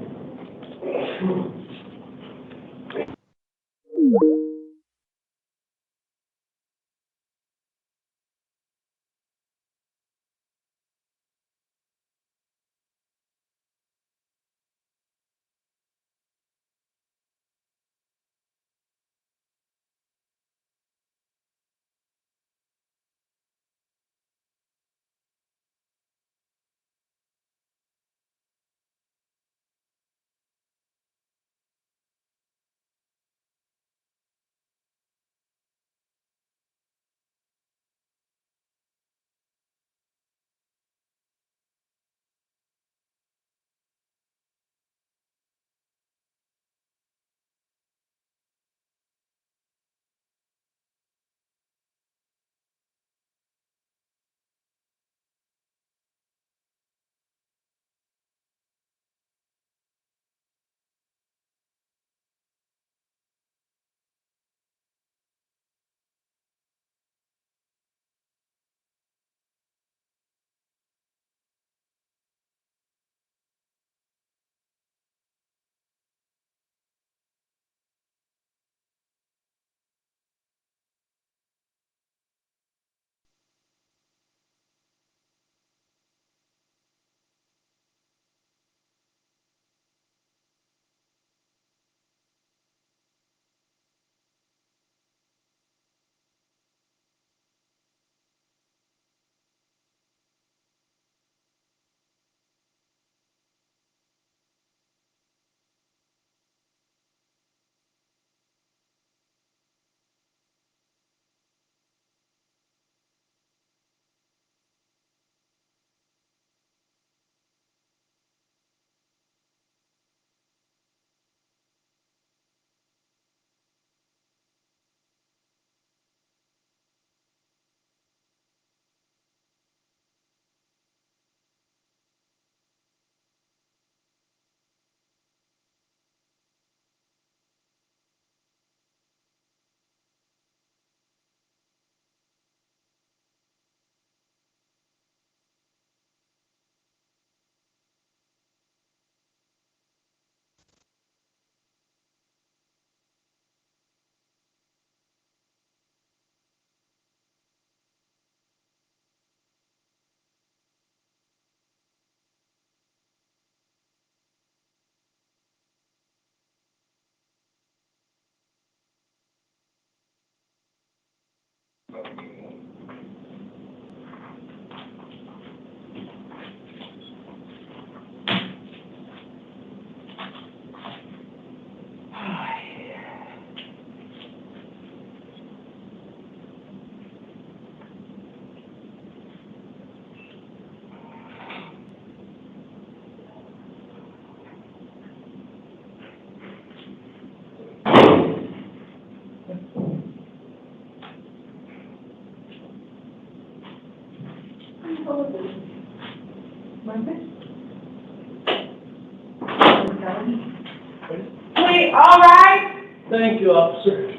Wait, all right? Thank you, officer.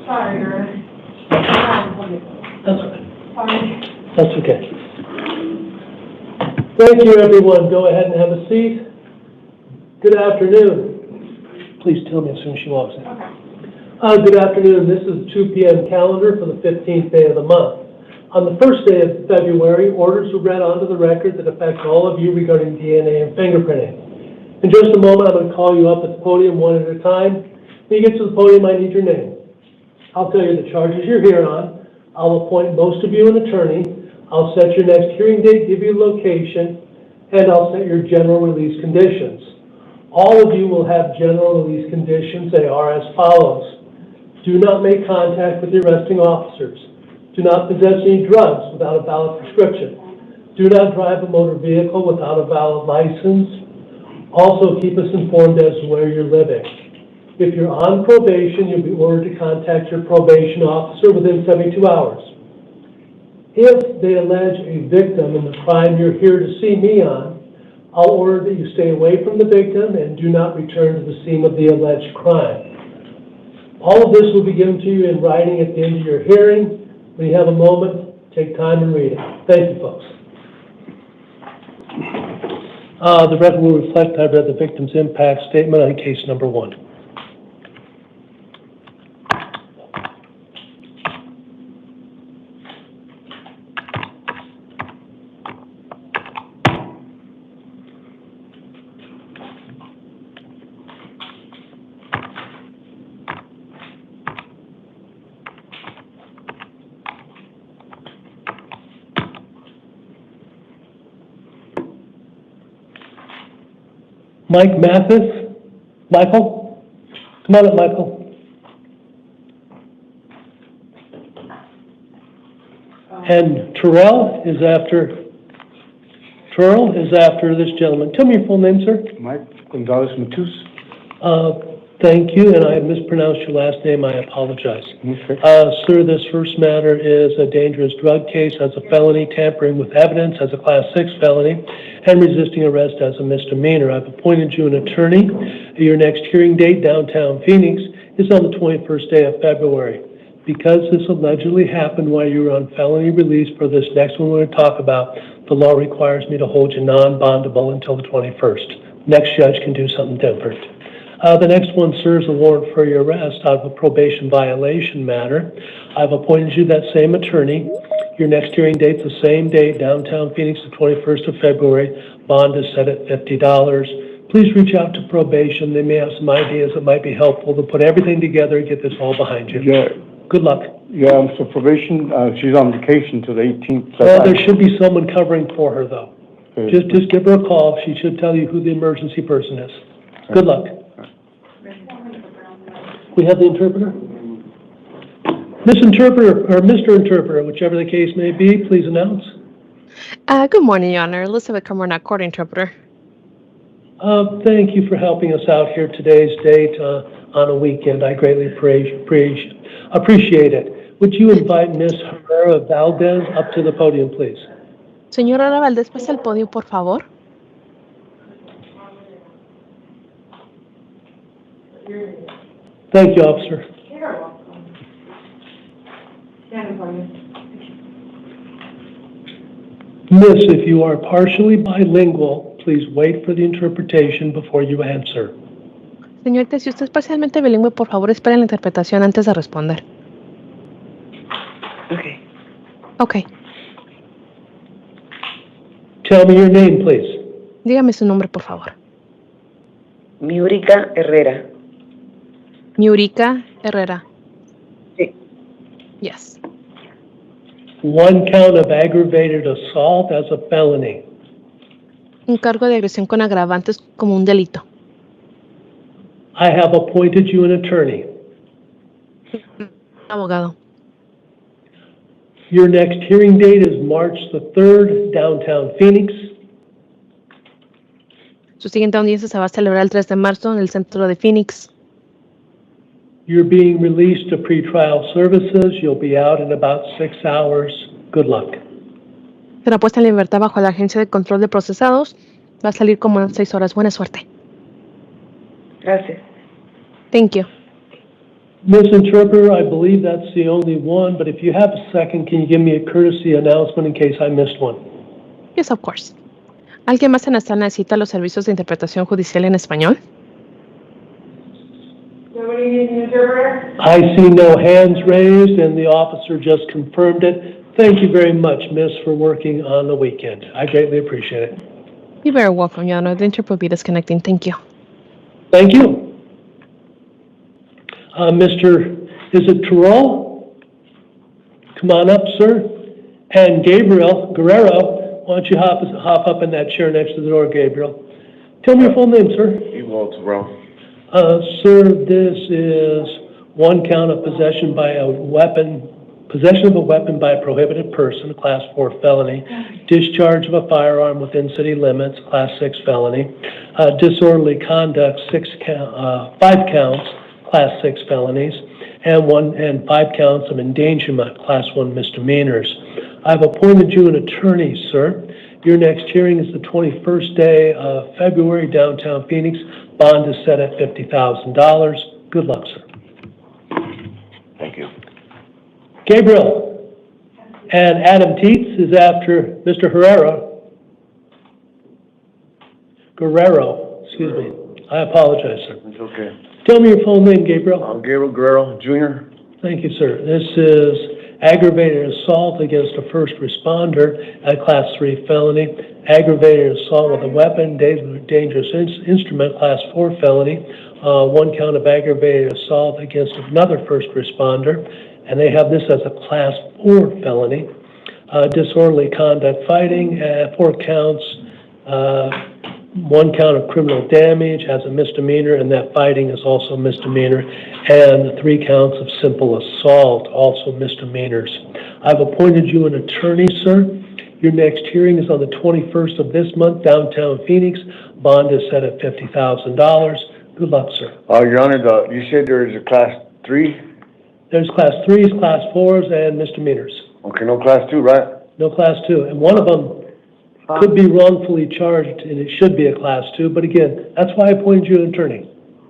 Sorry, girl. That's okay. Sorry. That's okay. Thank you, everyone. Go ahead and have a seat. Good afternoon. Please tell me as soon as she walks in. Good afternoon. This is the 2 p.m. calendar for the 15th day of the month. On the first day of February, orders were read onto the record that affect all of you regarding DNA and fingerprinting. In just a moment, I'm going to call you up at the podium one at a time. When you get to the podium, I need your name. I'll tell you the charges you're here on. I'll appoint most of you an attorney. I'll set your next hearing date, give you a location, and I'll set your general release conditions. All of you will have general release conditions. They are as follows. Do not make contact with the arresting officers. Do not possess any drugs without a valid prescription. Do not drive a motor vehicle without a valid license. Also, keep us informed as to where you're living. If you're on probation, you'll be ordered to contact your probation officer within 72 hours. If they allege a victim in the crime you're here to see me on, I'll order that you stay away from the victim and do not return to the scene of the alleged crime. All of this will be given to you in writing at the end of your hearing. When you have a moment, take time and read it. Thank you, folks. The record will reflect I've read the victim's impact statement on case number 1. Mike Mathis? Michael? Come on up, Michael. And Terrell is after this gentleman. Tell me your full name, sir. Mike Gonzalez Matus. Thank you, and I mispronounced your last name. I apologize. Okay. Sir, this first matter is a dangerous drug case as a felony, tampering with evidence as a Class 6 felony, and resisting arrest as a misdemeanor. I've appointed you an attorney. Your next hearing date, downtown Phoenix, is on the 21st day of February. Because this allegedly happened while you were on felony release for this next one we're going to talk about, the law requires me to hold you non-bondable until the 21st. Next judge can do something different. The next one serves a warrant for your arrest out of a probation violation matter. I've appointed you that same attorney. Your next hearing date's the same date, downtown Phoenix, the 21st of February. Bond is set at $50. Please reach out to probation. They may have some ideas that might be helpful to put everything together and get this all behind you. Yeah. Good luck. Yeah, so probation, she's on vacation till the 18th. Well, there should be someone covering for her, though. Okay. Just give her a call. She should tell you who the emergency person is. Good luck. We have the interpreter? Miss Interpreter, or Mr. Interpreter, whichever the case may be, please announce. Good morning, Your Honor. Elizabeth Carmona, court interpreter. Thank you for helping us out here today's date on a weekend. I greatly appreciate it. Would you invite Miss Herrera Valdez up to the podium, please? Señora Valdez, pase al podio, por favor. Thank you, officer. Miss, if you are partially bilingual, please wait for the interpretation before you answer. Señorita, si usted es parcialmente bilingüe, por favor, espere la interpretación antes de responder. Okay. Tell me your name, please. Dígame su nombre, por favor. Miurica Herrera. Miurica Herrera. Sí. Yes. 1 count of aggravated assault as a felony. Un cargo de agresión con agravantes como un delito. I have appointed you an attorney. Abogado. Your next hearing date is March the 3rd, downtown Phoenix. Su siguiente audiencia se va a celebrar el 3 de marzo en el centro de Phoenix. You're being released to pretrial services. You'll be out in about 6 hours. Good luck. Será puesta en libertad bajo la Agencia de Control de Procesados. Va a salir como en 6 horas. Buena suerte. Gracias. Thank you. Miss Interpreter, I believe that's the only one, but if you have a second, can you give me a courtesy announcement in case I missed one? Yes, of course. ¿Alguien más en la sala necesita los servicios de interpretación judicial en español? Nobody needs an interpreter? I see no hands raised, and the officer just confirmed it. Thank you very much, Miss, for working on the weekend. I greatly appreciate it. You're very welcome, Your Honor. The interpreter will be disconnecting. Thank you. Thank you. Is it Terrell? Come on up, sir. And Gabriel Guerrero, why don't you hop up in that chair next to the door, Gabriel. Tell me your full name, sir. Terrell. Sir, this is 1 count of possession of a weapon by a prohibited person, Class 4 felony, discharge of a firearm within city limits, Class 6 felony, disorderly conduct, 5 counts, Class 6 felonies, and 5 counts of endangerment, Class 1 misdemeanors. I've appointed you an attorney, sir. Your next hearing is the 21st day of February, downtown Phoenix. Bond is set at $50,000. Good luck, sir. Thank you. Gabriel and Adam Teets is after Mr. Guerrero, excuse me. I apologize, sir. It's okay. Tell me your full name, Gabriel. I'm Gabriel Guerrero, Jr. Thank you, sir. This is aggravated assault against a first responder, a Class 3 felony, aggravated assault with a weapon, dangerous instrument, Class 4 felony, 1 count of aggravated assault against another first responder, and they have this as a Class 4 felony, disorderly conduct fighting, 4 counts, 1 count of criminal damage as a misdemeanor, and that fighting is also a misdemeanor, and 3 counts of simple assault, also misdemeanors. I've appointed you an attorney, sir. Your next hearing is on the 21st of this month, downtown Phoenix. Bond is set at $50,000. Good luck, sir. Your Honor, you said there is a Class 3? There's Class 3s, Class 4s, and misdemeanors. Okay, no Class 2, right? No Class 2, and one of them could be wrongfully charged, and it should be a Class 2, but again, that's why I appointed you an attorney.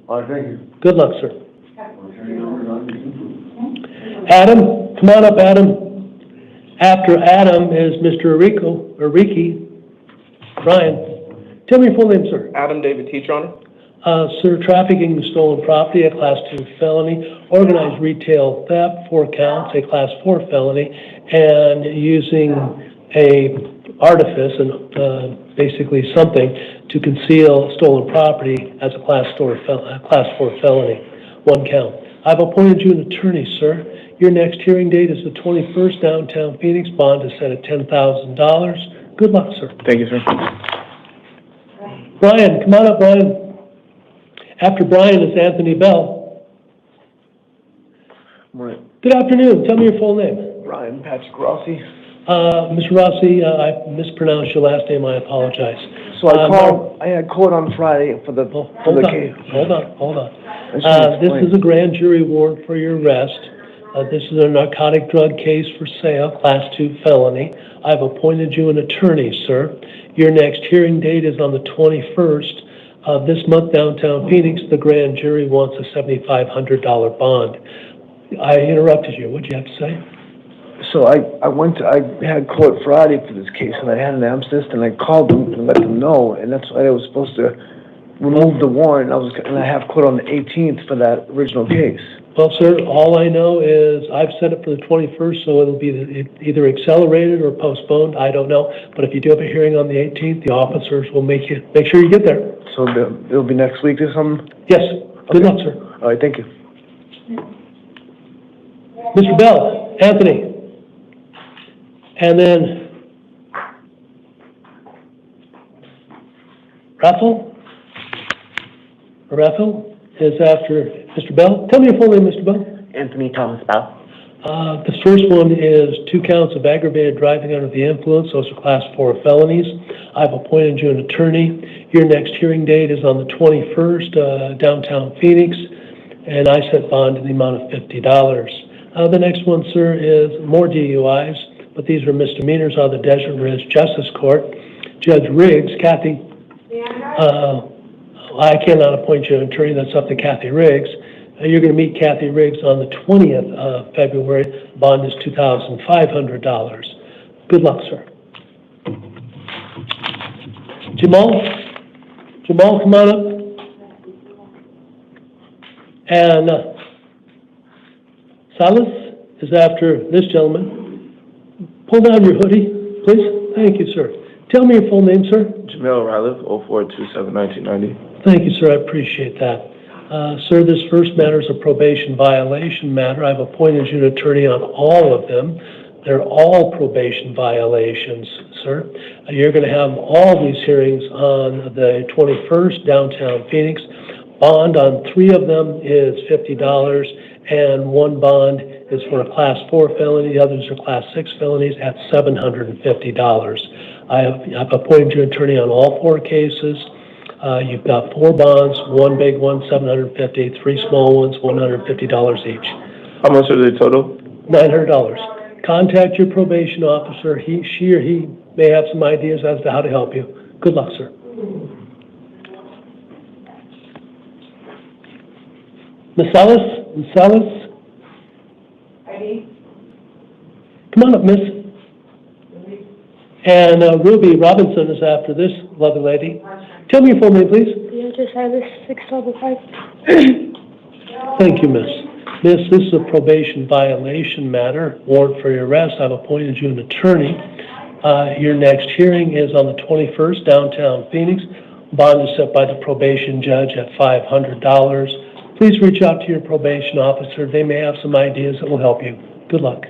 All right, thank you. Good luck, sir. Adam, come on up, Adam. After Adam is Mr. Ricky. Brian, tell me your full name, sir. Adam David Teacher, Honor. Sir, trafficking stolen property, a Class 2 felony, organized retail theft, 4 counts, a Class 4 felony, and using a artifice and basically something to conceal stolen property as a Class 4 felony, 1 count. I've appointed you an attorney, sir. Your next hearing date is the 21st, downtown Phoenix. Bond is set at $10,000. Good luck, sir. Thank you, sir. Brian, come on up, Brian. After Brian is Anthony Bell. Right. Good afternoon. Tell me your full name. Ryan Patrick Rossi. Mr. Rossi, I mispronounced your last name. I apologize. So I had court on Friday for the case. Hold on. This is a grand jury warrant for your arrest. This is a narcotic drug case for sale, Class 2 felony. I've appointed you an attorney, sir. Your next hearing date is on the 21st of this month, downtown Phoenix. The grand jury wants a $7,500 bond. I interrupted you. What did you have to say? So I had court Friday for this case, and I had an abscess, and I called them to let them know, and that's why I was supposed to remove the warrant. And I have court on the 18th for that original case. Well, sir, all I know is I've set it for the 21st, so it'll be either accelerated or postponed. I don't know. But if you do have a hearing on the 18th, the officers will make sure you get there. So it'll be next week or something? Yes. Good luck, sir. All right, thank you. Mr. Bell, Anthony. And then Raffle is after Mr. Bell. Tell me your full name, Mr. Bell. Anthony Thomas Bell. The first one is 2 counts of aggravated driving under the influence. Those are Class 4 felonies. I've appointed you an attorney. Your next hearing date is on the 21st, downtown Phoenix, and I set bond in the amount of $50. The next one, sir, is more DUIs, but these are misdemeanors out of the Desert Ridge Justice Court. Judge Riggs, Kathy, I cannot appoint you an attorney. That's up to Kathy Riggs. You're going to meet Kathy Riggs on the 20th of February. Bond is $2,500. Good luck, sir. Jamal, come on up. And Salas is after this gentleman. Pull down your hoodie, please. Thank you, sir. Tell me your full name, sir. Jamil Raleigh, 0427-1990. Thank you, sir. I appreciate that. Sir, this first matter is a probation violation matter. I've appointed you an attorney on all of them. They're all probation violations, sir. You're going to have all these hearings on the 21st, downtown Phoenix. Bond on 3 of them is $50, and 1 bond is for a Class 4 felony. The others are Class 6 felonies at $750. I've appointed you an attorney on all 4 cases. You've got 4 bonds, 1 big one, $750, 3 small ones, $150 each. How much are they total? $900. Contact your probation officer. She or he may have some ideas as to how to help you. Good luck, sir. Miss Salas? Ready? Come on up, miss. And Ruby Robinson is after this lovely lady. Tell me your full name, please. Beatrice Iris, 655. Thank you, miss. Miss, this is a probation violation matter, warrant for your arrest. I've appointed you an attorney. Your next hearing is on the 21st, downtown Phoenix. Bond is set by the probation judge at $500. Please reach out to your probation officer. They may have some ideas that will help you. Good luck.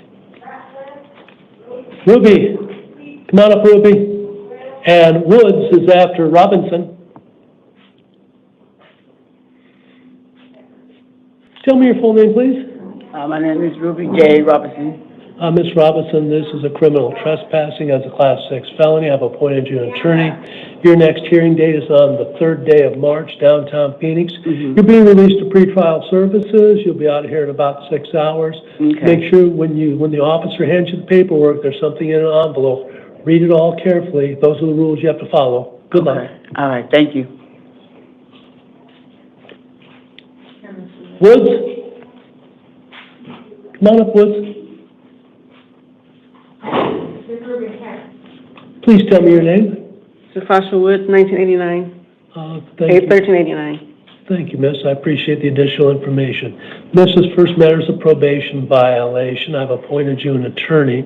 Ruby, come on up, Ruby. And Woods is after Robinson. Tell me your full name, please. My name is Ruby J. Robinson. Ms. Robinson, this is a criminal trespassing as a Class 6 felony. I've appointed you an attorney. Your next hearing date is on the 3rd day of March, downtown Phoenix. You're being released to pretrial services. You'll be out of here in about 6 hours. Okay. Make sure when the officer hands you the paperwork, there's something in an envelope. Read it all carefully. Those are the rules you have to follow. Good luck. All right, thank you. Woods? Come on up, Woods. Please tell me your name. Safasha Woods, 1989. Thank you. 1389. Thank you, miss. I appreciate the additional information. Mrs. First matter is a probation violation. I've appointed you an attorney.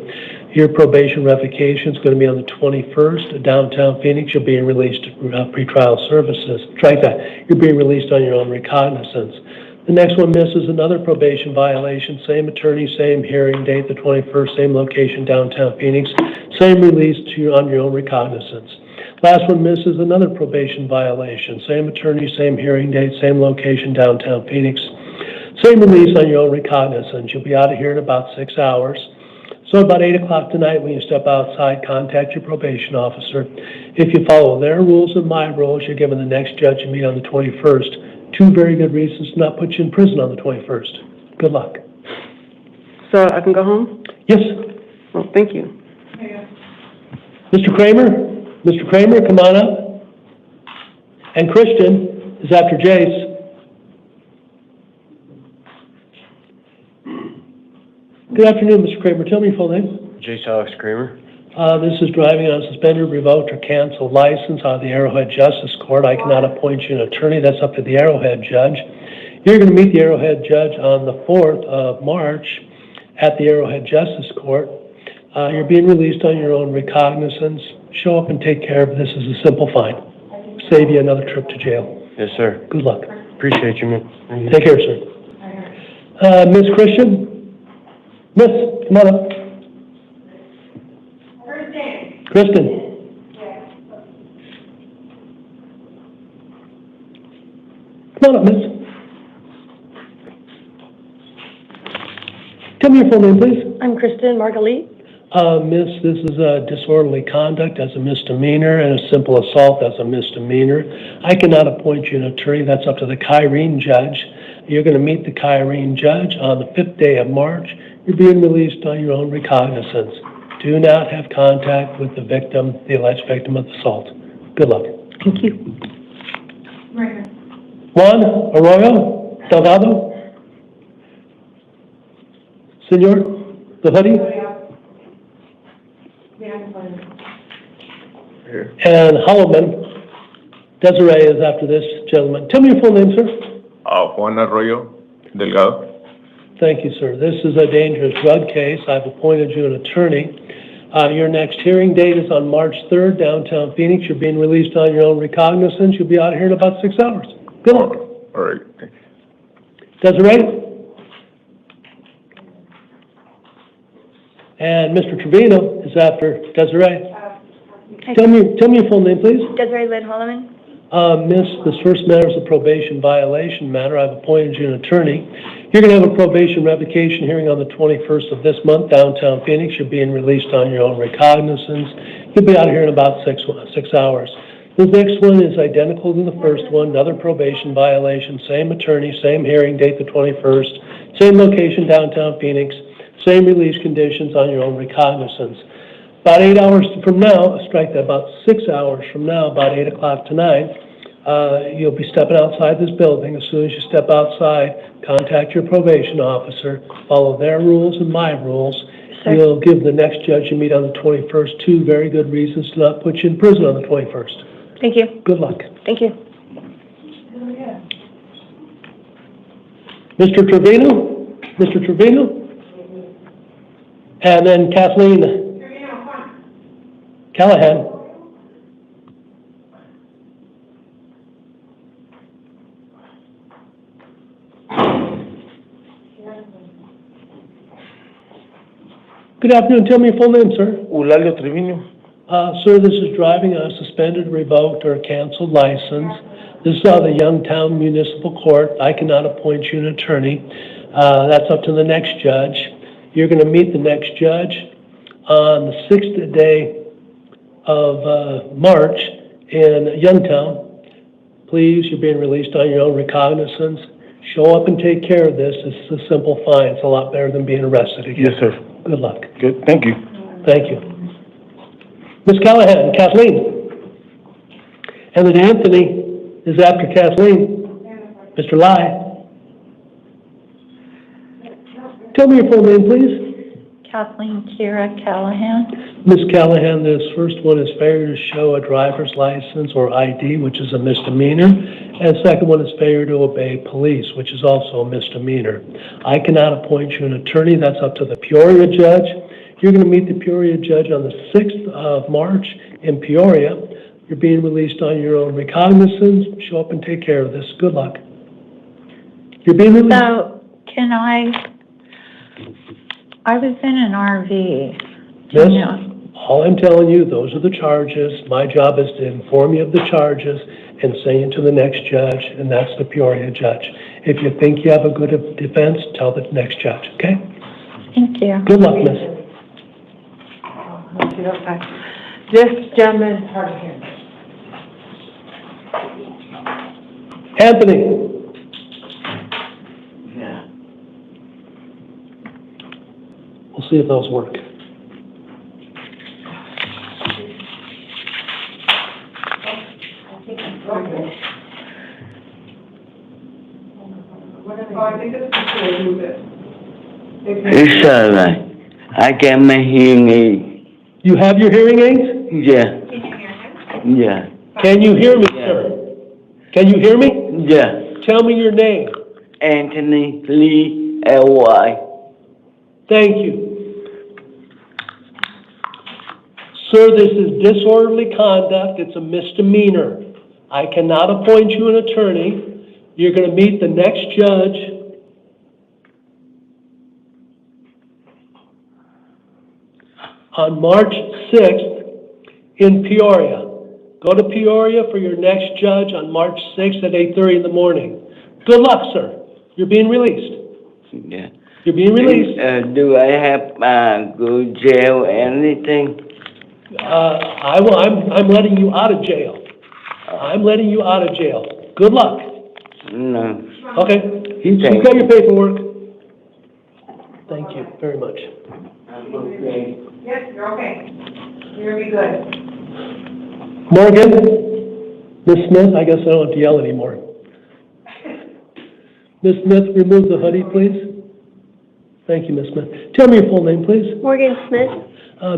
Your probation revocation is going to be on the 21st at downtown Phoenix. You're being released to pretrial services. Try that. You're being released on your own recognizance. The next one, miss, is another probation violation. Same attorney, same hearing date, the 21st, same location, downtown Phoenix. Same release to you on your own recognizance. Last one, miss, is another probation violation. Same attorney, same hearing date, same location, downtown Phoenix. Same release on your own recognizance. You'll be out of here in about 6 hours. So about 8 o'clock tonight, when you step outside, contact your probation officer. If you follow their rules and my rules, you're given the next judge you meet on the 21st. 2 very good reasons to not put you in prison on the 21st. Good luck. So I can go home? Yes. Well, thank you. Mr. Kramer, come on up. And Christian is after Jace. Good afternoon, Mr. Kramer. Tell me your full name. Jace Alex Kramer. This is driving on a suspended, revoked, or canceled license out of the Arrowhead Justice Court. I cannot appoint you an attorney. That's up to the Arrowhead judge. You're going to meet the Arrowhead judge on the 4th of March at the Arrowhead Justice Court. You're being released on your own recognizance. Show up and take care of it. This is a simple fine. Save you another trip to jail. Yes, sir. Good luck. Appreciate you, man. Take care, sir. Miss Christian? Miss, come on up. Kristen? Come on up, miss. Tell me your full name, please. I'm Kristen Marguerite. Miss, this is a disorderly conduct as a misdemeanor and a simple assault as a misdemeanor. I cannot appoint you an attorney. That's up to the Kyrene judge. You're going to meet the Kyrene judge on the 5th day of March. You're being released on your own recognizance. Do not have contact with the victim, the alleged victim of assault. Good luck. Thank you. Juan Arroyo Delgado. Senor, the hoodie. And Holloman. Desiree is after this gentleman. Tell me your full name, sir. Juan Arroyo Delgado. Thank you, sir. This is a dangerous drug case. I've appointed you an attorney. Your next hearing date is on March 3rd, downtown Phoenix. You're being released on your own recognizance. You'll be out here in about 6 hours. Good luck. All right. Desiree? And Mr. Trevino is after Desiree. Tell me your full name, please. Desiree Lynn Holloman. Miss, this first matter is a probation violation matter. I've appointed you an attorney. You're going to have a probation revocation hearing on the 21st of this month, downtown Phoenix. You're being released on your own recognizance. You'll be out here in about 6 hours. The next one is identical to the first one, another probation violation, same attorney, same hearing date, the 21st, same location, downtown Phoenix, same release conditions on your own recognizance. About 8 hours from now, strike that, about 6 hours from now, about 8 o'clock tonight, you'll be stepping outside this building. As soon as you step outside, contact your probation officer, follow their rules and my rules. Sir. You'll give the next judge you meet on the 21st 2 very good reasons to not put you in prison on the 21st. Thank you. Good luck. Thank you. Mr. Trevino? Mr. Trevino? And then Kathleen Callahan. Good afternoon. Tell me your full name, sir. Eulalio Trevino. Sir, this is driving on a suspended, revoked, or canceled license. This is the Youngtown Municipal Court. I cannot appoint you an attorney. That's up to the next judge. You're going to meet the next judge on the 6th day of March in Youngtown. Please, you're being released on your own recognizance. Show up and take care of this. This is a simple fine. It's a lot better than being arrested again. Yes, sir. Good luck. Good. Thank you. Thank you. Ms. Callahan, Kathleen. And then Anthony is after Kathleen. Mr. Lai. Tell me your full name, please. Kathleen Kira Callahan. Ms. Callahan, this first one is failure to show a driver's license or ID, which is a misdemeanor. And second one is failure to obey police, which is also a misdemeanor. I cannot appoint you an attorney. That's up to the Peoria judge. You're going to meet the Peoria judge on the 6th of March in Peoria. You're being released on your own recognizance. Show up and take care of this. Good luck. You're being released. So, can I was in an RV. Yes, all I'm telling you, those are the charges. My job is to inform you of the charges and send you to the next judge, and that's the Peoria judge. If you think you have a good defense, tell the next judge, okay? Thank you. Good luck, miss. This gentleman is hard of hearing. Anthony. We'll see if those work. It's all right. I got my hearing aid. You have your hearing aids? Yeah. Yeah. Can you hear me, sir? Can you hear me? Yeah. Tell me your name. Anthony Lee L.Y. Thank you. Sir, this is disorderly conduct. It's a misdemeanor. I cannot appoint you an attorney. You're going to meet the next judge on March 6th in Peoria. Go to Peoria for your next judge on March 6th at 8:30 in the morning. Good luck, sir. You're being released. Yeah. You're being released. Do I have, go jail, anything? I'm letting you out of jail. I'm letting you out of jail. Good luck. No. Okay. You've got your paperwork. Thank you very much. I'm okay. Yes, you're okay. You're gonna be good. Morgan, Miss Smith, I guess I don't have to yell anymore. Miss Smith, remove the hoodie, please. Thank you, Miss Smith. Tell me your full name, please. Morgan Smith.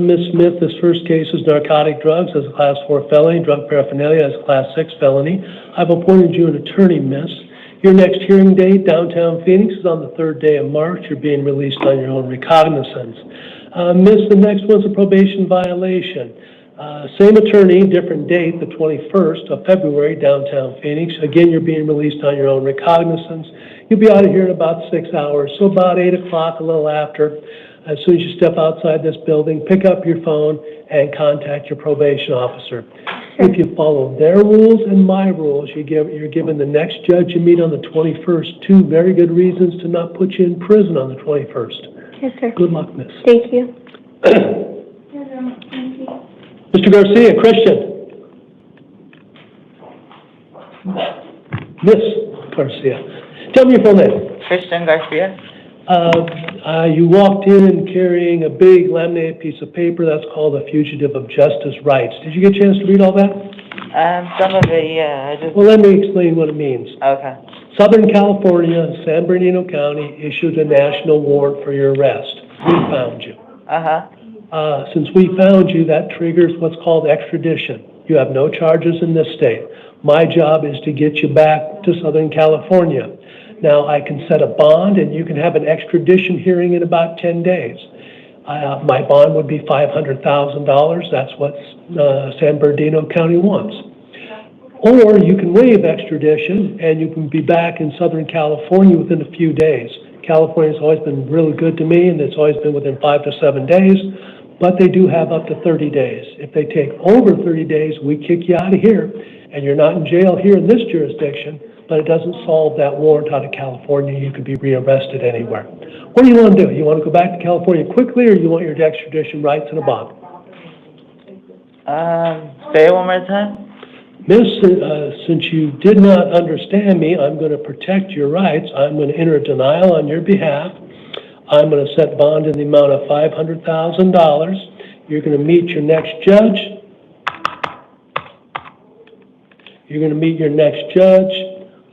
Ms. Smith, this first case is narcotic drugs as a Class 4 felony, drug paraphernalia as a Class 6 felony. I've appointed you an attorney, Miss. Your next hearing date, downtown Phoenix, is on the 3rd day of March. You're being released on your own recognizance. Miss, the next one's a probation violation. Same attorney, different date, the 21st of February, downtown Phoenix. Again, you're being released on your own recognizance. You'll be out of here in about 6 hours, so about 8 o'clock, a little after. As soon as you step outside this building, pick up your phone and contact your probation officer. If you follow their rules and my rules, you're given the next judge you meet on the 21st 2 very good reasons to not put you in prison on the 21st. Yes, sir. Good luck, Miss. Thank you. Mr. Garcia, Christian. Miss Garcia. Tell me your full name. Christian Garcia. You walked in carrying a big laminated piece of paper. That's called a fugitive of justice rights. Did you get a chance to read all that? Some of it, yeah. Well, let me explain what it means. Okay. Southern California, San Bernardino County issued a national warrant for your arrest. We found you. Since we found you, that triggers what's called extradition. You have no charges in this state. My job is to get you back to Southern California. Now, I can set a bond, and you can have an extradition hearing in about 10 days. My bond would be $500,000. That's what San Bernardino County wants. Or you can waive extradition, and you can be back in Southern California within a few days. California's always been really good to me, and it's always been within 5 to 7 days, but they do have up to 30 days. If they take over 30 days, we kick you out of here, and you're not in jail here in this jurisdiction, but it doesn't solve that warrant out of California. You could be rearrested anywhere. What do you want to do? You want to go back to California quickly, or you want your extradition rights and a bond? Say it one more time. Miss, since you did not understand me, I'm going to protect your rights. I'm going to enter a denial on your behalf. I'm going to set bond in the amount of $500,000. You're going to meet your next judge. You're going to meet your next judge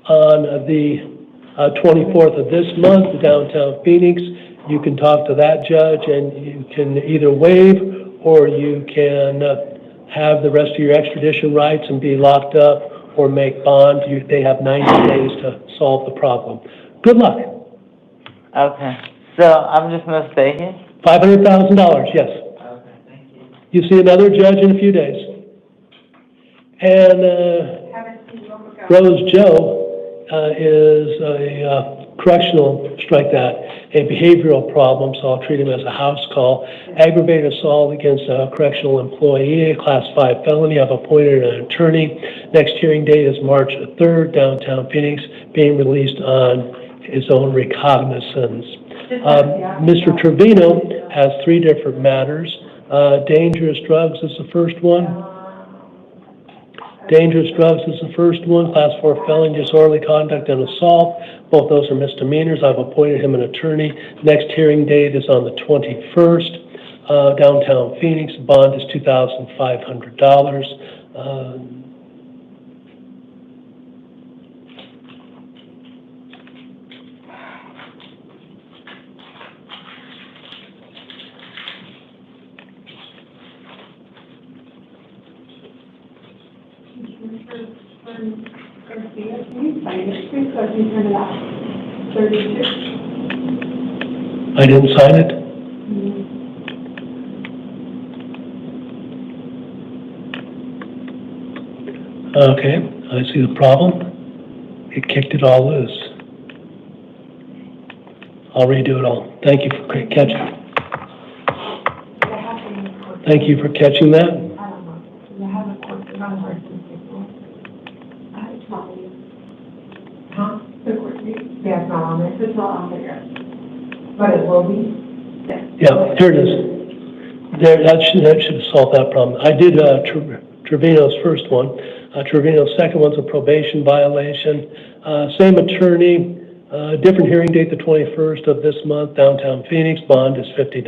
on the 24th of this month, downtown Phoenix. You can talk to that judge, and you can either waive or you can have the rest of your extradition rights and be locked up or make bond. They have 90 days to solve the problem. Good luck. Okay. So I'm just going to stay here? $500,000, yes. Okay, thank you. You see another judge in a few days. And Rose Joe is a correctional, strike that, a behavioral problem, so I'll treat him as a house call. Aggravated assault against a correctional employee, a Class 5 felony. I've appointed an attorney. Next hearing date is March 3rd, downtown Phoenix, being released on his own recognizance. Mr. Trevino has 3 different matters. Dangerous drugs is the first one. Dangerous drugs is the first one. Class 4 felony, disorderly conduct, and assault. Both those are misdemeanors. I've appointed him an attorney. Next hearing date is on the 21st. Downtown Phoenix. Bond is $2,500. I didn't sign it? Okay, I see the problem. It kicked it all loose. I'll redo it all. Thank you for catching. Thank you for catching that. not on there, it's not on there yet. But it will be. Yeah, here it is. There, that should solve that problem. I did, Trevino's first one. Trevino's second one's a probation violation. Same attorney, different hearing date, the 21st of this month, downtown Phoenix, bond is $50.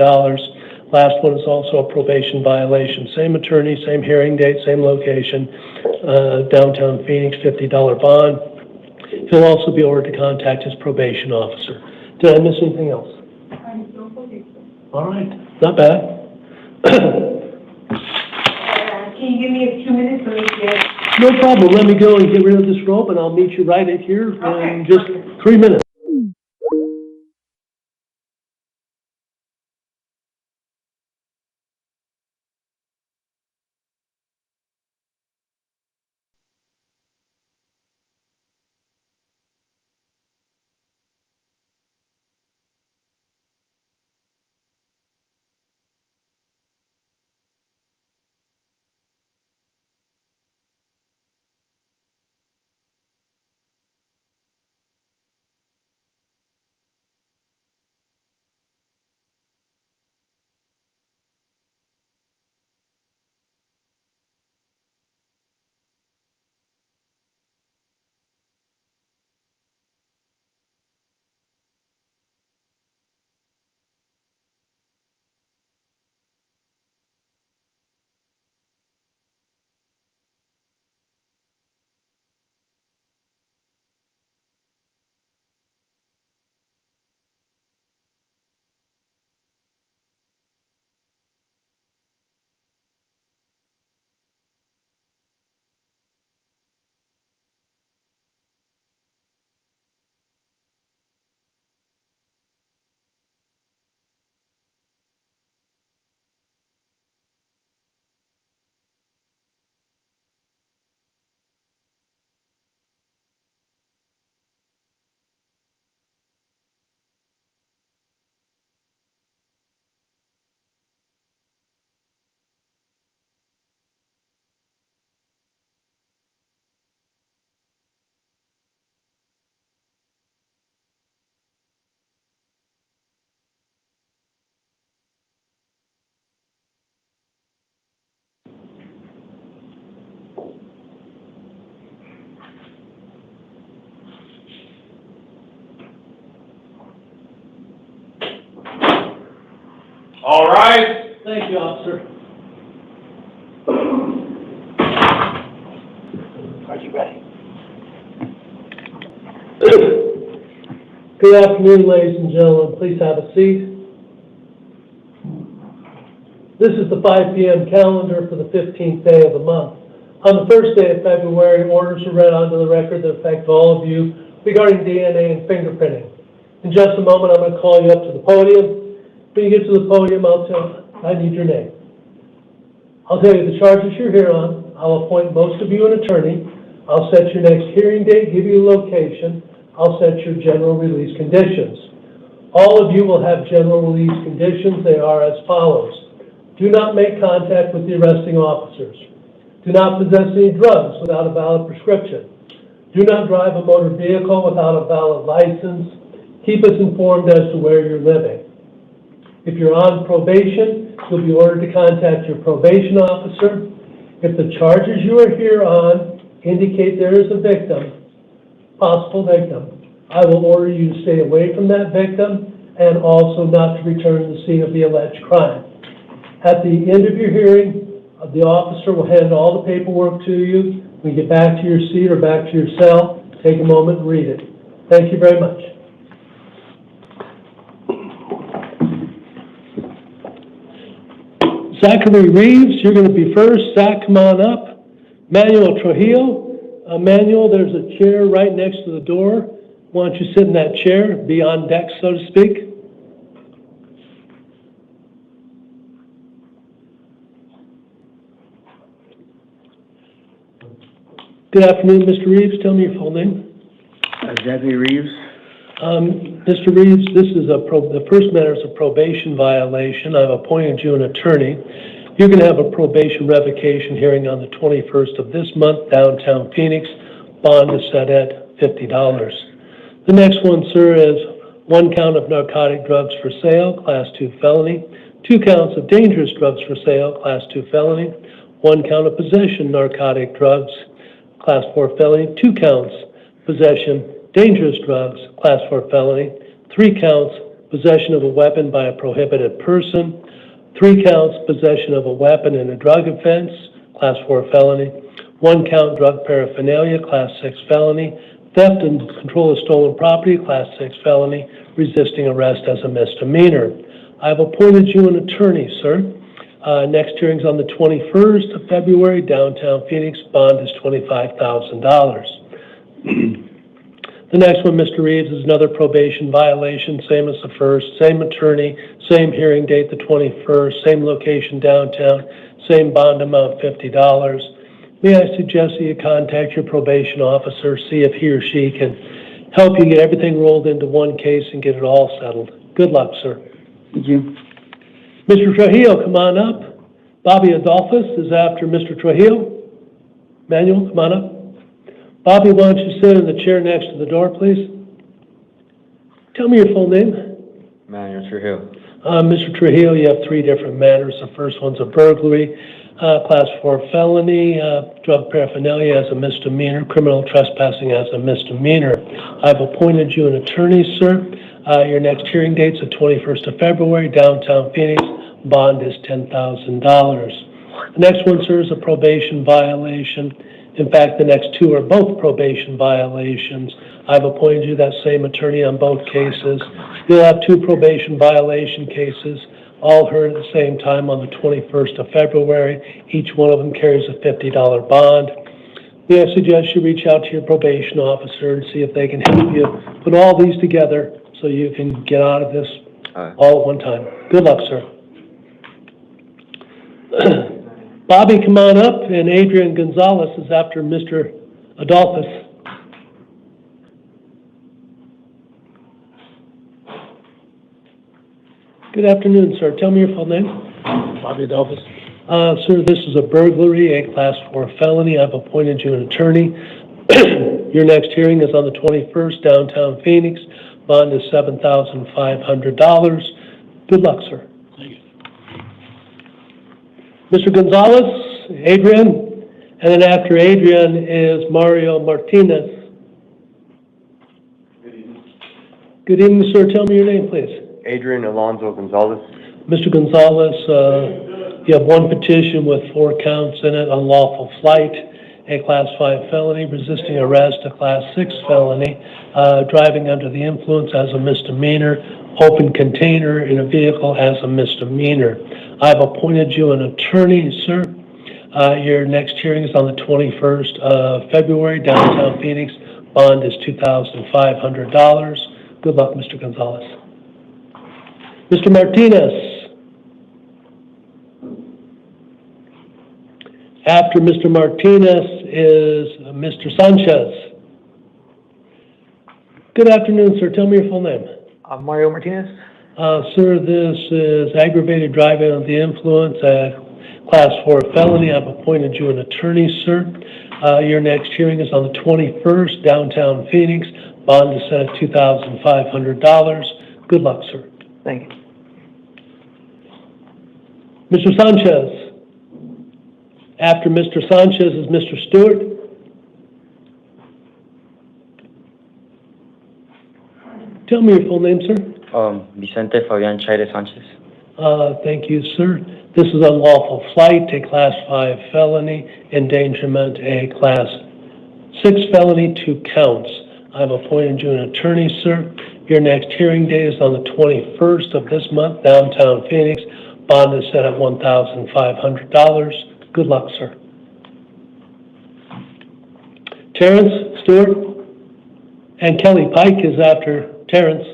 Last one is also a probation violation. Same attorney, same hearing date, same location, downtown Phoenix, $50 bond. He'll also be ordered to contact his probation officer. Did I miss anything else? I don't believe so. All right, not bad. Can you give me a few minutes for me to get? No problem. Let me go and get rid of this rope, and I'll meet you right in here in just 3 minutes. All right. Thank you, officer. Are you ready? Good afternoon, ladies and gentlemen. Please have a seat. This is the 5 p.m. calendar for the 15th day of the month. On the first day of February, orders are read onto the record that affect all of you regarding DNA and fingerprinting. In just a moment, I'm going to call you up to the podium. When you get to the podium, I need your name. I'll tell you the charges you're here on. I'll appoint most of you an attorney. I'll set your next hearing date, give you a location. I'll set your general release conditions. All of you will have general release conditions. They are as follows. Do not make contact with the arresting officers. Do not possess any drugs without a valid prescription. Do not drive a motor vehicle without a valid license. Keep us informed as to where you're living. If you're on probation, you'll be ordered to contact your probation officer. If the charges you are here on indicate there is a victim, possible victim, I will order you to stay away from that victim and also not to return to the scene of the alleged crime. At the end of your hearing, the officer will hand all the paperwork to you. When you get back to your seat or back to your cell, take a moment and read it. Thank you very much. Zachary Reeves, you're going to be first. Zach, come on up. Manuel Trujillo. Manuel, there's a chair right next to the door. Why don't you sit in that chair, be on deck, so to speak. Good afternoon, Mr. Reeves. Tell me your full name. Zachary Reeves. Mr. Reeves, this is the first matter is a probation violation. I've appointed you an attorney. You're going to have a probation revocation hearing on the 21st of this month, downtown Phoenix. Bond is set at $50. The next one, sir, is 1 count of narcotic drugs for sale, Class 2 felony. 2 counts of dangerous drugs for sale, Class 2 felony. 1 count of possession narcotic drugs, Class 4 felony. 2 counts possession dangerous drugs, Class 4 felony. 3 counts possession of a weapon by a prohibited person. 3 counts possession of a weapon in a drug offense, Class 4 felony. 1 count drug paraphernalia, Class 6 felony. Theft and control of stolen property, Class 6 felony. Resisting arrest as a misdemeanor. I've appointed you an attorney, sir. Next hearing's on the 21st of February, downtown Phoenix. Bond is $25,000. The next one, Mr. Reeves, is another probation violation, same as the first, same attorney, same hearing date, the 21st, same location downtown, same bond amount, $50. May I suggest that you contact your probation officer, see if he or she can help you get everything rolled into one case and get it all settled. Good luck, sir. Thank you. Mr. Trujillo, come on up. Bobby Adolphus is after Mr. Trujillo. Manuel, come on up. Bobby, why don't you sit in the chair next to the door, please? Tell me your full name. Manuel Trujillo. Mr. Trujillo, you have 3 different matters. The first one's a burglary, Class 4 felony, drug paraphernalia as a misdemeanor, criminal trespassing as a misdemeanor. I've appointed you an attorney, sir. Your next hearing date's the 21st of February, downtown Phoenix. Bond is $10,000. The next one, sir, is a probation violation. In fact, the next 2 are both probation violations. I've appointed you that same attorney on both cases. You'll have 2 probation violation cases, all heard at the same time on the 21st of February. Each one of them carries a $50 bond. May I suggest you reach out to your probation officer and see if they can help you put all these together so you can get out of this all at one time. Good luck, sir. Bobby, come on up, and Adrian Gonzalez is after Mr. Adolphus. Good afternoon, sir. Tell me your full name. Bobby Adolphus. Sir, this is a burglary, a Class 4 felony. I've appointed you an attorney. Your next hearing is on the 21st, downtown Phoenix. Bond is $7,500. Good luck, sir. Thank you. Mr. Gonzalez, Adrian, and then after Adrian is Mario Martinez. Good evening, sir. Tell me your name, please. Adrian Alonso Gonzalez. Mr. Gonzalez, you have 1 petition with 4 counts in it: unlawful flight, a Class 5 felony, resisting arrest, a Class 6 felony, driving under the influence as a misdemeanor, open container in a vehicle as a misdemeanor. I've appointed you an attorney, sir. Your next hearing is on the 21st of February, downtown Phoenix. Bond is $2,500. Good luck, Mr. Gonzalez. Mr. Martinez. After Mr. Martinez is Mr. Sanchez. Good afternoon, sir. Tell me your full name. Mario Martinez. Sir, this is aggravated driving under the influence, Class 4 felony. I've appointed you an attorney, sir. Your next hearing is on the 21st, downtown Phoenix. Bond is set at $2,500. Good luck, sir. Thank you. Mr. Sanchez. After Mr. Sanchez is Mr. Stewart. Tell me your full name, sir. Vicente Fabian Chaire Sanchez. Thank you, sir. This is unlawful flight, a Class 5 felony, endangerment, a Class 6 felony, 2 counts. I've appointed you an attorney, sir. Your next hearing date is on the 21st of this month, downtown Phoenix. Bond is set at $1,500. Good luck, sir. Terrence Stewart and Kelly Pike is after Terrence.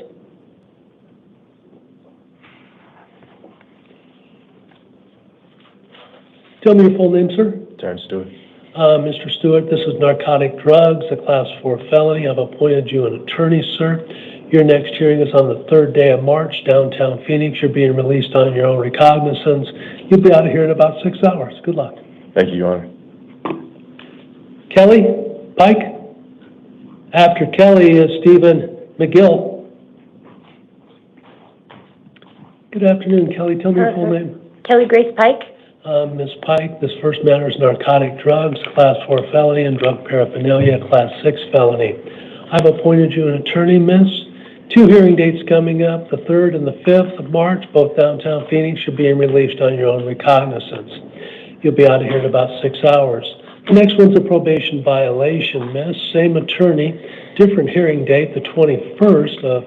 Tell me your full name, sir. Terrence Stewart. Mr. Stewart, this is narcotic drugs, a Class 4 felony. I've appointed you an attorney, sir. Your next hearing is on the 3rd day of March, downtown Phoenix. You're being released on your own recognizance. You'll be out of here in about 6 hours. Good luck. Thank you, Your Honor. Kelly Pike. After Kelly is Stephen McGill. Good afternoon, Kelly. Tell me your full name. Kelly Grace Pike. Ms. Pike, this first matter is narcotic drugs, Class 4 felony, and drug paraphernalia, Class 6 felony. I've appointed you an attorney, Miss. 2 hearing dates coming up, the 3rd and the 5th of March, both downtown Phoenix. You're being released on your own recognizance. You'll be out of here in about 6 hours. The next one's a probation violation, Miss. Same attorney, different hearing date, the 21st of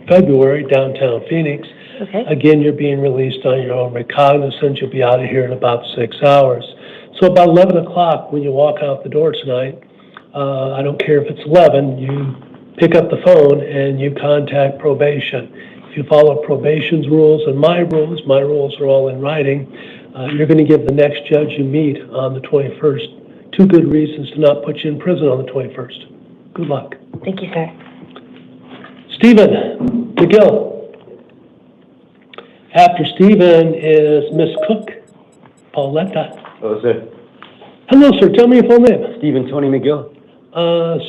February, downtown Phoenix. Okay. Again, you're being released on your own recognizance. You'll be out of here in about 6 hours. So about 11 o'clock when you walk out the door tonight, I don't care if it's 11, you pick up the phone and you contact probation. If you follow probation's rules and my rules are all in writing, you're going to give the next judge you meet on the 21st 2 good reasons to not put you in prison on the 21st. Good luck. Thank you, sir. Stephen McGill. After Stephen is Miss Cook, Pauletta. Hello, sir. Hello, sir. Tell me your full name. Stephen Tony McGill.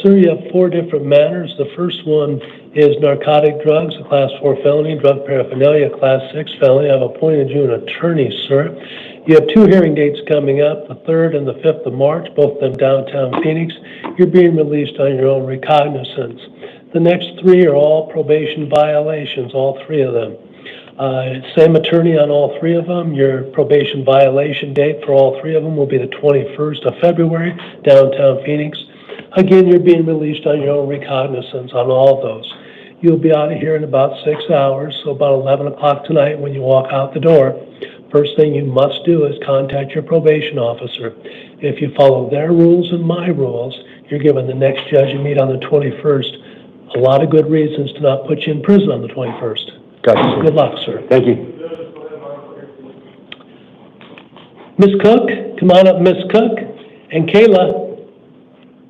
Sir, you have 4 different matters. The first one is narcotic drugs, a Class 4 felony, drug paraphernalia, Class 6 felony. I've appointed you an attorney, sir. You have 2 hearing dates coming up, the 3rd and the 5th of March, both of them downtown Phoenix. You're being released on your own recognizance. The next 3 are all probation violations, all 3 of them. Same attorney on all 3 of them. Your probation violation date for all 3 of them will be the 21st of February, downtown Phoenix. Again, you're being released on your own recognizance on all of those. You'll be out of here in about 6 hours, so about 11 o'clock tonight when you walk out the door, first thing you must do is contact your probation officer. If you follow their rules and my rules, you're giving the next judge you meet on the 21st a lot of good reasons to not put you in prison on the 21st. Gotcha. Good luck, sir. Thank you. Miss Cook, come on up, Miss Cook. And Kayla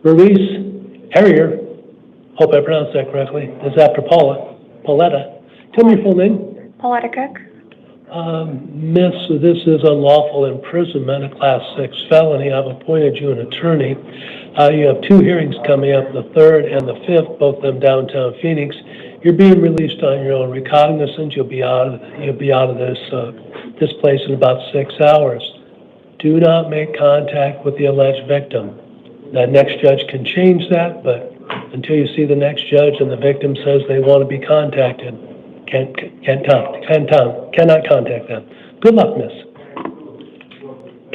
Ruiz Harrier, hope I pronounced that correctly, is after Pauletta. Tell me your full name. Pauletta Cook. Miss, this is unlawful imprisonment, a Class 6 felony. I've appointed you an attorney. You have 2 hearings coming up, the 3rd and the 5th, both of them downtown Phoenix. You're being released on your own recognizance. You'll be out of this place in about 6 hours. Do not make contact with the alleged victim. That next judge can change that, but until you see the next judge and the victim says they want to be contacted, cannot contact them. Good luck, miss.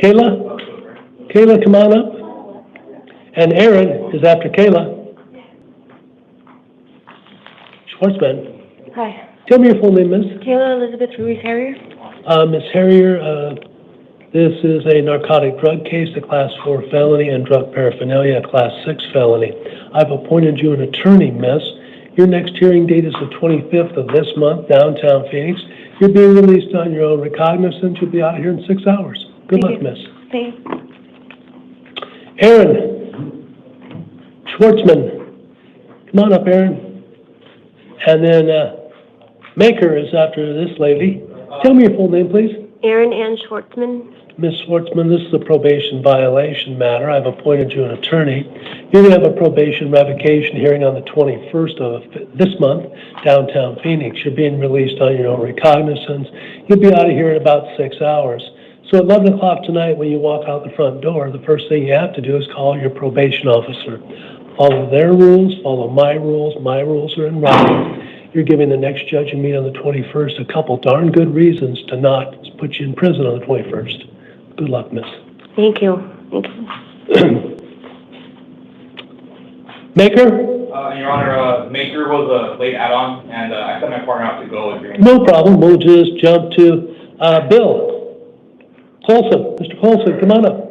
Kayla, come on up. And Aaron is after Kayla. Schwartzman. Hi. Tell me your full name, miss. Kayla Elizabeth Ruiz Harrier. Miss Harrier, this is a narcotic drug case, a Class 4 felony, and drug paraphernalia, a Class 6 felony. I've appointed you an attorney, miss. Your next hearing date is the 25th of this month, downtown Phoenix. You're being released on your own recognizance. You'll be out here in 6 hours. Good luck, miss. Thanks. Aaron Schwartzman. Come on up, Aaron. And then Maker is after this lady. Tell me your full name, please. Erin Ann Schwartzman. Ms. Schwartzman, this is a probation violation matter. I've appointed you an attorney. You're going to have a probation revocation hearing on the 21st of this month, downtown Phoenix. You're being released on your own recognizance. You'll be out of here in about 6 hours. So at 11 o'clock tonight, when you walk out the front door, the first thing you have to do is call your probation officer. Follow their rules, follow my rules. My rules are in writing. You're giving the next judge you meet on the 21st a couple darn good reasons to not put you in prison on the 21st. Good luck, miss. Thank you. Thank you. Maker? Your Honor, Maker was a late add-on, and I sent my partner out to go with No problem. We'll just jump to Bill Colson. Mr. Colson, come on up.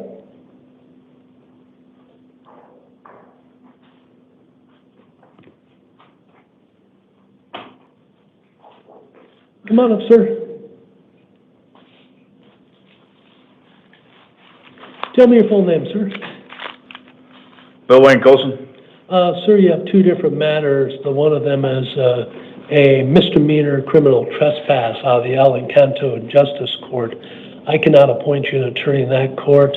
Come on up, sir. Tell me your full name, sir. Bill Wayne Colson. Sir, you have 2 different matters. The one of them is a misdemeanor criminal trespass out of the El Encanto Justice Court. I cannot appoint you an attorney in that court.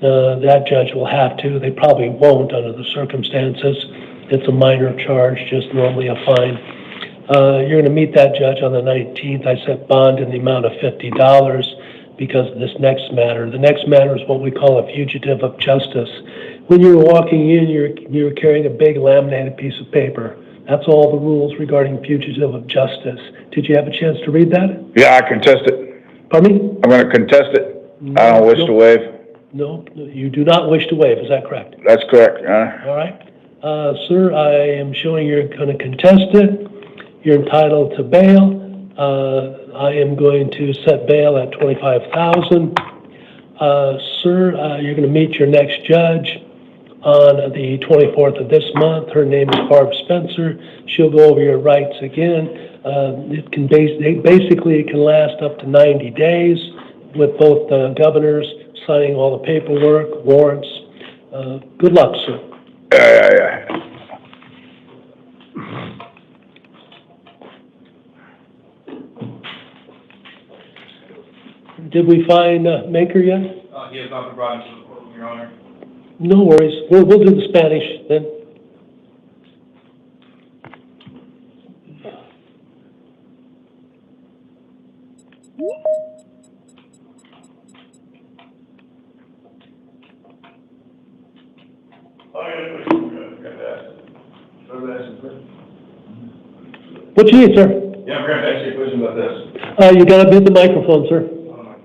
That judge will have to. They probably won't under the circumstances. It's a minor charge, just normally a fine. You're gonna meet that judge on the 19th. I set bond in the amount of $50 because of this next matter. The next matter is what we call a fugitive of justice. When you were walking in, you were carrying a big laminated piece of paper. That's all the rules regarding fugitive of justice. Did you have a chance to read that? Yeah, I contest it. Pardon me? I'm gonna contest it. I don't wish to waive. No, you do not wish to waive, is that correct? That's correct, Your Honor. All right. Sir, I am showing you're gonna contest it. You're entitled to bail. I am going to set bail at $25,000. Sir, you're gonna meet your next judge on the 24th of this month. Her name is Barb Spencer. She'll go over your rights again. It can basically it can last up to 90 days with both the governors signing all the paperwork, warrants. Good luck, sir. Yeah. Did we find Maker yet? He has not been brought into the courtroom, Your Honor. No worries. We'll do the Spanish then. What you need, sir? Yeah, I'm gonna ask you a question about this. You gotta hit the microphone, sir.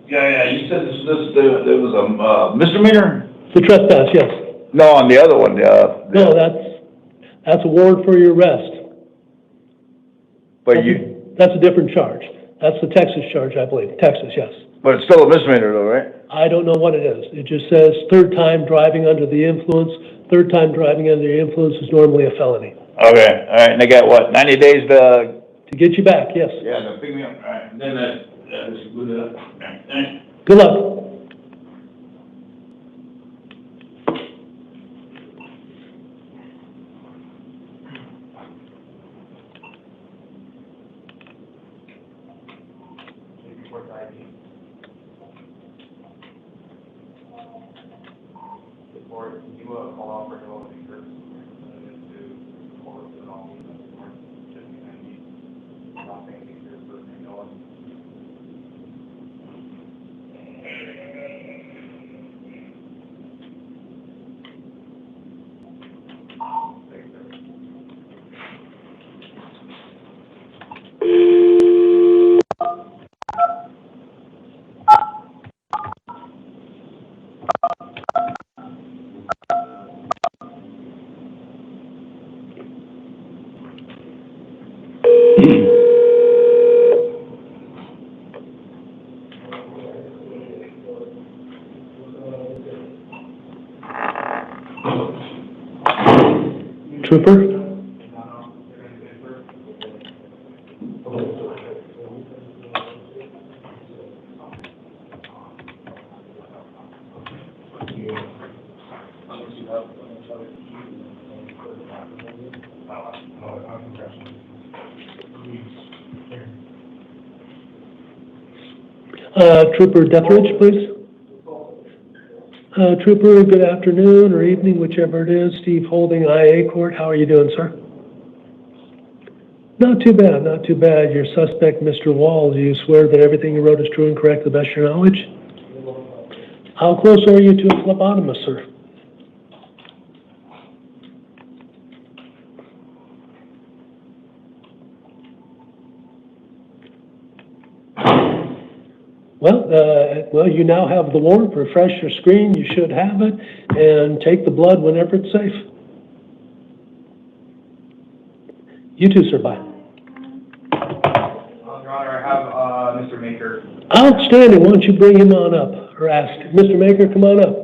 Yeah, you said there was a misdemeanor? The trespass, yes. No, on the other one, No, that's a warrant for your arrest. But That's a different charge. That's the Texas charge, I believe. Texas, yes. But it's still a misdemeanor though, right? I don't know what it is. It just says third time driving under the influence. Third time driving under the influence is normally a felony. Okay, all right, and they got what, 90 days to get you back, yes. Yeah, to pick me up, all right. Then just good enough. Thanks. Good luck. Trooper? Trooper Deathridge, please. Trooper, good afternoon or evening, whichever it is. Steve Holding, IA Court. How are you doing, sir? Not too bad, not too bad. Your suspect, Mr. Wall, do you swear that everything you wrote is true and correct to the best of your knowledge? How close are you to a phlebotomist, sir? Well, you now have the warrant. Refresh your screen. You should have it. And take the blood whenever it's safe. You too, sir. Bye. Your Honor, I have Mr. Maker. Outstanding. Why don't you bring him on up? Or ask. Mr. Maker, come on up.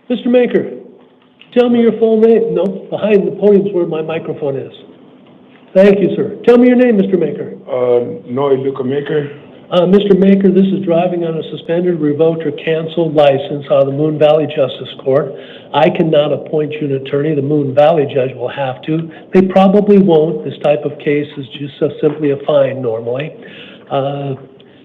Mr. Maker, tell me your full name. No, behind the podium's where my microphone is. Thank you, sir. Tell me your name, Mr. Maker. Noe Luca Maker. Mr. Maker, this is driving on a suspended, revoked, or canceled license out of the Moon Valley Justice Court. I cannot appoint you an attorney. The Moon Valley judge will have to. They probably won't. This type of case is just simply a fine normally.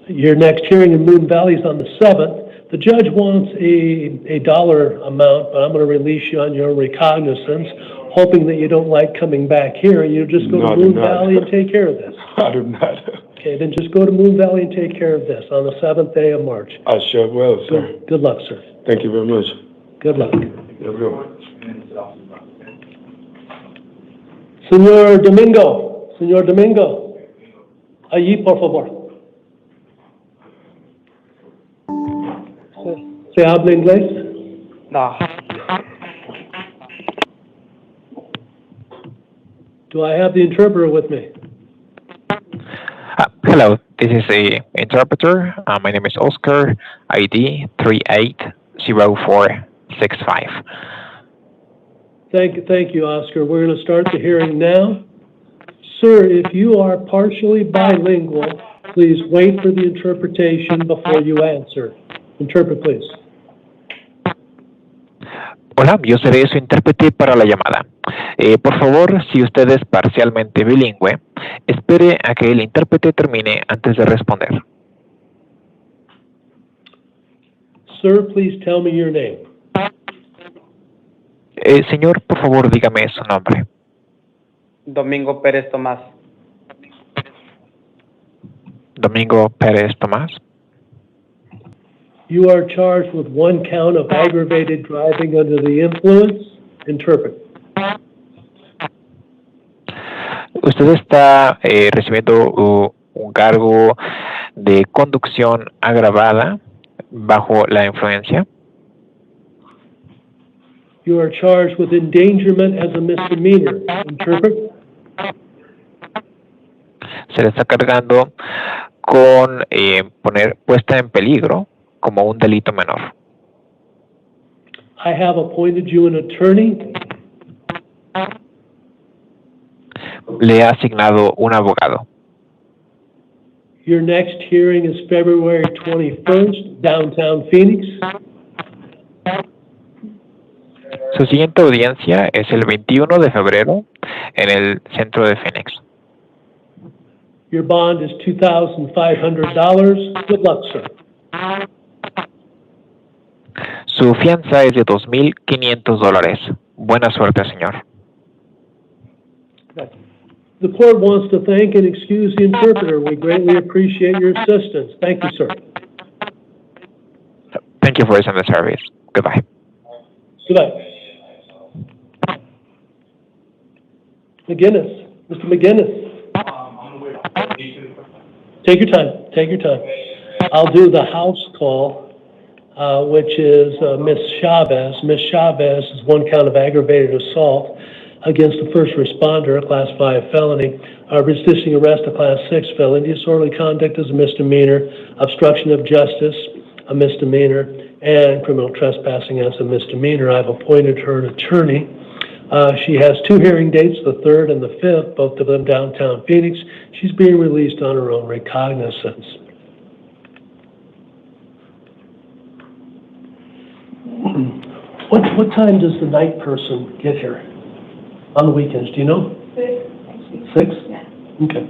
Your next hearing in Moon Valley is on the 7th. The judge wants a dollar amount, but I'm going to release you on your recognizance, hoping that you don't like coming back here. You just go to Moon Valley and take care of this. I do not. Okay, then just go to Moon Valley and take care of this on the 7th day of March. I sure will, sir. Good luck, sir. Thank you very much. Good luck. Have a good one. Señor Domingo. Allí, por favor. ¿Se habla inglés? No. Do I have the interpreter with me? Hello, this is the interpreter. My name is Oscar, ID 380465. Thank you, Oscar. We're going to start the hearing now. Sir, if you are partially bilingual, please wait for the interpretation before you answer. Interpret, please. Hola, yo seré su intérprete para la llamada. Por favor, si usted es parcialmente bilingüe, espere a que el intérprete termine antes de responder. Sir, please tell me your name. Señor, por favor, dígame su nombre. Domingo Pérez Tomás. Domingo Pérez Tomás. You are charged with 1 count of aggravated driving under the influence. Interpret. Usted está recibiendo un cargo de conducción agravada bajo la influencia. You are charged with endangerment as a misdemeanor. Interpret. Se le está cargando con poner puesta en peligro como un delito menor. I have appointed you an attorney. Le he asignado un abogado. Your next hearing is February 21st, downtown Phoenix. Su siguiente audiencia es el 21 de febrero en el centro de Phoenix. Your bond is $2,500. Good luck, sir. Su fianza es de $2,500. Buena suerte, señor. The court wants to thank and excuse the interpreter. We greatly appreciate your assistance. Thank you, sir. Thank you for your service. Goodbye. Goodbye. McGinnis. Mr. McGinnis. Take your time. Take your time. I'll do the house call, which is Ms. Chavez. Ms. Chavez is 1 count of aggravated assault against a first responder, a Class 5 felony, resisting arrest, a Class 6 felony, disorderly conduct is a misdemeanor, obstruction of justice, a misdemeanor, and criminal trespassing as a misdemeanor. I've appointed her an attorney. She has 2 hearing dates, the 3rd and the 5th, both of them downtown Phoenix. She's being released on her own recognizance. What time does the night person get here on the weekends? Do you know? 6. 6? Yeah. Okay.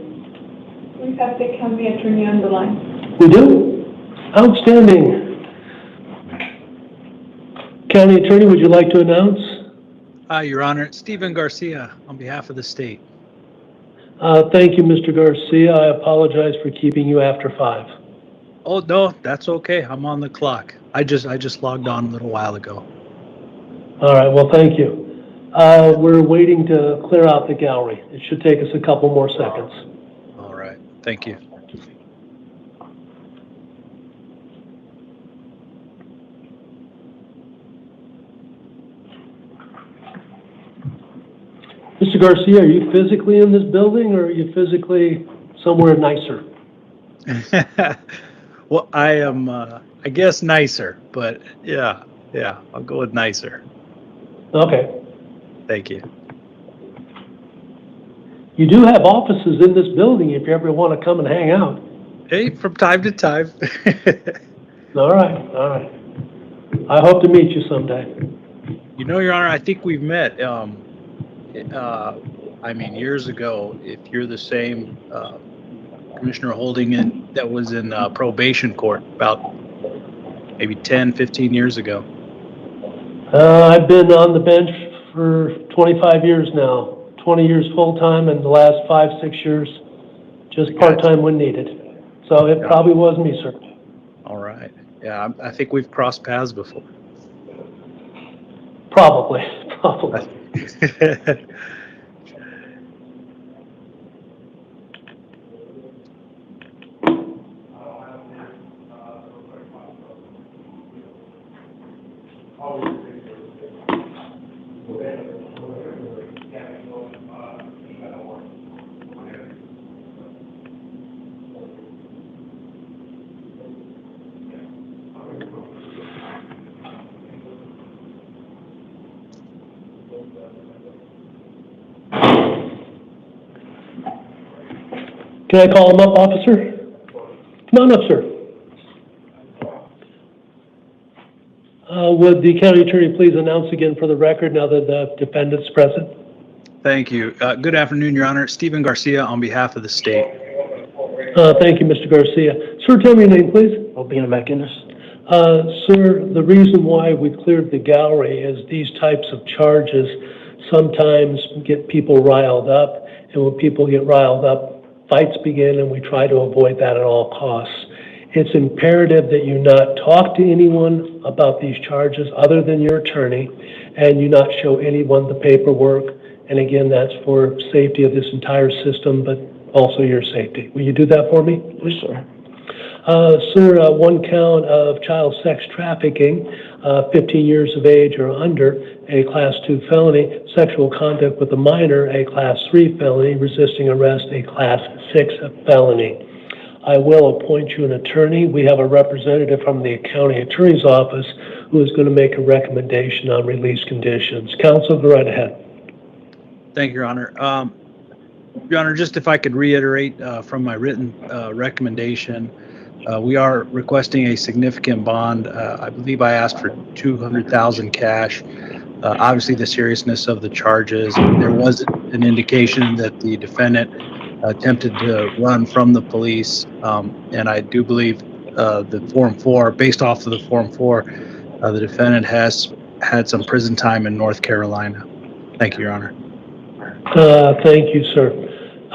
We have the county attorney on the line. We do? Outstanding. County attorney, would you like to announce? Your Honor, Stephen Garcia on behalf of the state. Thank you, Mr. Garcia. I apologize for keeping you after 5. Oh, no, that's okay. I'm on the clock. I just logged on a little while ago. All right, well, thank you. We're waiting to clear out the gallery. It should take us a couple more seconds. All right, thank you. Mr. Garcia, are you physically in this building or are you physically somewhere nicer? Well, I am, I guess nicer, but yeah, I'll go with nicer. Okay. Thank you. You do have offices in this building if you ever want to come and hang out. Hey, from time to time. All right, all right. I hope to meet you someday. You know, Your Honor, I think we've met. I mean, years ago, if you're the same Commissioner Holding that was in probation court about maybe 10, 15 years ago. I've been on the bench for 25 years now, 20 years full-time, and the last 5, 6 years just part-time when needed. So it probably was me, sir. All right. Yeah, I think we've crossed paths before. Probably. Can I call him up, officer? Come on up, sir. Would the county attorney please announce again for the record now that the defendant's present? Thank you. Good afternoon, Your Honor. Stephen Garcia on behalf of the state. Thank you, Mr. Garcia. Sir, tell me your name, please. Albina McInnes. Sir, the reason why we cleared the gallery is these types of charges sometimes get people riled up, and when people get riled up, fights begin, and we try to avoid that at all costs. It's imperative that you not talk to anyone about these charges other than your attorney, and you not show anyone the paperwork. And again, that's for safety of this entire system, but also your safety. Will you do that for me? Yes, sir. Sir, one count of child sex trafficking, 15 years of age or under, a Class 2 felony, sexual conduct with a minor, a Class 3 felony, resisting arrest, a Class 6 felony. I will appoint you an attorney. We have a representative from the county attorney's office who is going to make a recommendation on release conditions. Counsel, go right ahead. Thank you, Your Honor. Your Honor, just if I could reiterate from my written recommendation, we are requesting a significant bond. I believe I asked for $200,000 cash. Obviously, the seriousness of the charges, there was an indication that the defendant attempted to run from the police, and I do believe the Form 4, based off of the Form 4, the defendant has had some prison time in North Carolina. Thank you, Your Honor. Thank you, sir.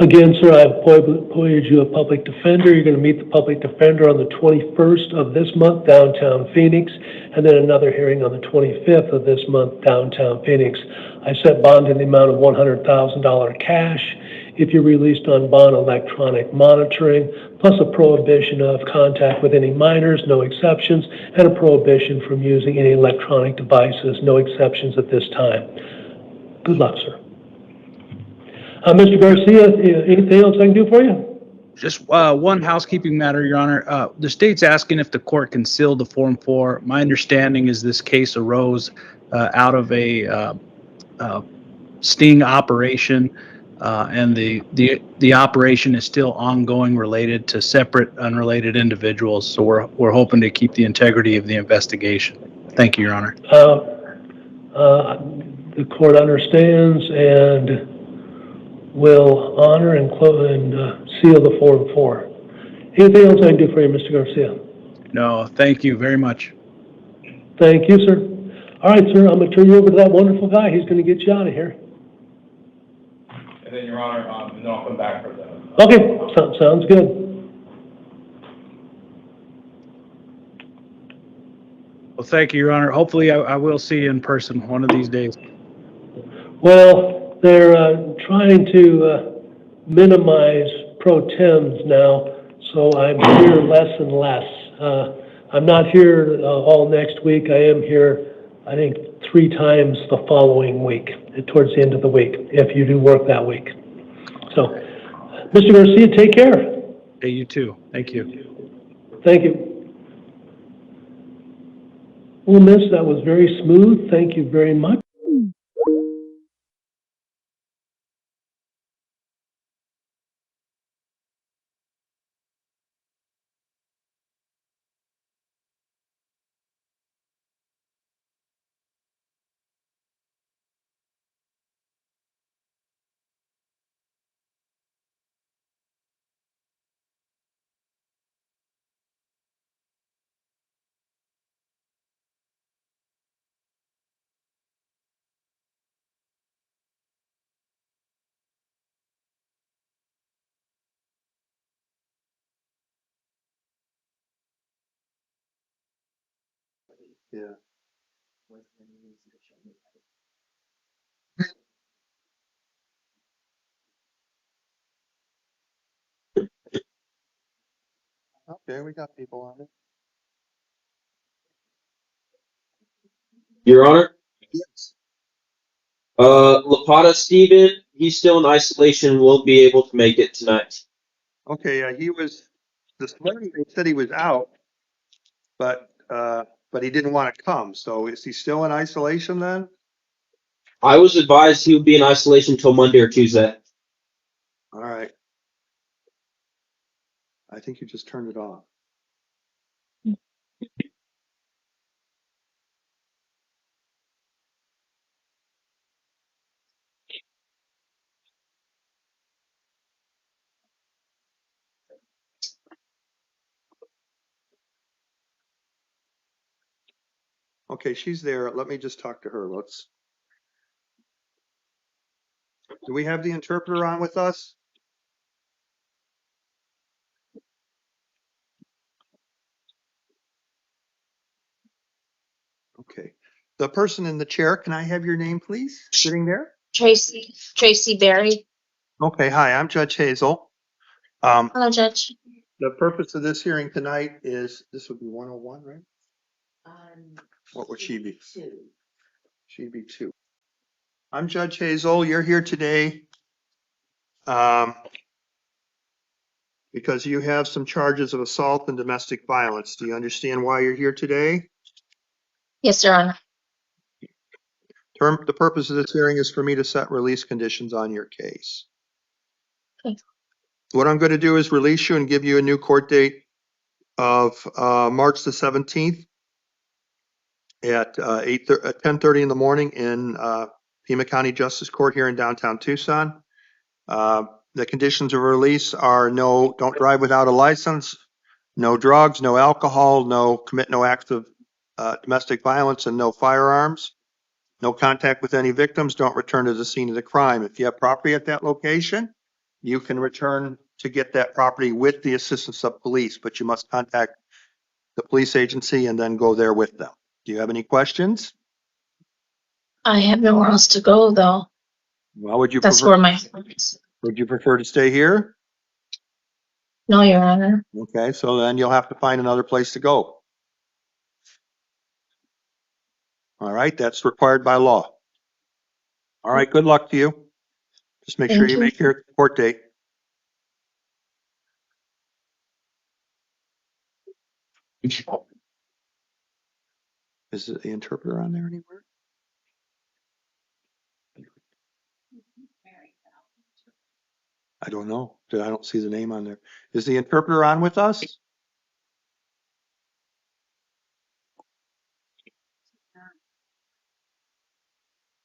Again, sir, I've appointed you a public defender. You're going to meet the public defender on the 21st of this month, downtown Phoenix, and then another hearing on the 25th of this month, downtown Phoenix. I set bond in the amount of $100,000 cash. If you're released on bond, electronic monitoring, plus a prohibition of contact with any minors, no exceptions, and a prohibition from using any electronic devices, no exceptions at this time. Good luck, sir. Mr. Garcia, anything else I can do for you? Just one housekeeping matter, Your Honor. The state's asking if the court can seal the Form 4. My understanding is this case arose out of a sting operation, and the operation is still ongoing, related to separate, unrelated individuals. So we're hoping to keep the integrity of the investigation. Thank you, Your Honor. The court understands and will honor and close and seal the Form 4. Anything else I can do for you, Mr. Garcia? No, thank you very much. Thank you, sir. All right, sir, I'm going to turn you over to that wonderful guy. He's going to get you out of here. And then, Your Honor, and then I'll come back for the... Okay, sounds good. Well, thank you, Your Honor. Hopefully I will see you in person one of these days. Well, they're trying to minimize pro tems now, so I'm here less and less. I'm not here all next week. I am here, I think, 3 times the following week, towards the end of the week, if you do work that week. So, Mr. Garcia, take care. Hey, you too. Thank you. Thank you. Well, miss, that was very smooth. Thank you very much. Yeah. Okay, we got people on it. Your Honor, Yes. Lapata Steven, he's still in isolation, won't be able to make it tonight. Okay, he was, this morning they said he was out, but he didn't want to come. So is he still in isolation then? I was advised he would be in isolation until Monday or Tuesday. All right. I think you just turned it off. Okay, she's there. Let me just talk to her. Do we have the interpreter on with us? Okay. The person in the chair, can I have your name, please? Sitting there? Tracy Berry. Okay, hi, I'm Judge Hazel. Hello, Judge. The purpose of this hearing tonight is, this would be 101, right? What would she be? She'd be 2. I'm Judge Hazel. You're here today because you have some charges of assault and domestic violence. Do you understand why you're here today? Yes, Your Honor. The purpose of this hearing is for me to set release conditions on your case. Okay. What I'm going to do is release you and give you a new court date of March the 17th at 10:30 in the morning in Pima County Justice Court here in downtown Tucson. The conditions of release are don't drive without a license, no drugs, no alcohol, commit no acts of domestic violence, and no firearms. No contact with any victims, don't return to the scene of the crime. If you have property at that location, you can return to get that property with the assistance of police, but you must contact the police agency and then go there with them. Do you have any questions? I have nowhere else to go, though. Well, would you That's prefer, where my. would you prefer to stay here? No, Your Honor. Okay, so then you'll have to find another place to go. All right, that's required by law. All right, good luck to you. Just make sure Thank you you. make your court date. Is the interpreter on there anywhere? I don't know. I don't see the name on there. Is the interpreter on with us?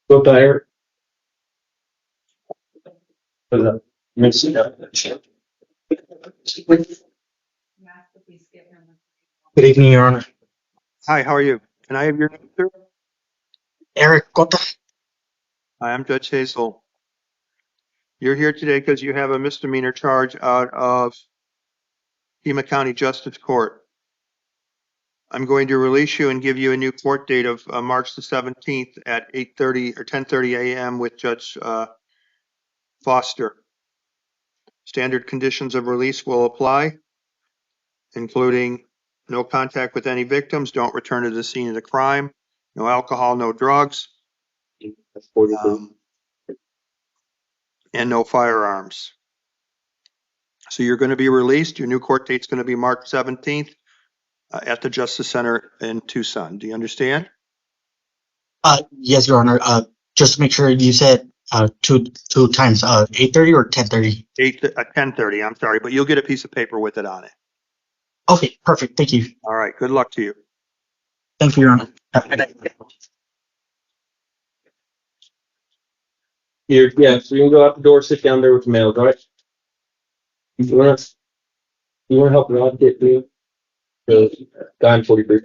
Go there. Good evening, Your Honor. Hi, how are you? Can I have your name, sir? Eric Cota. Hi, I'm Judge Hazel. You're here today because you have a misdemeanor charge out of Pima County Justice Court. I'm going to release you and give you a new court date of March the 17th at 8:30 or 10:30 a.m. with Judge Foster. Standard conditions of release will apply, including no contact with any victims, don't return to the scene of the crime, no alcohol, no drugs, and no firearms. So you're going to be released. Your new court date's going to be March 17th at the Justice Center in Tucson. Do you understand? Yes, Your Honor. Just to make sure you said two times, 8:30 or 10:30? 10:30, I'm sorry, but you'll get a piece of paper with it on it. Okay, perfect. Thank you. All right, good luck to you. Thank you, Your Honor. Have a good night. Here, yeah, so you can go out the door, sit down there with the mail, all right? You want to help me out, get me? The guy in 43.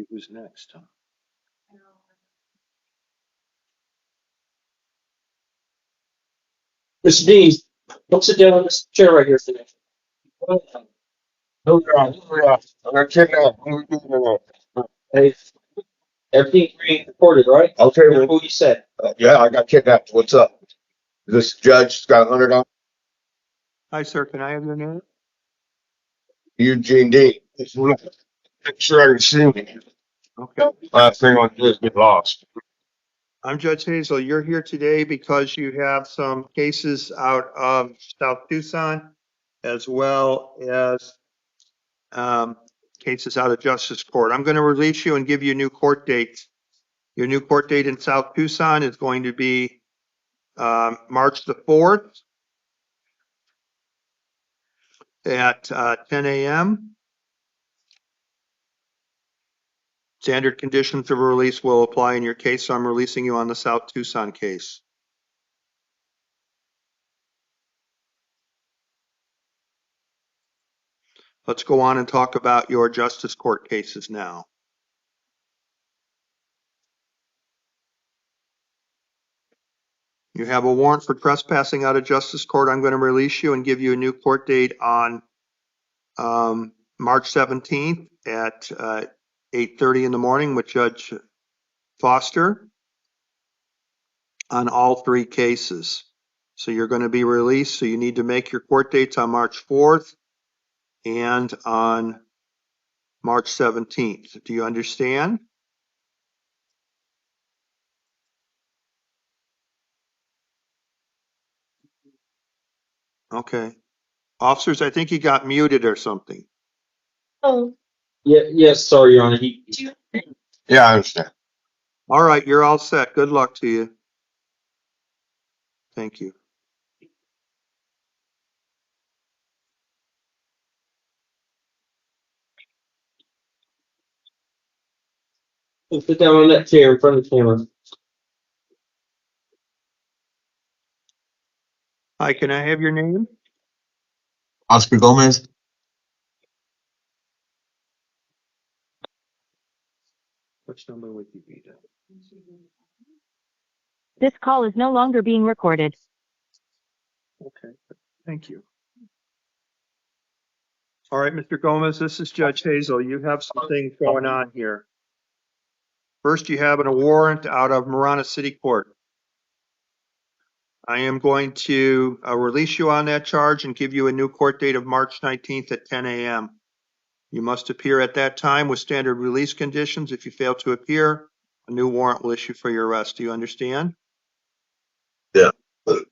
Who's next? Mr. Dean, don't sit down on this chair right here today. Hey, everything's being recorded, right? Okay, Remember what you said. yeah, I got kidnapped. What's up? This judge got 100 on Hi, sir. Can I have your name? Eugene D. Make sure I can see me. Okay. Last thing I want to do is get lost. I'm Judge Hazel. You're here today because you have some cases out of South Tucson, as well as cases out of Justice Court. I'm going to release you and give you new court dates. Your new court date in South Tucson is going to be March the 4th at 10 a.m. Standard conditions of release will apply in your case, so I'm releasing you on the South Tucson case. Let's go on and talk about your Justice Court cases now. You have a warrant for trespassing out of Justice Court. I'm going to release you and give you a new court date on March 17th at 8:30 in the morning with Judge Foster on all three cases. So you're going to be released. So you need to make your court dates on March 4th and on March 17th. Do you understand? Okay. Officers, I think he got muted or something. Oh. Yeah, yes, sorry, Your Honor. Yeah, I understand. All right, you're all set. Good luck to you. Thank you. Sit down on that chair in front of the camera. Hi, can I have your name? Oscar Gomez. Which number would you be? This call is no longer being recorded. Okay, thank you. All right, Mr. Gomez, this is Judge Hazel. You have some things going on here. First, you have a warrant out of Marana City Court. I am going to release you on that charge and give you a new court date of March 19th at 10 a.m. You must appear at that time with standard release conditions. If you fail to appear, a new warrant will issue for your arrest. Do you understand? Yeah. All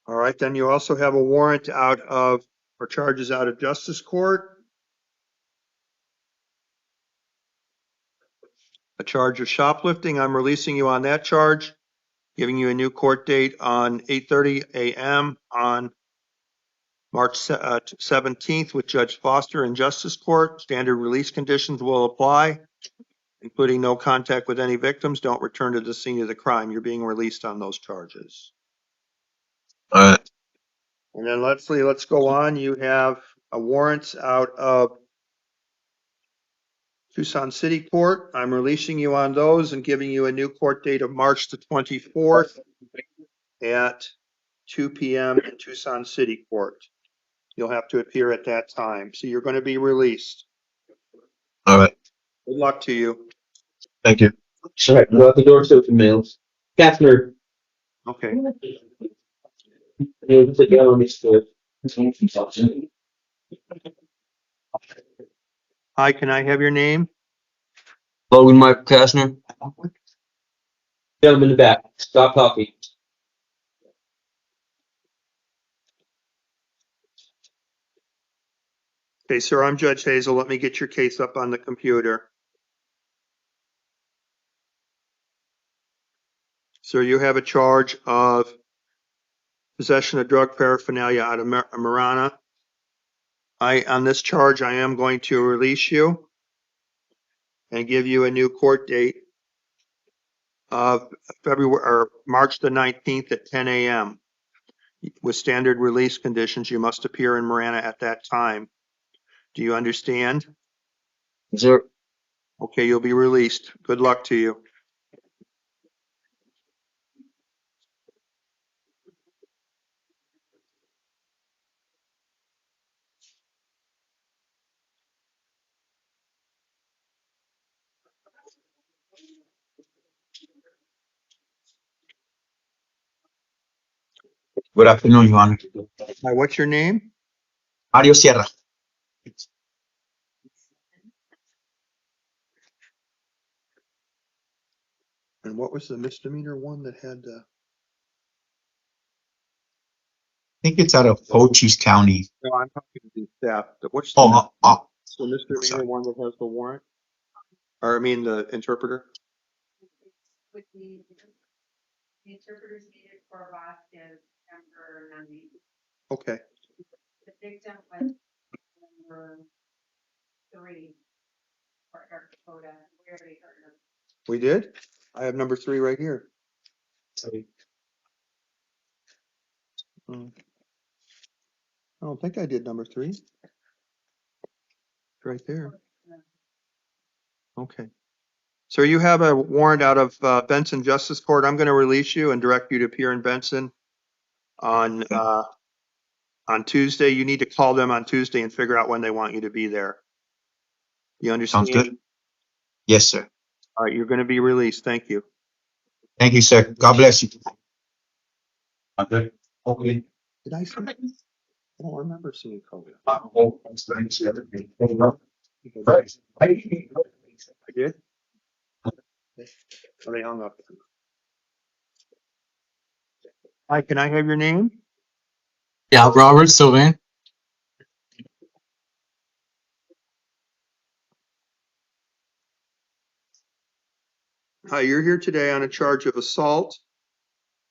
right, then you also have a warrant out of, or charges out of Justice Court. A charge of shoplifting. I'm releasing you on that charge, giving you a new court date on 8:30 a.m. on March 17th with Judge Foster in Justice Court. Standard release conditions will apply, including no contact with any victims. Don't return to the scene of the crime. You're being released on those charges. All right. And then let's go on. You have a warrant out of Tucson City Court. I'm releasing you on those and giving you a new court date of March the 24th at 2 p.m. in Tucson City Court. You'll have to appear at that time. So you're going to be released. All right. Good luck to you. Thank you. All right, go out the door, open mails. Gaffner. Okay. Sit down on this floor. Hi, can I have your name? Logan Mike Kastner. Gentleman in the back, stop talking. Okay, sir, I'm Judge Hazel. Let me get your case up on the computer. Sir, you have a charge of possession of drug paraphernalia out of Marana. On this charge, I am going to release you and give you a new court date of March the 19th at 10 a.m. With standard release conditions, you must appear in Marana at that time. Do you understand? Sir. Okay, you'll be released. Good luck to you. Good afternoon, Your Honor. Hi, what's your name? Mario Sierra. And what was the misdemeanor one that had, I think it's out of Cochise County. no, I'm talking to the staff. What's Oh, the misdemeanor one that has the warrant? Or I mean, the interpreter? With the interpreters needed for Vasquez number 9. Okay. The victim was number 3 for North Dakota. Where they heard of. We did? I have number 3 right here. I don't think I did number 3. It's right there. Okay. So you have a warrant out of Benson Justice Court. I'm going to release you and direct you to appear in Benson on Tuesday. You need to call them on Tuesday and figure out when they want you to be there. You understand? Sounds good. Yes, sir. All right, you're going to be released. Thank you. Thank you, sir. God bless you. Okay. Okay. Did I see? I don't remember seeing COVID. I did? Oh, they hung up. Hi, can I have your name? Yeah, Robert Sylvan. Hi, you're here today on a charge of assault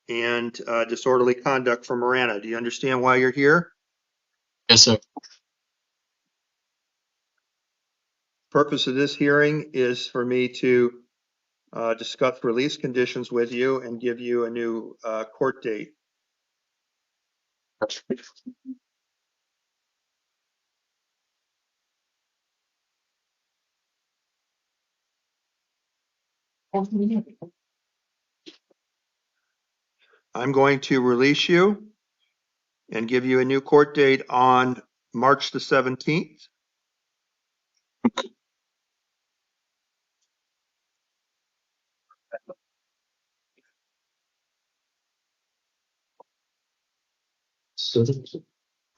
and disorderly conduct for Marana. Do you understand why you're here? Yes, sir. Purpose of this hearing is for me to discuss release conditions with you and give you a new court date. I'm going to release you and give you a new court date on March the 17th.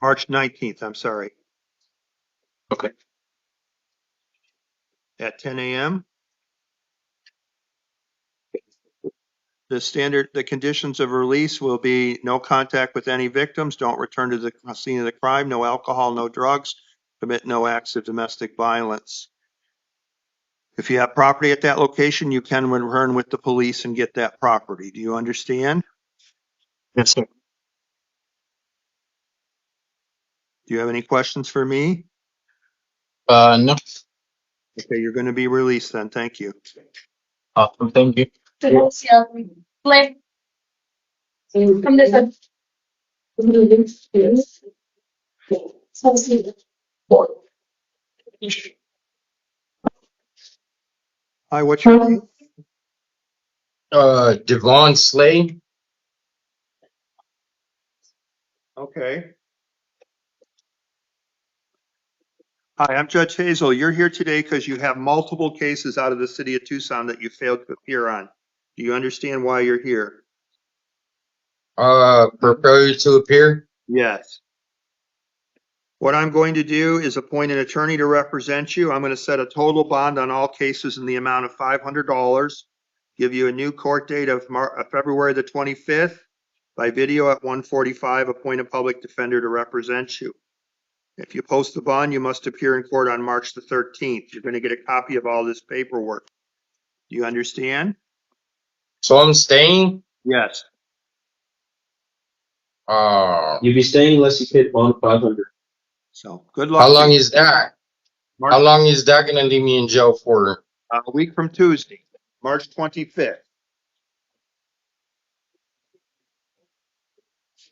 March 19th, I'm sorry. Okay. At 10 a.m. The conditions of release will be no contact with any victims, don't return to the scene of the crime, no alcohol, no drugs, commit no acts of domestic violence. If you have property at that location, you can return with the police and get that property. Do you understand? Yes, sir. Do you have any questions for me? No. Okay, you're going to be released then. Thank you. Awesome. Thank you. From this. Hi, what's your name? Devon Slade. Okay. Hi, I'm Judge Hazel. You're here today because you have multiple cases out of the city of Tucson that you failed to appear on. Do you understand why you're here? Prepare to appear. Yes. What I'm going to do is appoint an attorney to represent you. I'm going to set a total bond on all cases in the amount of $500. Give you a new court date of February the 25th. By video at 1:45, appoint a public defender to represent you. If you post the bond, you must appear in court on March the 13th. You're going to get a copy of all this paperwork. Do you understand? So I'm staying. Yes. You'll be staying unless you pay the bond 500. So good luck. How long is that? How long is that going to leave me in jail for? A week from Tuesday, March 25th.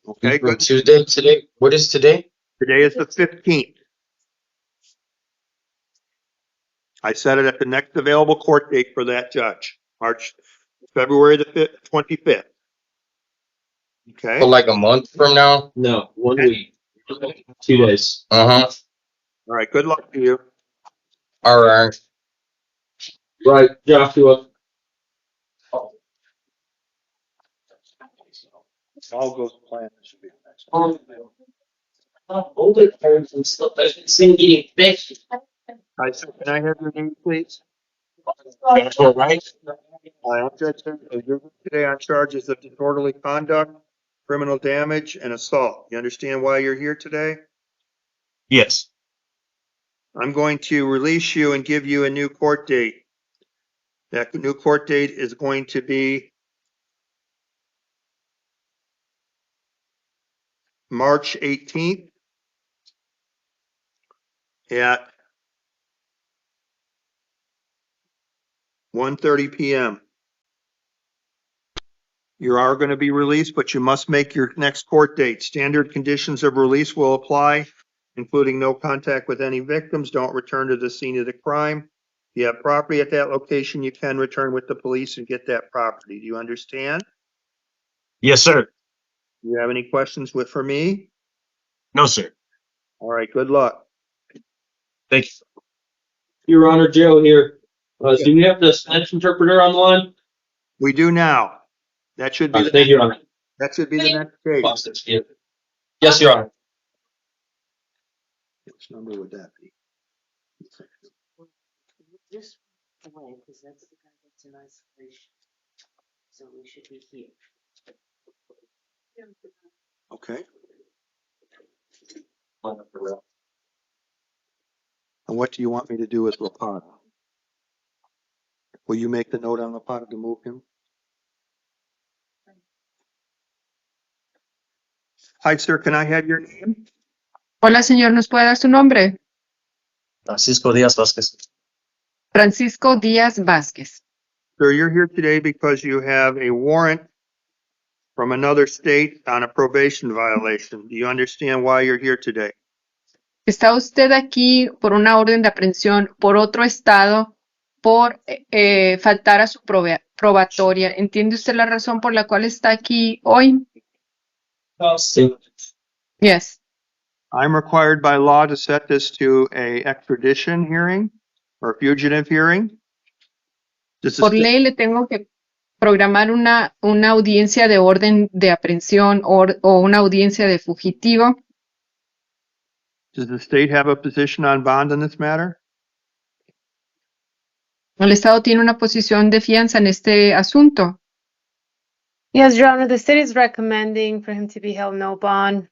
Okay, good. Tuesday, today, what is today? Today is the 15th. I set it at the next available court date for that judge, February the 25th. Okay? For like a month from now? No, 1 week. 2 days. Uh-huh. All right, good luck to you. All right. Right, Joshua. All goes planned. This should be the next. Older parents and stuff, I've been eating fish. Hi, sir, can I have your name, please? Joshua, right? I'm Judge Henry. You're today on charges of disorderly conduct, criminal damage, and assault. You understand why you're here today? Yes. I'm going to release you and give you a new court date. That new court date is going to be March 18th at 1:30 p.m. You are going to be released, but you must make your next court date. Standard conditions of release will apply, including no contact with any victims. Don't return to the scene of the crime. If you have property at that location, you can return with the police and get that property. Do you understand? Yes, sir. Do you have any questions for me? No, sir. All right, good luck. Thank you. Your Honor, Joe here. Do we have the Spanish interpreter on the line? We do now. That should be Thank you, Your Honor. That should be the next case. Yes, Your Honor. Which number would that be? Just away, because that's the guy that's in isolation. So we should be here. Okay. And what do you want me to do with Lapata? Will you make the note on Lapata to move him? Hi, sir. Can I have your name? Hola, señor, ¿nos puede dar su nombre? Francisco Díaz Vázquez. Francisco Díaz Vázquez. Sir, you're here today because you have a warrant from another state on a probation violation. Do you understand why you're here today? Está usted aquí por una orden de aprehensión por otro estado por faltar a su probatoria. ¿Entiende usted la razón por la cual está aquí hoy? Sí. Yes. I'm required by law to set this to a extradition hearing or fugitive hearing. Por ley le tengo que programar una audiencia de orden de aprehensión o una audiencia de fugitivo. Does the state have a position on bond in this matter? ¿El estado tiene una posición de fianza en este asunto? Yes, Your Honor, the state is recommending for him to be held no bond.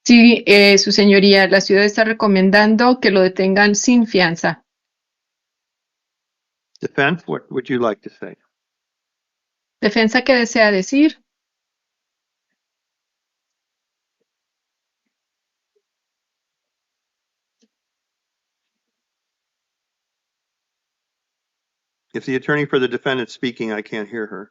Sí, su señoría, la ciudad está recomendando que lo detengan sin fianza. Defense, what would you like to say? ¿Defensa qué desea decir? If the attorney for the defendant is speaking, I can't hear her.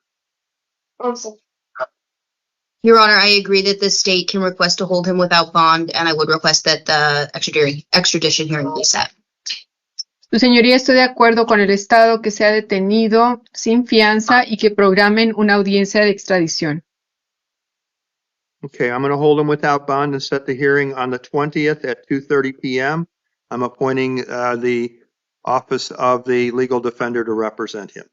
Your Honor, I agree that the state can request to hold him without bond, and I would request that the extradition hearing be set. Su señoría, estoy de acuerdo con el estado que sea detenido sin fianza y que programen una audiencia de extradición. Okay, I'm going to hold him without bond and set the hearing on the 20th at 2:30 p.m. I'm appointing the Office of the Legal Defender to represent him.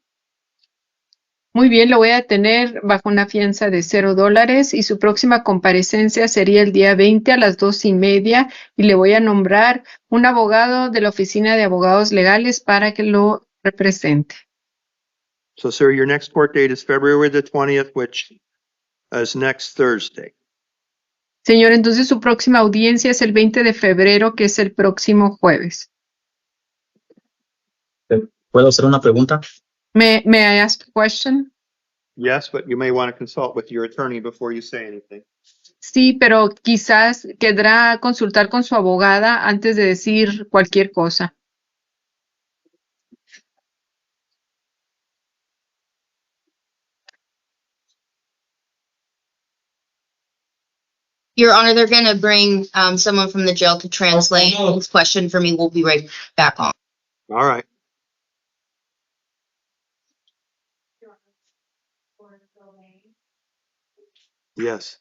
Muy bien, lo voy a detener bajo una fianza de $0 y su próxima comparecencia sería el día 20 a las 2:30 y le voy a nombrar un abogado de la Oficina de Abogados Legales para que lo represente. So, sir, your next court date is February the 20th, which is next Thursday. Señor, entonces su próxima audiencia es el 20 de febrero, que es el próximo jueves. ¿Puedo hacer una pregunta? May I ask a question? Yes, but you may want to consult with your attorney before you say anything. Sí, pero quizás querrá consultar con su abogada antes de decir cualquier cosa. Your Honor, they're gonna bring someone from the jail to translate his question for me. We'll be right back on. All right. Yes.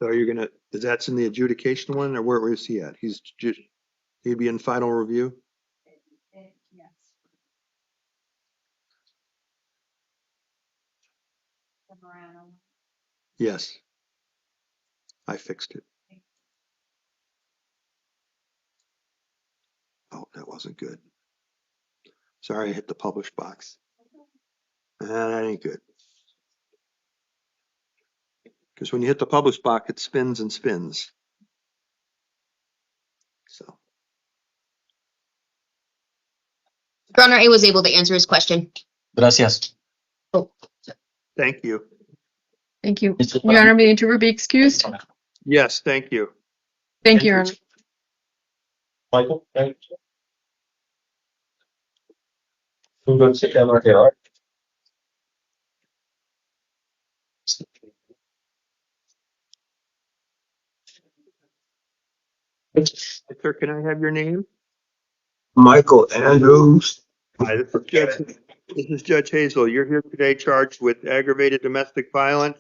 So you're gonna, that's in the adjudication one, or where is he at? He'd be in final review? Yes. I fixed it. Oh, that wasn't good. Sorry, I hit the publish box. That ain't good. Because when you hit the publish box, it spins and spins. So. Your Honor, I was able to answer his question. Gracias. Thank you. Thank you. Your Honor, may the interviewer be excused? Yes, thank you. Thank you, Your Honor. Michael, thank you. Who's going to sit down right there, all right? Sir, can I have your name? Michael Andrews. Hi, this is Judge Hazel. You're here today charged with aggravated domestic violence,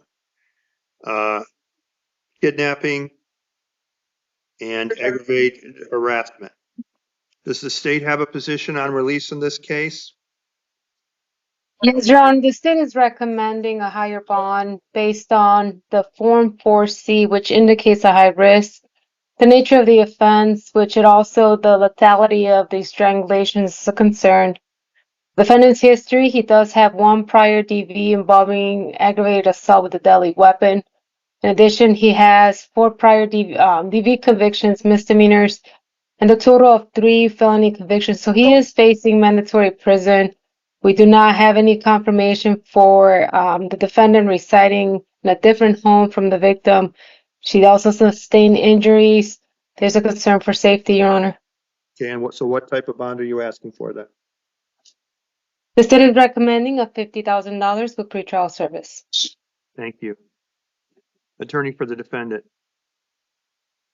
kidnapping, and aggravated harassment. Does the state have a position on release in this case? Yes, Your Honor, the state is recommending a higher bond based on the Form 4C, which indicates a high risk, the nature of the offense, which it also the lethality of the strangulation is a concern. Defendant's history, he does have one prior DV involving aggravated assault with a deadly weapon. In addition, he has 4 prior DV convictions, misdemeanors, and a total of 3 felony convictions. So he is facing mandatory prison. We do not have any confirmation for the defendant residing in a different home from the victim. She also sustained injuries. There's a concern for safety, Your Honor. Okay, and what type of bond are you asking for then? The state is recommending a $50,000 with pretrial service. Thank you. Attorney for the defendant.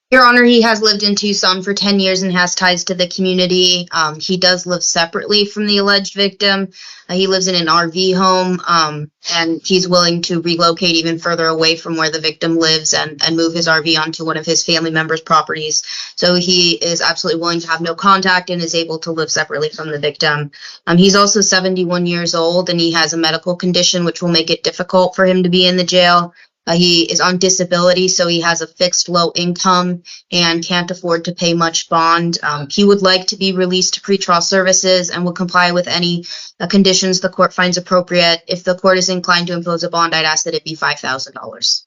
Your Honor, he has lived in Tucson for 10 years and has ties to the community. He does live separately from the alleged victim. He lives in an RV home, and he's willing to relocate even further away from where the victim lives and move his RV onto one of his family members' properties. So he is absolutely willing to have no contact and is able to live separately from the victim. He's also 71 years old, and he has a medical condition which will make it difficult for him to be in the jail. He is on disability, so he has a fixed low income and can't afford to pay much bond. He would like to be released to pretrial services and will comply with any conditions the court finds appropriate. If the court is inclined to impose a bond, I'd ask that it be $5,000.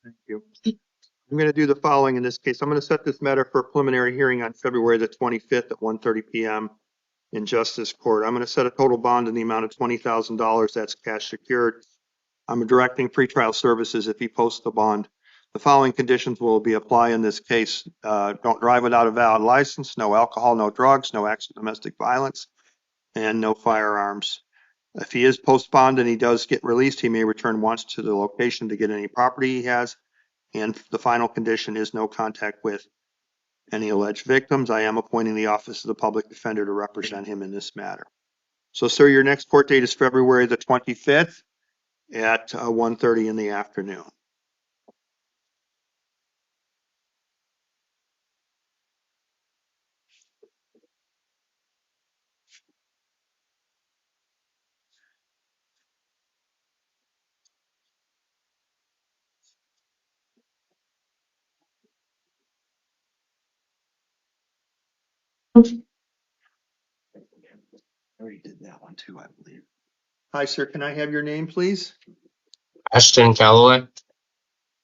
Thank you. I'm going to do the following in this case. I'm going to set this matter for a preliminary hearing on February the 25th at 1:30 p.m. in Justice Court. I'm going to set a total bond in the amount of $20,000. That's cash secured. I'm directing pretrial services if he posts the bond. The following conditions will be applied in this case. Don't drive without a valid license, no alcohol, no drugs, no acts of domestic violence, and no firearms. If he is post bond and he does get released, he may return once to the location to get any property he has. And the final condition is no contact with any alleged victims. I am appointing the Office of the Public Defender to represent him in this matter. So, sir, your next court date is February the 25th. At 1:30 in the afternoon. I already did that one too, I believe. Hi, sir. Can I have your name, please? Ashton Calloway.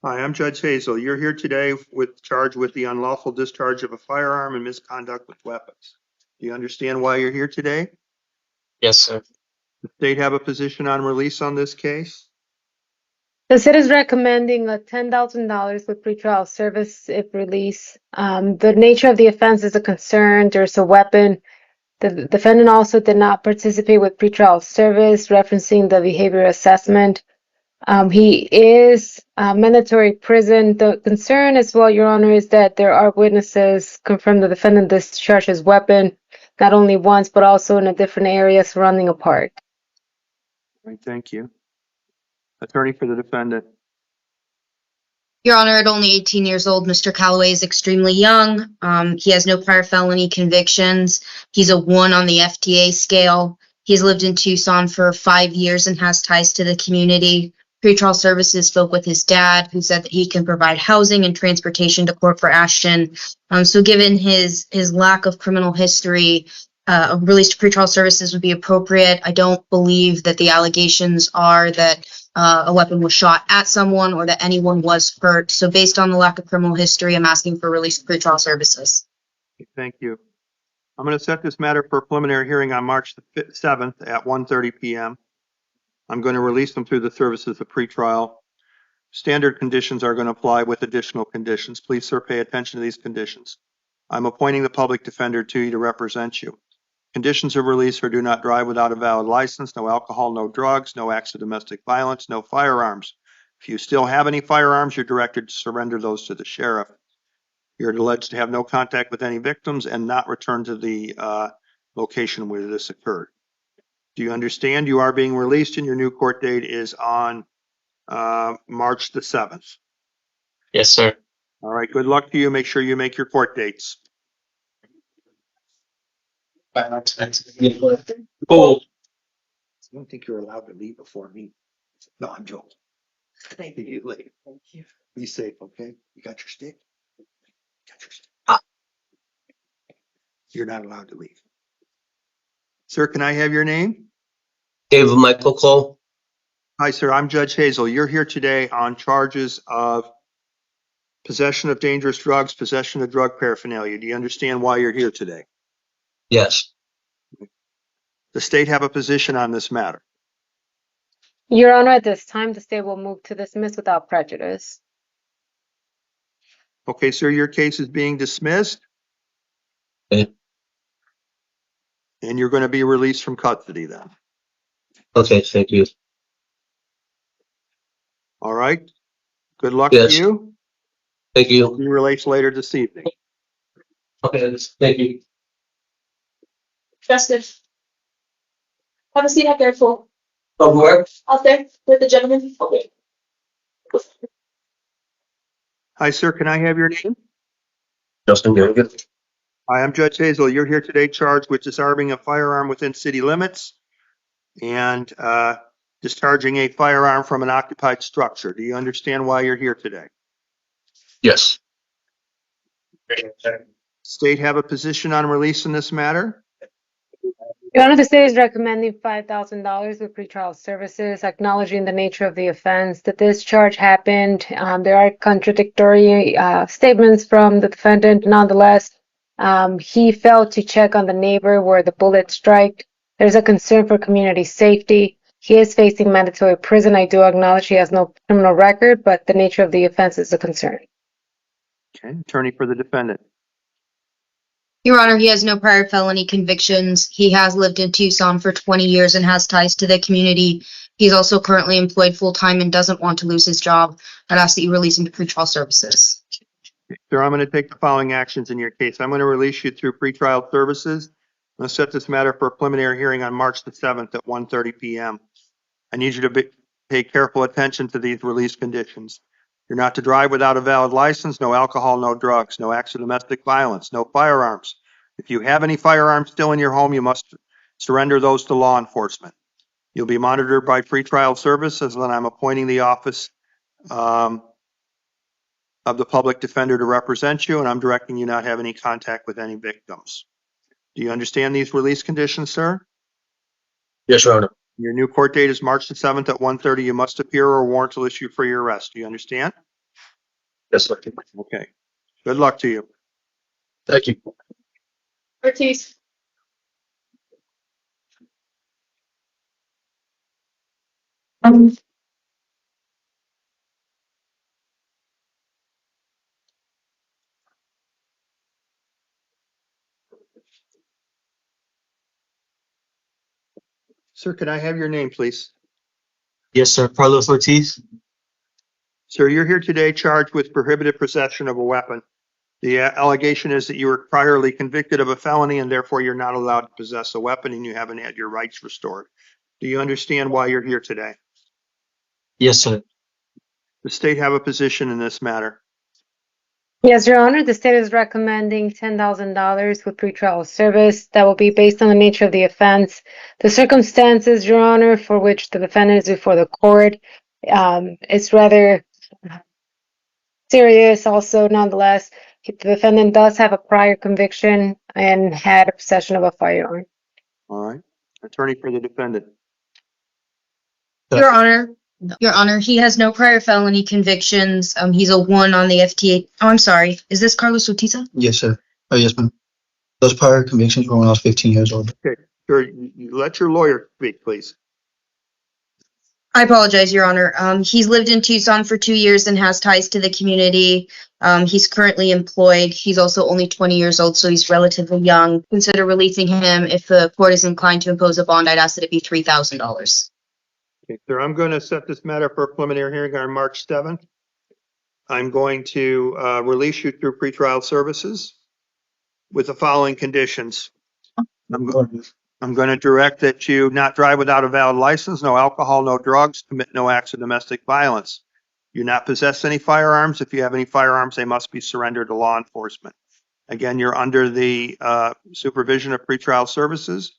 Hi, I'm Judge Hazel. You're here today charged with the unlawful discharge of a firearm and misconduct with weapons. Do you understand why you're here today? Yes, sir. Does the state have a position on release on this case? The state is recommending a $10,000 with pretrial service if released. The nature of the offense is a concern. There's a weapon. The defendant also did not participate with pretrial service, referencing the behavior assessment. He is mandatory prison. The concern as well, Your Honor, is that there are witnesses confirm the defendant discharged his weapon not only once, but also in a different area surrounding a park. All right, thank you. Attorney for the defendant. Your Honor, at only 18 years old, Mr. Calloway is extremely young. He has no prior felony convictions. He's a 1 on the FTA scale. He's lived in Tucson for 5 years and has ties to the community. Pretrial services spoke with his dad, who said that he can provide housing and transportation to court for Ashton. So given his lack of criminal history, a release to pretrial services would be appropriate. I don't believe that the allegations are that a weapon was shot at someone or that anyone was hurt. So based on the lack of criminal history, I'm asking for release of pretrial services. Thank you. I'm going to set this matter for a preliminary hearing on March the 7th at 1:30 p.m. I'm going to release them through the services of pretrial. Standard conditions are going to apply with additional conditions. Please, sir, pay attention to these conditions. I'm appointing the public defender to you to represent you. Conditions of release are: do not drive without a valid license, no alcohol, no drugs, no acts of domestic violence, no firearms. If you still have any firearms, you're directed to surrender those to the sheriff. You're alleged to have no contact with any victims and not return to the location where this occurred. Do you understand you are being released and your new court date is on March the 7th? Yes, sir. All right, good luck to you. Make sure you make your court dates. Oh, I don't think you're allowed to leave before me. No, I'm joking. Thank you. Later. Thank you. Be safe, okay? You got your stick? Got your stick. You're not allowed to leave. Sir, can I have your name? David Michael Cole. Hi, sir. I'm Judge Hazel. You're here today on charges of possession of dangerous drugs, possession of drug paraphernalia. Do you understand why you're here today? Yes. The state have a position on this matter. Your Honor, at this time, the state will move to dismiss without prejudice. Okay, sir, your case is being dismissed. Okay. And you're going to be released from custody then. Okay, thank you. All right. Good luck Yes. to you. Thank you. Be released later this evening. Okay, thank you. Justice. Have a seat out there, full. Of where? Out there with the gentleman. Okay. Hi, sir. Can I have your name? Justin Gilligan. Hi, I'm Judge Hazel. You're here today charged with disarming a firearm within city limits and discharging a firearm from an occupied structure. Do you understand why you're here today? Yes. State have a position on release in this matter? Your Honor, the state is recommending $5,000 with pretrial services, acknowledging the nature of the offense. The discharge happened. There are contradictory statements from the defendant. Nonetheless, he failed to check on the neighbor where the bullet struck. There's a concern for community safety. He is facing mandatory prison. I do acknowledge he has no criminal record, but the nature of the offense is a concern. Okay, attorney for the defendant. Your Honor, he has no prior felony convictions. He has lived in Tucson for 20 years and has ties to the community. He's also currently employed full-time and doesn't want to lose his job. I'd ask that you release him to pretrial services. Sir, I'm going to take the following actions in your case. I'm going to release you through pretrial services. I'm going to set this matter for a preliminary hearing on March the 7th at 1:30 p.m. I need you to pay careful attention to these release conditions. You're not to drive without a valid license, no alcohol, no drugs, no acts of domestic violence, no firearms. If you have any firearms still in your home, you must surrender those to law enforcement. You'll be monitored by pretrial services, and I'm appointing the office of the public defender to represent you, and I'm directing you not have any contact with any victims. Do you understand these release conditions, sir? Yes, Your Honor. Your new court date is March the 7th at 1:30. You must appear or a warrant will issue for your arrest. Do you understand? Yes, sir. Okay. Good luck to you. Thank you. Ortiz. Sir, can I have your name, please? Yes, sir. Carlos Ortiz. Sir, you're here today charged with prohibited possession of a weapon. The allegation is that you were priorly convicted of a felony and therefore you're not allowed to possess a weapon and you haven't had your rights restored. Do you understand why you're here today? Yes, sir. The state have a position in this matter. Yes, Your Honor, the state is recommending $10,000 with pretrial service. That will be based on the nature of the offense. The circumstances, Your Honor, for which the defendant is before the court, it's rather serious also, nonetheless. The defendant does have a prior conviction and had a possession of a firearm. All right. Attorney for the defendant. Your Honor, he has no prior felony convictions. He's a 1 on the FTA. Oh, I'm sorry. Is this Carlos Ortiz? Yes, sir. Oh, yes, ma'am. Those prior convictions were when I was 15 years old. Okay. Sure. You let your lawyer speak, please. I apologize, Your Honor. He's lived in Tucson for 2 years and has ties to the community. He's currently employed. He's also only 20 years old, so he's relatively young. Consider releasing him. If the court is inclined to impose a bond, I'd ask that it be $3,000. Okay, sir, I'm going to set this matter for a preliminary hearing on March 7th. I'm going to release you through pretrial services with the following conditions. I'm going to direct that you not drive without a valid license, no alcohol, no drugs, commit no acts of domestic violence. You not possess any firearms. If you have any firearms, they must be surrendered to law enforcement. Again, you're under the supervision of pretrial services.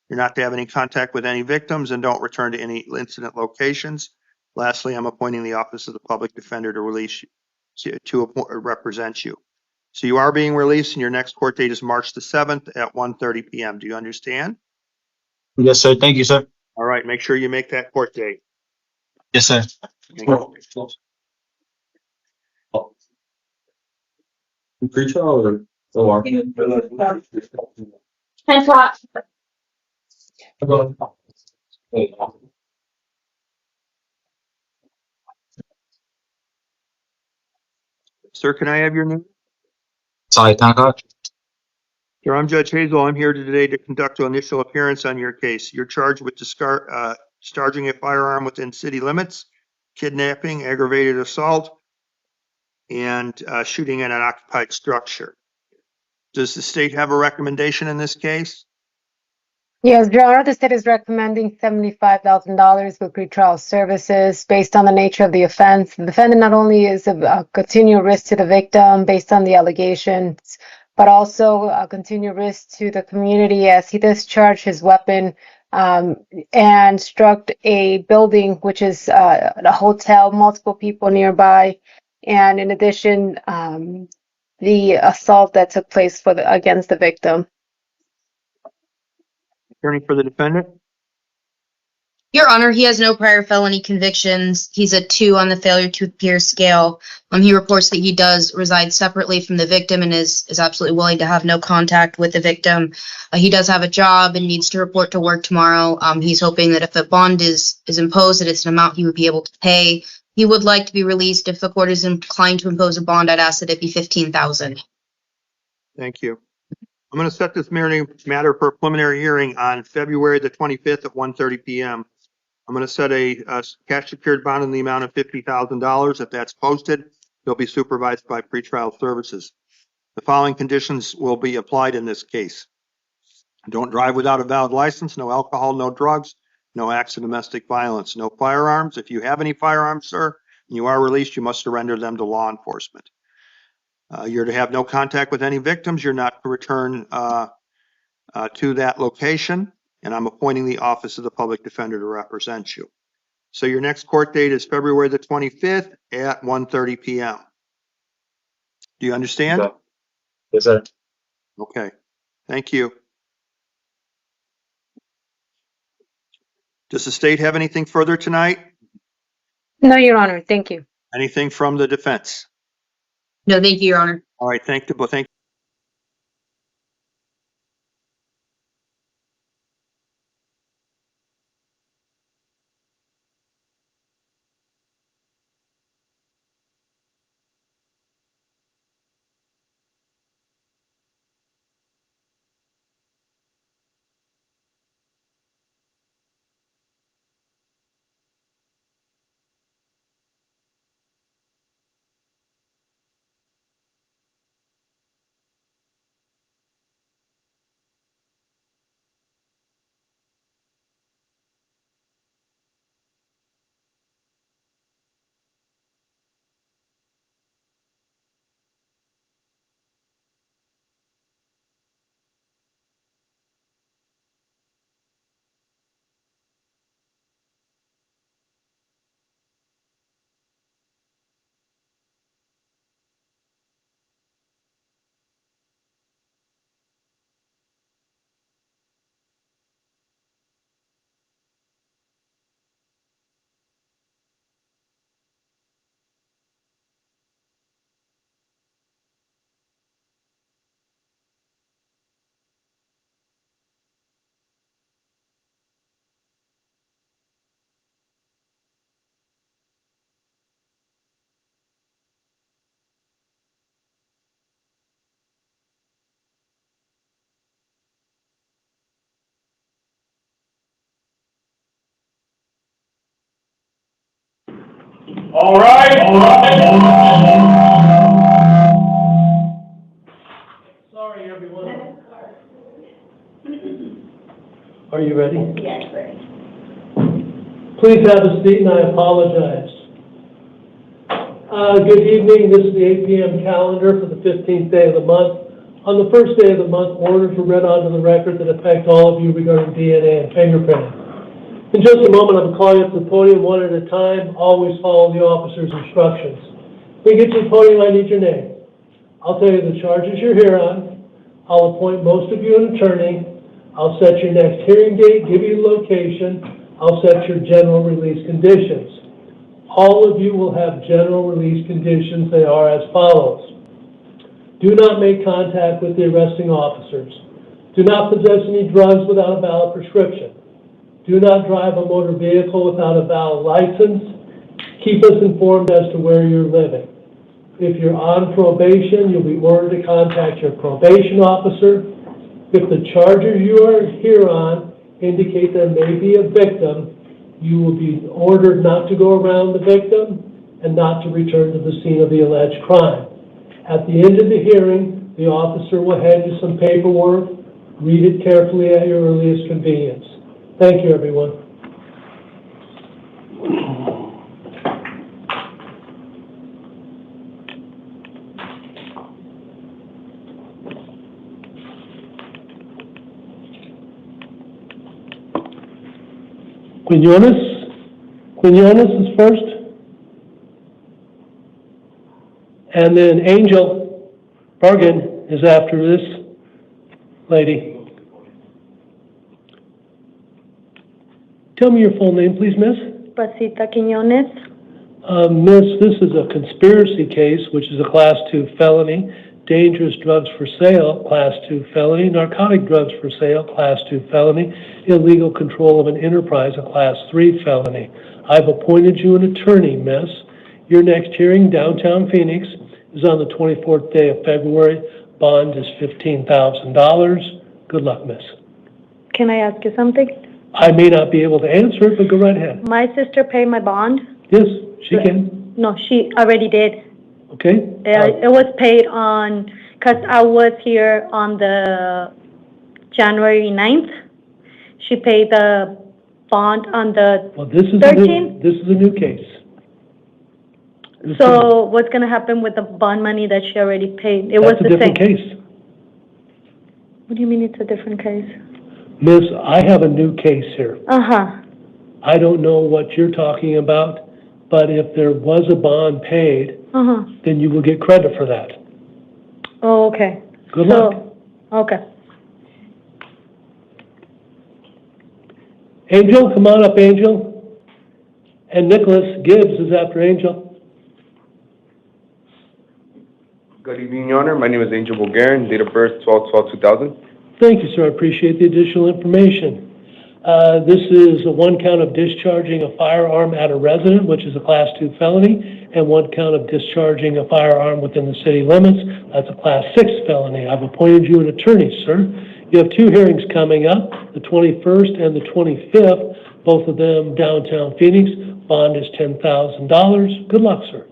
You're not to have any contact with any victims and don't return to any incident locations. Lastly, I'm appointing the Office of the Public Defender to release you, to represent you. So you are being released and your next court date is March the 7th at 1:30 p.m. Do you understand? Yes, sir. Thank you, sir. All right, make sure you make that court date. Yes, sir. Thank you. Pretrial or OR? 10 o'clock. Sir, can I have your name? Sorry, 10 o'clock. Sir, I'm Judge Hazel. I'm here today to conduct an initial appearance on your case. You're charged with discharging a firearm within city limits, kidnapping, aggravated assault, and shooting at an occupied structure. Does the state have a recommendation in this case? Yes, Your Honor, the state is recommending $75,000 with pretrial services based on the nature of the offense. The defendant not only is a continual risk to the victim based on the allegations, but also a continual risk to the community as he discharged his weapon and struck a building, which is a hotel, multiple people nearby, and in addition, the assault that took place against the victim. Attorney for the defendant? Your Honor, he has no prior felony convictions. He's a 2 on the failure to appear scale. He reports that he does reside separately from the victim and is absolutely willing to have no contact with the victim. He does have a job and needs to report to work tomorrow. He's hoping that if a bond is imposed, that it's an amount he would be able to pay. He would like to be released. If the court is inclined to impose a bond, I'd ask that it be $15,000. Thank you. I'm going to set this matter for a preliminary hearing on February the 25th at 1:30 p.m. I'm going to set a cash secured bond in the amount of $50,000. If that's posted, they'll be supervised by pretrial services. The following conditions will be applied in this case. Don't drive without a valid license, no alcohol, no drugs, no acts of domestic violence, no firearms. If you have any firearms, sir, and you are released, you must surrender them to law enforcement. You're to have no contact with any victims. You're not to return to that location. And I'm appointing the Office of the Public Defender to represent you. So your next court date is February the 25th at 1:30 p.m. Do you understand? Yes, sir. Okay. Thank you. Does the state have anything further tonight? No, Your Honor. Thank you. Anything from the defense? No, thank you, Your Honor. All right. Thank you. All right. Sorry, everyone. Are you ready? Yes, ready. Please have a seat, and I apologize. Good evening. This is the 8 p.m. calendar for the 15th day of the month. On the first day of the month, orders were read onto the record that affect all of you regarding DNA and fingerprinting. In just a moment, I'm calling up the podium one at a time. Always follow the officer's instructions. When you get to the podium, I need your name. I'll tell you the charges you're here on. I'll appoint most of you an attorney. I'll set your next hearing date, give you the location. I'll set your general release conditions. All of you will have general release conditions. They are as follows. Do not make contact with the arresting officers. Do not possess any drugs without a valid prescription. Do not drive a motor vehicle without a valid license. Keep us informed as to where you're living. If you're on probation, you'll be ordered to contact your probation officer. If the charges you are here on indicate there may be a victim, you will be ordered not to go around the victim and not to return to the scene of the alleged crime. At the end of the hearing, the officer will hand you some paperwork. Read it carefully at your earliest convenience. Thank you, everyone. Quinones is first. And then Angel Bargain is after this lady. Tell me your full name, please, miss. Pasita Quiñones. Miss, this is a conspiracy case, which is a Class 2 felony. Dangerous drugs for sale, Class 2 felony. Narcotic drugs for sale, Class 2 felony. Illegal control of an enterprise, a Class 3 felony. I've appointed you an attorney, miss. Your next hearing, downtown Phoenix, is on the 24th day of February. Bond is $15,000. Good luck, miss. Can I ask you something? I may not be able to answer it, but go right ahead. My sister paid my bond. Yes, she can. No, she already did. Okay. It was paid on, because I was here on the January 9th. She paid the bond on the 13th. This is a new case. So what's going to happen with the bond money that she already paid? It was That's a the different same. case. What do you mean it's a different case? Miss, I have a new case here. Uh-huh. I don't know what you're talking about, but if there was a bond paid, then you will get credit for that. Oh, okay. Good luck. Okay. Angel, come on up, Angel. And Nicholas Gibbs is after Angel. Good evening, Your Honor. My name is Angel Bulgarian, date of birth 12/12/2000. Thank you, sir. I appreciate the additional information. This is a one count of discharging a firearm at a resident, which is a Class 2 felony, and one count of discharging a firearm within the city limits. That's a Class 6 felony. I've appointed you an attorney, sir. You have two hearings coming up, the 21st and the 25th, both of them downtown Phoenix. Bond is $10,000. Good luck, sir.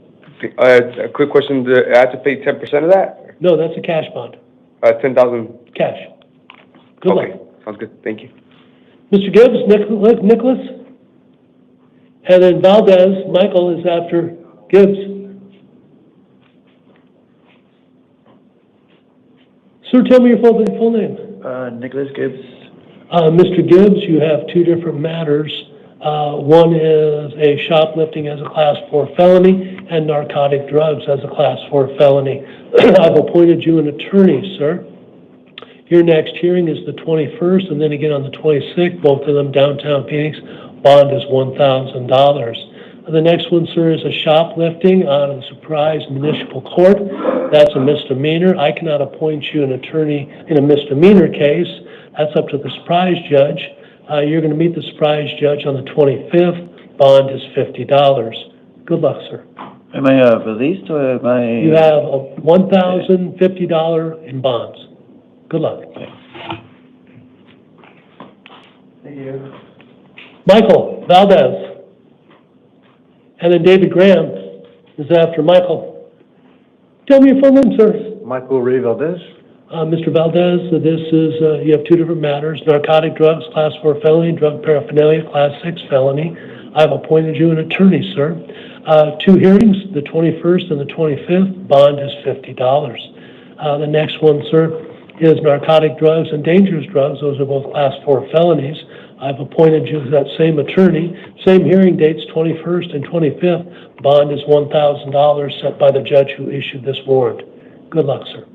A quick question. Do I have to pay 10% of that? No, that's a cash bond. 10,000. Cash. Good luck. Sounds good. Thank you. Mr. Gibbs, Nicholas, and then Valdez, Michael is after Gibbs. Sir, tell me your full name. Nicholas Gibbs. Mr. Gibbs, you have two different matters. One is a shoplifting as a Class 4 felony and narcotic drugs as a Class 4 felony. I've appointed you an attorney, sir. Your next hearing is the 21st and then again on the 26th, both of them downtown Phoenix. Bond is $1,000. The next one, sir, is a shoplifting out of the Surprise Municipal Court. That's a misdemeanor. I cannot appoint you an attorney in a misdemeanor case. That's up to the surprise judge. You're going to meet the surprise judge on the 25th. Bond is $50. Good luck, sir. Am I released or am I? You have a $1,050 in bonds. Good luck. Thank you. Michael Valdez. And then David Graham is after Michael. Tell me your full name, sir. Michael Ray Valdez. Mr. Valdez, this is, you have two different matters, narcotic drugs, class 4 felony, drug paraphernalia, class 6 felony. I've appointed you an attorney, sir. 2 hearings, the 21st and the 25th, bond is $50. The next one, sir, is narcotic drugs and dangerous drugs. Those are both class 4 felonies. I've appointed you as that same attorney. Same hearing dates, 21st and 25th. Bond is $1,000 set by the judge who issued this warrant. Good luck, sir.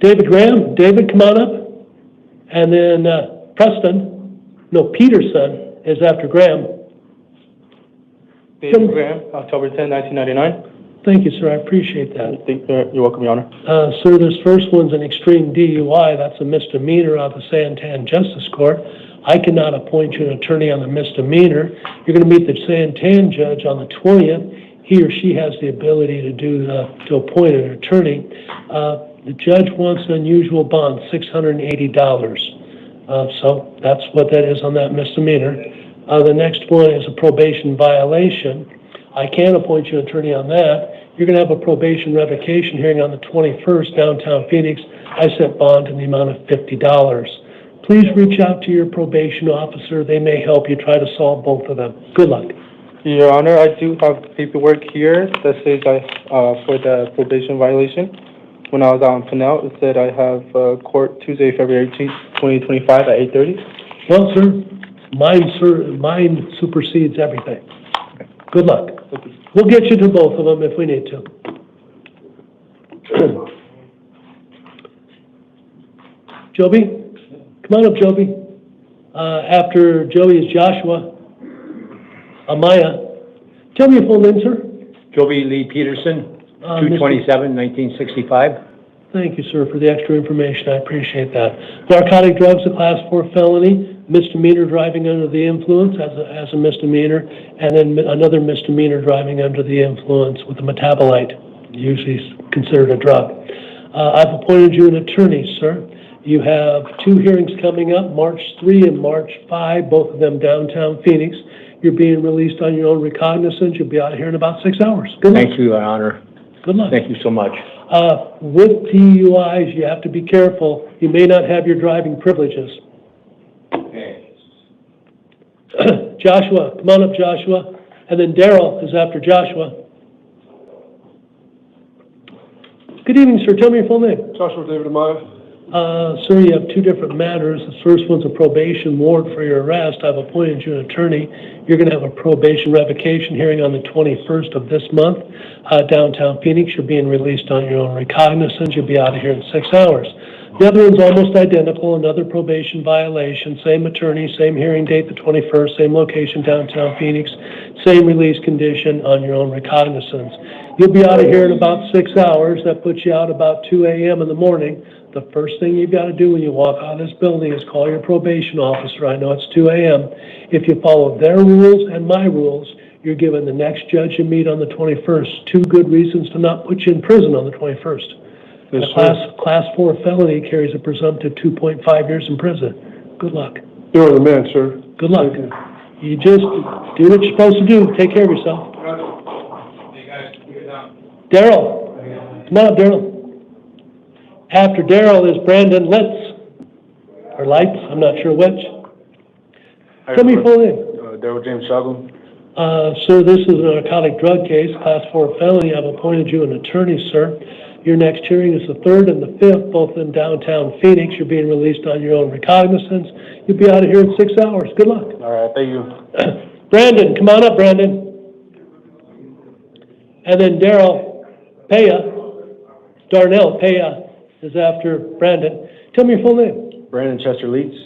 David Graham. David, come on up. And then Peterson is after Graham. David Graham, October 10, 1999. Thank you, sir. I appreciate that. You're welcome, Your Honor. Sir, this first one's an extreme DUI. That's a misdemeanor out of the Santan Justice Court. I cannot appoint you an attorney on the misdemeanor. You're going to meet the Santan judge on the 20th. He or she has the ability to appoint an attorney. The judge wants an unusual bond, $680. So that's what that is on that misdemeanor. The next one is a probation violation. I can appoint you an attorney on that. You're going to have a probation revocation hearing on the 21st, downtown Phoenix. I set bond in the amount of $50. Please reach out to your probation officer. They may help you try to solve both of them. Good luck. Your Honor, I do have paperwork here that says for the probation violation. When I was out in Pinell, it said I have court Tuesday, February 18th, 2025 at 8:30. Well, sir, mine supersedes everything. Good luck. We'll get you to both of them if we need to. Joby? Come on up, Joby. After Joey is Joshua. Amaya. Tell me your full name, sir. Joby Lee Peterson, 227, 1965. Thank you, sir, for the extra information. I appreciate that. Narcotic drugs, a class 4 felony. Misdemeanor driving under the influence as a misdemeanor. And then another misdemeanor driving under the influence with a metabolite, usually considered a drug. I've appointed you an attorney, sir. You have 2 hearings coming up, March 3 and March 5, both of them downtown Phoenix. You're being released on your own recognizance. You'll be out of here in about 6 hours. Good luck. Thank you, Your Honor. Good luck. Thank you so much. With DUIs, you have to be careful. You may not have your driving privileges. Okay. Joshua, come on up, Joshua. And then Daryl is after Joshua. Good evening, sir. Tell me your full name. Joshua David Amaya. Sir, you have 2 different matters. The first one's a probation warrant for your arrest. I've appointed you an attorney. You're going to have a probation revocation hearing on the 21st of this month, downtown Phoenix. You're being released on your own recognizance. You'll be out of here in 6 hours. The other one's almost identical, another probation violation, same attorney, same hearing date, the 21st, same location, downtown Phoenix, same release condition on your own recognizance. You'll be out of here in about 6 hours. That puts you out about 2 a.m. in the morning. The first thing you've got to do when you walk out of this building is call your probation officer. I know it's 2 a.m. If you follow their rules and my rules, you're given the next judge you meet on the 21st 2 good reasons to not put you in prison on the 21st. Yes, a class 4 felony carries a presumptive 2.5 years in prison. Good luck. You're the man, sir. Good luck. You just do what you're supposed to do. Take care of yourself. Hey, guys, get down. Daryl. Come on up, Daryl. After Daryl is Brandon Litz. Or Lights, I'm not sure which. Tell me your full name. Daryl James Shagum. Sir, this is a narcotic drug case, class 4 felony. I've appointed you an attorney, sir. Your next hearing is the 3rd and the 5th, both in downtown Phoenix. You're being released on your own recognizance. You'll be out of here in 6 hours. Good luck. All right, thank you. Brandon, come on up, Brandon. And then Darnell Paya is after Brandon. Tell me your full name. Brandon Chester Leeds.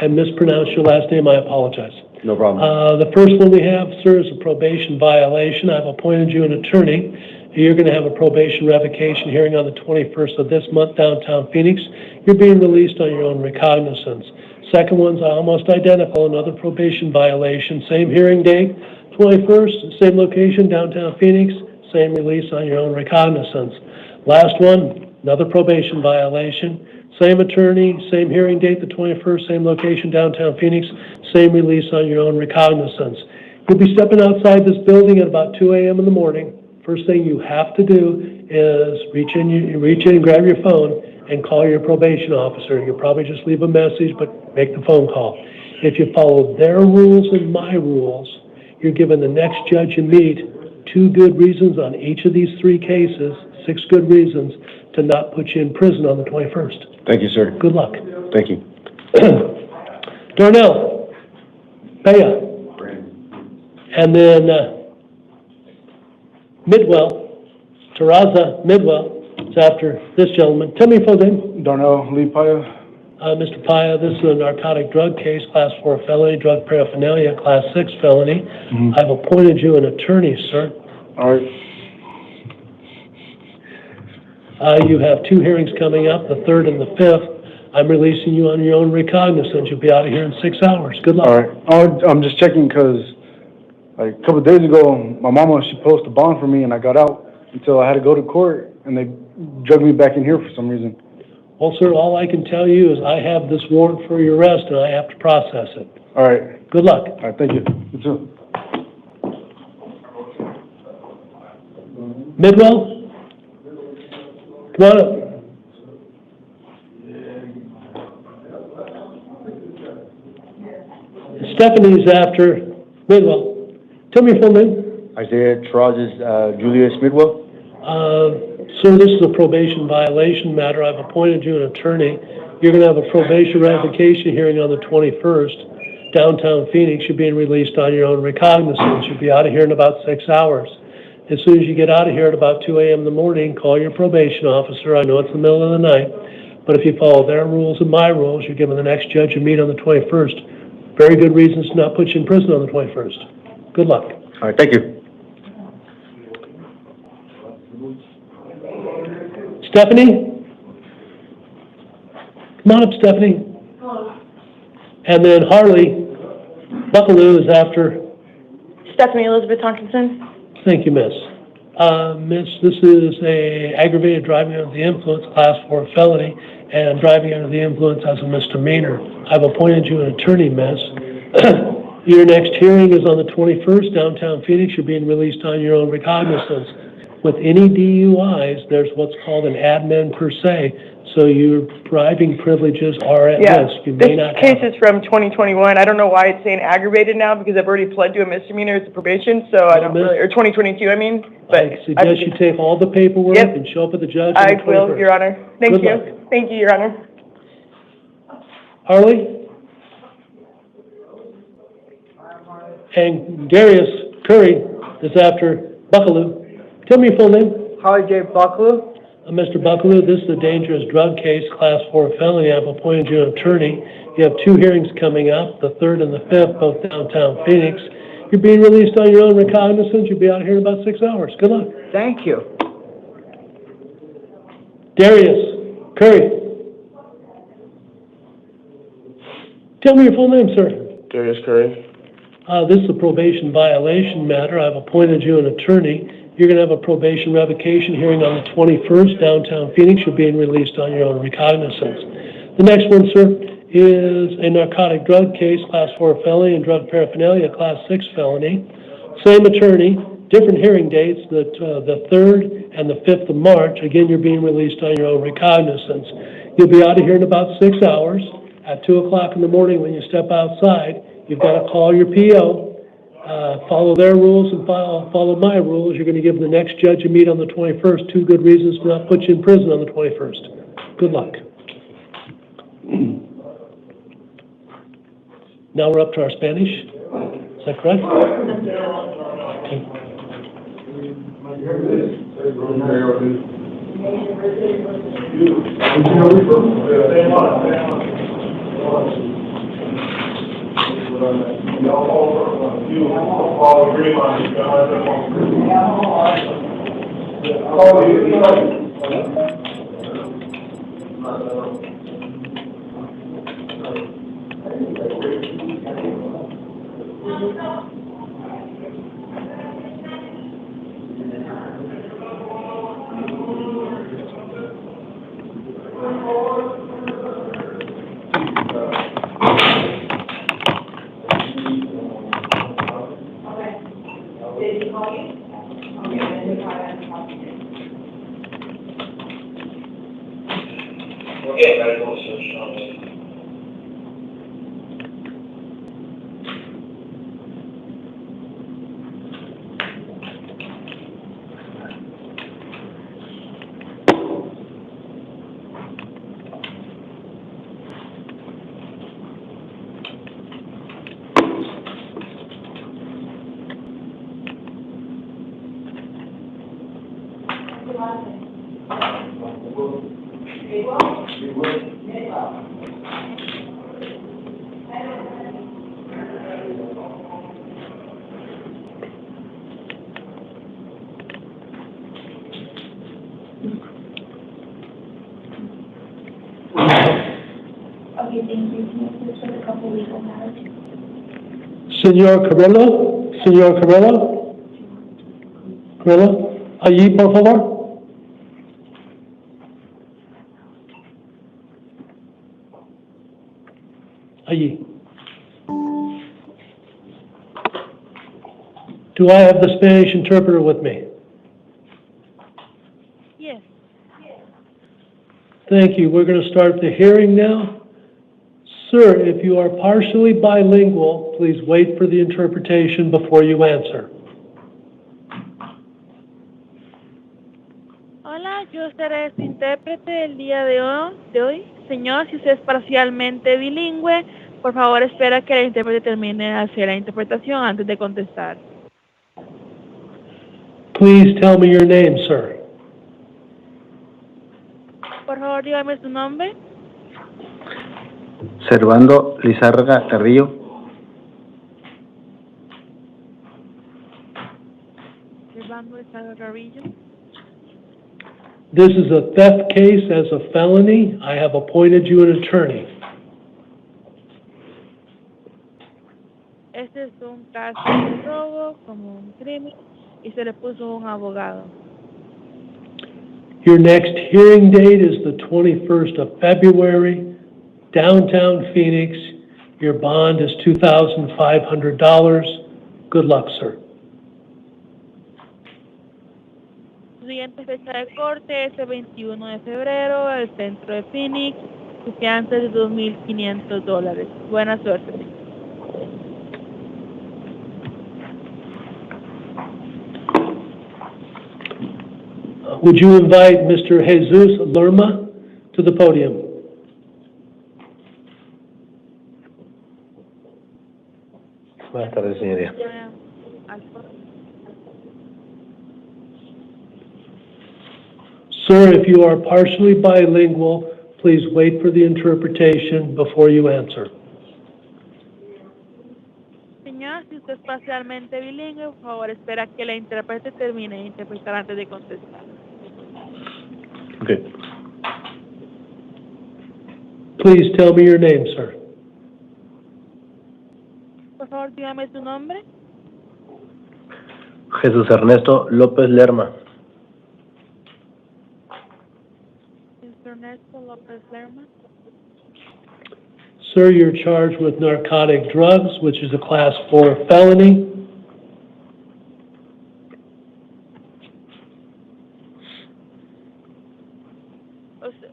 I mispronounced your last name. I apologize. No problem. The first one we have, sir, is a probation violation. I've appointed you an attorney. You're going to have a probation revocation hearing on the 21st of this month, downtown Phoenix. You're being released on your one's recognizance. Second one's almost identical, another probation violation. Same hearing date, 21st, same location, downtown Phoenix. Same release on your own recognizance. Last one, another probation violation. Same attorney, same hearing date, the 21st, same location, downtown Phoenix, same release on your own recognizance. You'll be stepping outside this building at about 2 a.m. in the morning. First thing you have to do is reach in and grab your phone and call your probation officer. You'll probably just leave a message, but make the phone call. If you follow their rules and my rules, you're given the next judge you meet 2 good reasons on each of these 3 cases, 6 good reasons to not put you in prison on the 21st. Thank you, sir. Good luck. Thank you. Darnell, Bea, and then Midwell, Terraza Midwell is after this gentleman. Tell me your full name. Darnell Lee Paya. Mr. Paya, this is a narcotic drug case, Class 4 felony, drug paraphernalia, Class 6 felony. I've appointed you an attorney, sir. All right. You have 2 hearings coming up, the 3rd and the 5th. I'm releasing you on your own recognizance. You'll be out of here in 6 hours. Good luck. All right. I'm just checking because, like, a couple of days ago, my mama, she posted a bond for me, and I got out until I had to go to court, and they drugged me back in here for some reason. Well, sir, all I can tell you is I have this warrant for your arrest, and I have to process it. All right. Good luck. All right, thank you. You too. Midwell? Come on up. Stephanie's after Midwell. Tell me your full name. Isaiah Terrazas, Julius Midwell. Sir, this is a probation violation matter. I've appointed you an attorney. You're going to have a probation revocation hearing on the 21st. Downtown Phoenix, you're being released on your own recognizance. You'll be out of here in about 6 hours. As soon as you get out of here at about 2 a.m. in the morning, call your probation officer. I know it's the middle of the night, but if you follow their rules and my rules, you're given the next judge you meet on the 21st. Very good reasons to not put you in prison on the 21st. Good luck. All right, thank you. Stephanie? Come on up, Stephanie. And then Harley Buckaloo is after. Stephanie Elizabeth Tonkinson. Thank you, Miss. Miss, this is a aggravated driving under the influence, Class 4 felony, and driving under the influence as a misdemeanor. I've appointed you an attorney, Miss. Your next hearing is on the 21st, downtown Phoenix. You're being released on your own recognizance. With any DUIs, there's what's called an admin per se. So your driving privileges are at risk. You may not This case is from 2021. I don't know why it's saying aggravated now because I've already pled to a misdemeanor. It's a probation, so I don't really, or 2022, I mean. But I suggest you take all the paperwork and show up at the judge. I will, Your Honor. Thank Good you. luck. Thank you, Your Honor. Harley? And Darius Curry is after Buckaloo. Tell me your full name. Harley J. Buckaloo. Mr. Buckaloo, this is a dangerous drug case, Class 4 felony. I've appointed you an attorney. You have 2 hearings coming up, the 3rd and the 5th, both downtown Phoenix. You're being released on your own recognizance. You'll be out here in about 6 hours. Good luck. Thank you. Darius Curry. Tell me your full name, sir. Darius Curry. This is a probation violation matter. I've appointed you an attorney. You're going to have a probation revocation hearing on the 21st, downtown Phoenix. You're being released on your own recognizance. The next one, sir, is a narcotic drug case, Class 4 felony, and drug paraphernalia, Class 6 felony. Same attorney, different hearing dates, the 3rd and the 5th of March. Again, you're being released on your own recognizance. You'll be out of here in about 6 hours. At 2 o'clock in the morning when you step outside, you've got to call your PO. Follow their rules and follow my rules. You're going to give the next judge you meet on the 21st 2 good reasons to not put you in prison on the 21st. Good luck. Now we're up to our Spanish. Is that correct? Did he call you? Okay, then we probably have to call you. Okay, medical search. Okay, thank you. This was a couple legal matters. Señor Cabello, señor Cabello. Cabello, allí, por favor. Allí. Do I have the Spanish interpreter with me? Yes. Thank you. We're going to start the hearing now. Sir, if you are partially bilingual, please wait for the interpretation before you answer. Hola, yo seré su intérprete el día de hoy. Señor, si usted es parcialmente bilingüe, por favor espera que el intérprete termine de hacer la interpretación antes de contestar. Please tell me your name, sir. Por favor, dígame su nombre. Servando Lizarga Carrillo. Servando Lizarga Carrillo. This is a theft case as a felony. I have appointed you an attorney. Este es un caso de robo como un crimen y se le puso un abogado. Your next hearing date is the 21st of February, downtown Phoenix. Your bond is $2,500. Good luck, sir. Su siguiente fecha de corte es el 21 de febrero, el centro de Phoenix. Su fianza es de $2,500. Buena suerte. Would you invite Mr. Jesus Lerma to the podium? Buenas tardes, señoría. Sir, if you are partially bilingual, please wait for the interpretation before you answer. Señor, si usted es parcialmente bilingüe, por favor espera que la intérprete termine de interpretar antes de contestar. Okay. Please tell me your name, sir. Por favor, dígame su nombre. Jesús Ernesto López Lerma. Mr. Ernesto López Lerma. Sir, you're charged with narcotic drugs, which is a Class 4 felony.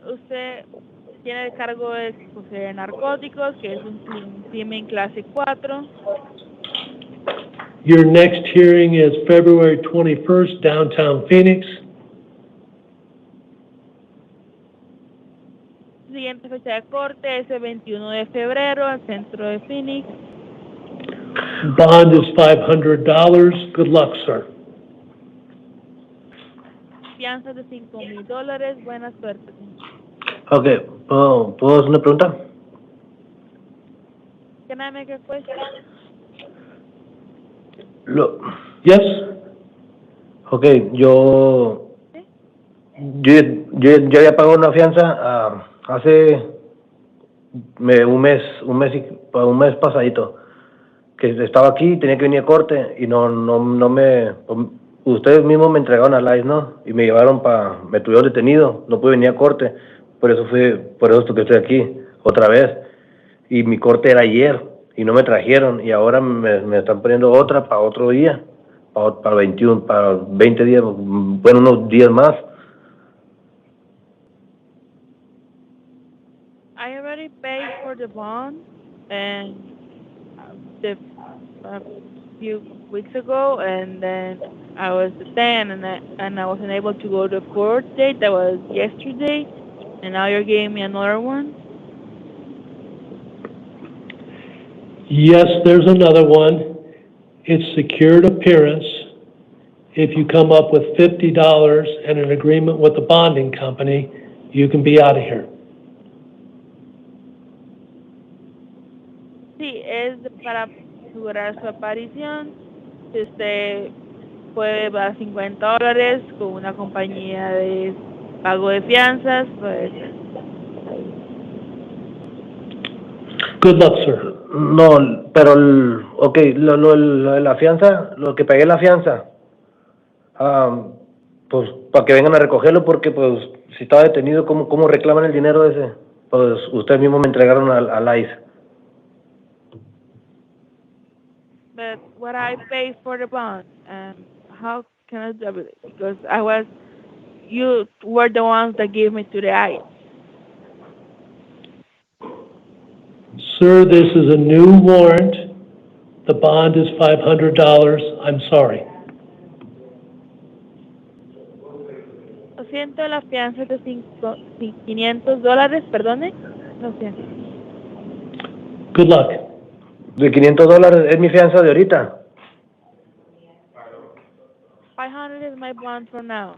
Usted tiene el cargo de poseer narcóticos, que es un crimen clase 4. Your next hearing is February 21st, downtown Phoenix. Siguiente fecha de corte es el 21 de febrero, al centro de Phoenix. Bond is $500. Good luck, sir. Fianza de $5,000. Buena suerte. Ok, ¿puedo hacer una pregunta? Can I make a question? Yes? Ok, yo había pagado una fianza hace un mes pasadito, que estaba aquí, tenía que venir a corte y ustedes mismos me entregaron al ICE, ¿no? Y me llevaron me tuvieron detenido, no pude venir a corte, por eso que estoy aquí otra vez. Y mi corte era ayer y no me trajeron y ahora me están poniendo otra para otro día. para 21, para 20 días, bueno, unos días más. I already paid for the bond, and a few weeks ago, and then I was detained, and I wasn't able to go to court date. That was yesterday, and now you're giving me another one. Yes, there's another one. It's secured appearance. If you come up with $50 and an agreement with the bonding company, you can be out of here. Sí, es para asegurar su aparición. Si usted puede pagar $50 con una compañía de pago de fianzas, pues. Good luck, sir. No, pero, lo de la fianza, lo que pagué la fianza, pues para que vengan a recogerlo, porque pues si estaba detenido, ¿cómo reclaman el dinero ese? Pues ustedes mismos me entregaron al ICE. But what I paid for the bond, how can I do it? Because you were the ones that gave me to the ICE. Sir, this is a new warrant. The bond is $500. I'm sorry. Lo siento, la fianza es de $500, perdone. Lo siento. Good luck. De $500 es mi fianza de ahorita. $500 is my bond for now.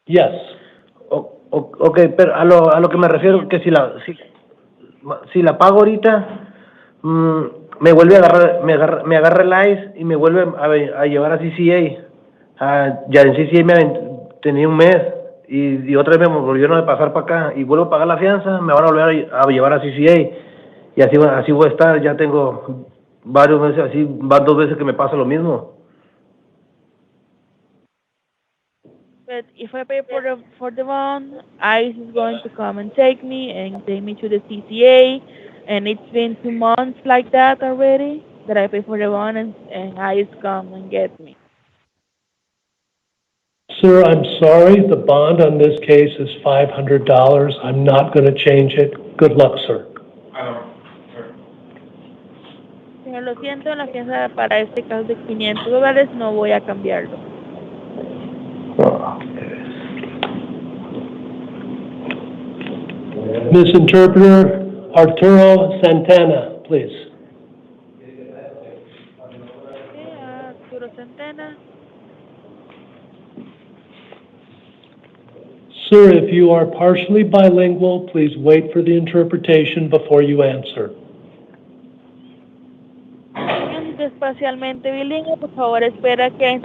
Yes. Okay, pero a lo que me refiero, que si la pago ahorita, me vuelve a agarrar, me agarra el ICE y me vuelve a llevar a CCA. Ya en CCA tenía un mes y otra vez me volvieron a pasar para acá y vuelvo a pagar la fianza, me van a volver a llevar a CCA y así voy a estar. Ya tengo varios meses así, van 2 veces que me pasa lo mismo. But if I pay for the bond, ICE is going to come and take me to the CCA, and it's been 2 months like that already that I pay for the bond, and ICE come and get me. Sir, I'm sorry. The bond on this case is $500. I'm not going to change it. Good luck, sir. Señor, lo siento, la fianza para este caso de $500 no voy a cambiarlo. Miss Interpreter Arturo Santana, please. Arturo Santana. Sir, if you are partially bilingual, please wait for the interpretation before you answer. Si es parcialmente bilingüe, por favor espera que la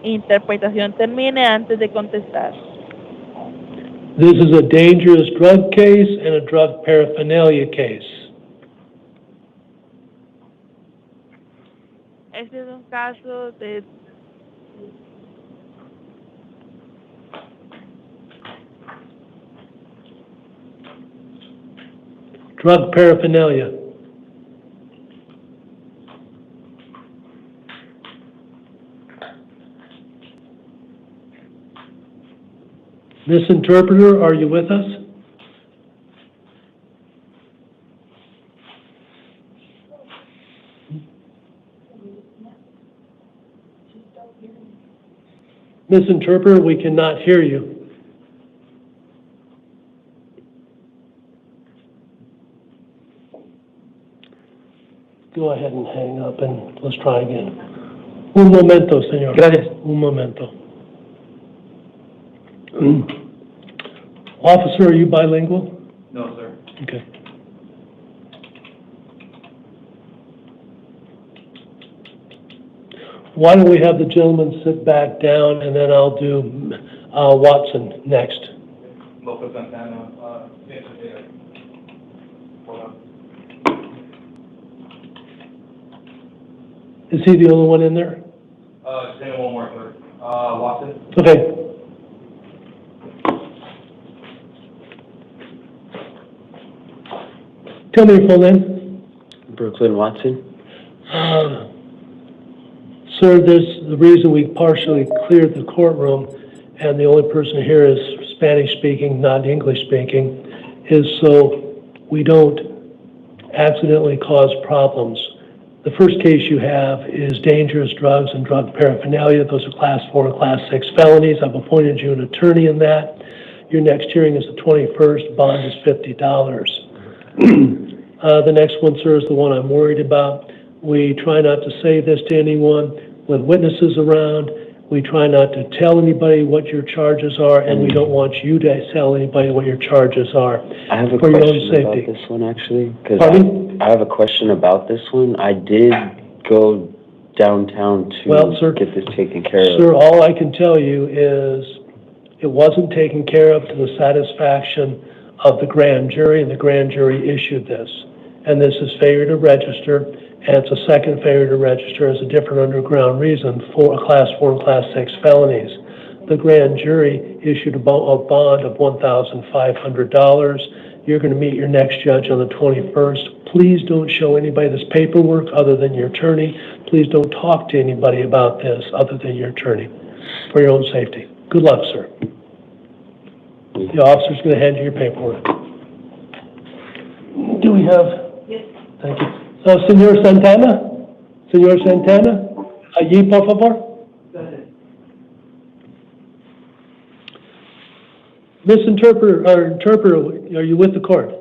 interpretación termine antes de contestar. This is a dangerous drug case and a drug paraphernalia case. Este es un caso de drug paraphernalia. Miss Interpreter, are you with us? Miss Interpreter, we cannot hear you. Go ahead and hang up and let's try again. Un momento, señor. Gracias. Un momento. Officer, are you bilingual? No, sir. Okay. Why don't we have the gentleman sit back down and then I'll do Watson next. Lopez Santana, Is he the only one in there? just name one more, sir. Watson. Okay. Tell me your full name. Brooklyn Watson. Sir, the reason we partially cleared the courtroom, and the only person here is Spanish-speaking, not English-speaking, is so we don't accidentally cause problems. The first case you have is dangerous drugs and drug paraphernalia. Those are Class 4 and Class 6 felonies. I've appointed you an attorney in that. Your next hearing is the 21st. Bond is $50. The next one, sir, is the one I'm worried about. We try not to say this to anyone with witnesses around. We try not to tell anybody what your charges are, and we don't want you to tell anybody what your charges are. I have a for your own question about safety. this one, actually. Because I have a question about this one. I did go downtown to get this taken care of. Sir, all I can tell you is it wasn't taken care of to the satisfaction of the grand jury, and the grand jury issued this. And this is failure to register, and it's a second failure to register as a different underground reason for a Class 4 and Class 6 felonies. The grand jury issued a bond of $1,500. You're going to meet your next judge on the 21st. Please don't show anybody this paperwork other than your attorney. Please don't talk to anybody about this other than your attorney for your own safety. Good luck, sir. The officer's going to hand you your paperwork. Do we have? Yes. Thank you. Señor Santana? Señor Santana? Allí, por favor. Miss Interpreter, or Interpreter, are you with the court?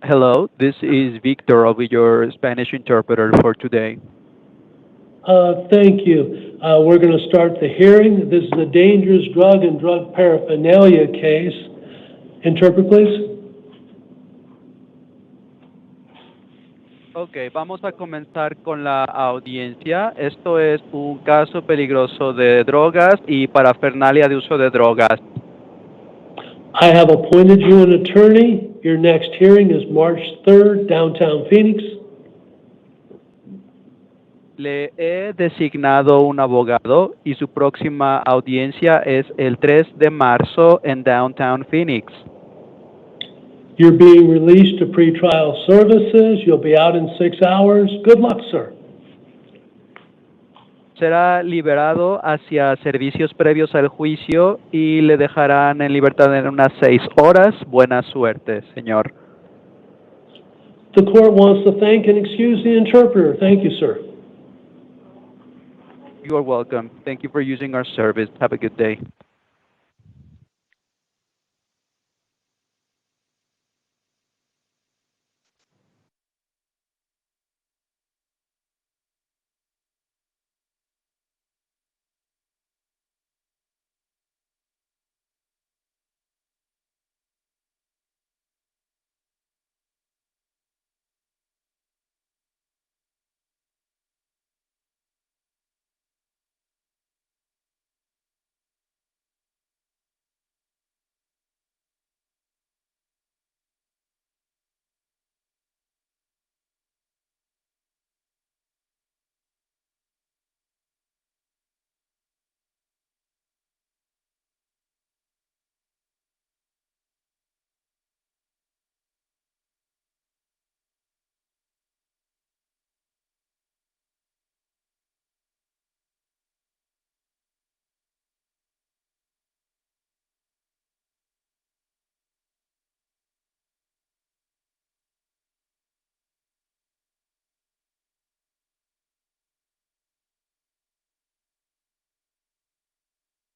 Hello, this is Victor. I'll be your Spanish interpreter for today. Thank you. We're going to start the hearing. This is a dangerous drug and drug paraphernalia case. Interpret, please. Ok, vamos a comenzar con la audiencia. Esto es un caso peligroso de drogas y parafernalia de uso de drogas. I have appointed you an attorney. Your next hearing is March 3rd, downtown Phoenix. Le he designado un abogado y su próxima audiencia es el 3 de marzo en downtown Phoenix. You're being released to pretrial services. You'll be out in 6 hours. Good luck, sir. Será liberado hacia servicios previos al juicio y le dejarán en libertad en unas 6 horas. Buena suerte, señor. The court wants to thank and excuse the interpreter. Thank you, sir. You are welcome. Thank you for using our service. Have a good day.